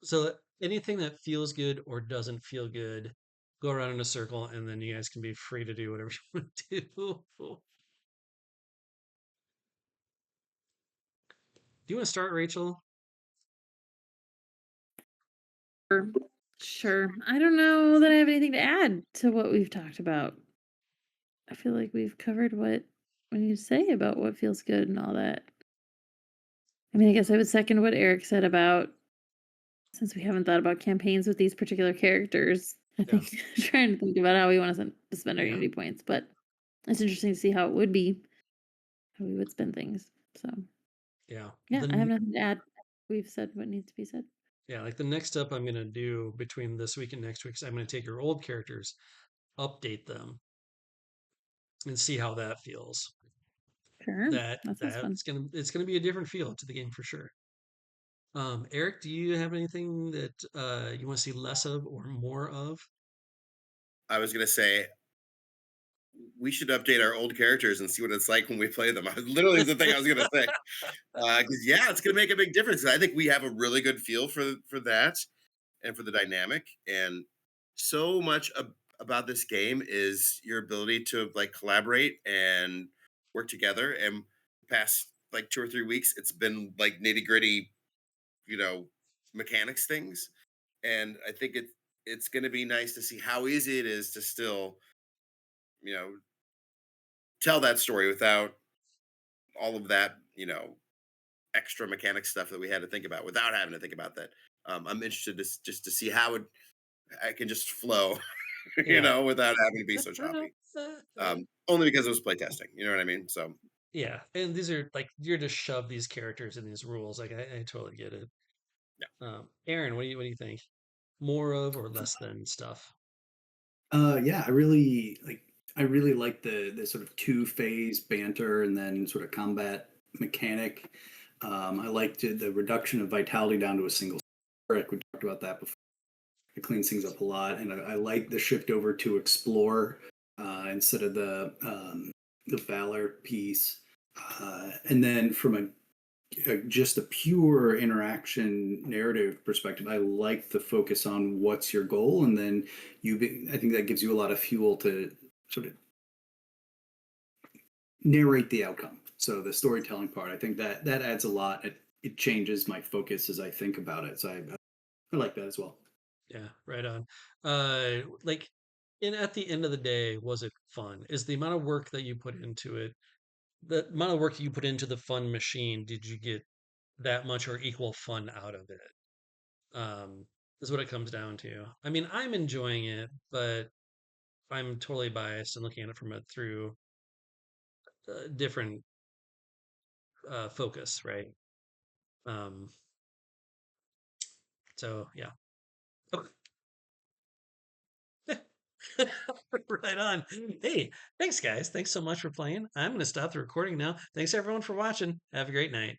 So anything that feels good or doesn't feel good, go around in a circle, and then you guys can be free to do whatever you want to do. Do you want to start, Rachel? Sure. I don't know that I have anything to add to what we've talked about. I feel like we've covered what we need to say about what feels good and all that. I mean, I guess I would second what Eric said about, since we haven't thought about campaigns with these particular characters, I Yeah, think trying to think about how we want to spend our yeah, unity points. But it's interesting to see how it would be, how we would spend things. So yeah. yeah, I have nothing to add. We've said what needs to be said. Yeah, like the next step I'm gonna do between this week and next week is I'm gonna take your old characters, update them, and see how that feels. Sure. That sounds fun. It's gonna be a different feel to the game for sure. Eric, do you have anything that you want to see less of or more of? I was going to say we should update our old characters and see what it's like when we play them. Literally, the thing I was going to say. Because yeah, it's going to make a big difference. I think we have a really good feel for that and for the dynamic. And so much about this game is your ability to like collaborate and work together. And past like 2 or 3 weeks, it's been like nitty gritty, you know, mechanics things. And I think it's going to be nice to see how easy it is to still, you know, tell that story without all of that, extra mechanic stuff that we had to think about without having to think about that. I'm interested just to see how it I can just flow, Yeah. without having to be so choppy. Only because it was playtesting. You know what I mean? So Yeah, and these are like you're just shove these characters in these rules. Like I totally get it. yeah. Aaron, what do you think? More of or less than stuff? Yeah, I really like the sort of two-phase banter and then sort of combat mechanic. I liked the reduction of vitality down to a single brick. We talked about that before. It cleans things up a lot, and I like the shift over to explore instead of the valor piece. And then from just a pure interaction narrative perspective, I like the focus on what's your goal, and then I think that gives you a lot of fuel to sort of narrate the outcome. So the storytelling part, I think that adds a lot. It changes my focus as I think about it. So I like that as well. Yeah, right on. Like, and at the end of the day, was it fun? Is the amount of work that you put into it, the amount of work you put into the fun machine, did you get that much or equal fun out of it? Is what it comes down to. I mean, I'm enjoying it, but I'm totally biased and looking at it from a through different focus, right? Um, so yeah. Okay. Right on. Hey, thanks, guys. Thanks so much for playing. I'm going to stop the recording now. Thanks, everyone, for watching. Have a great night.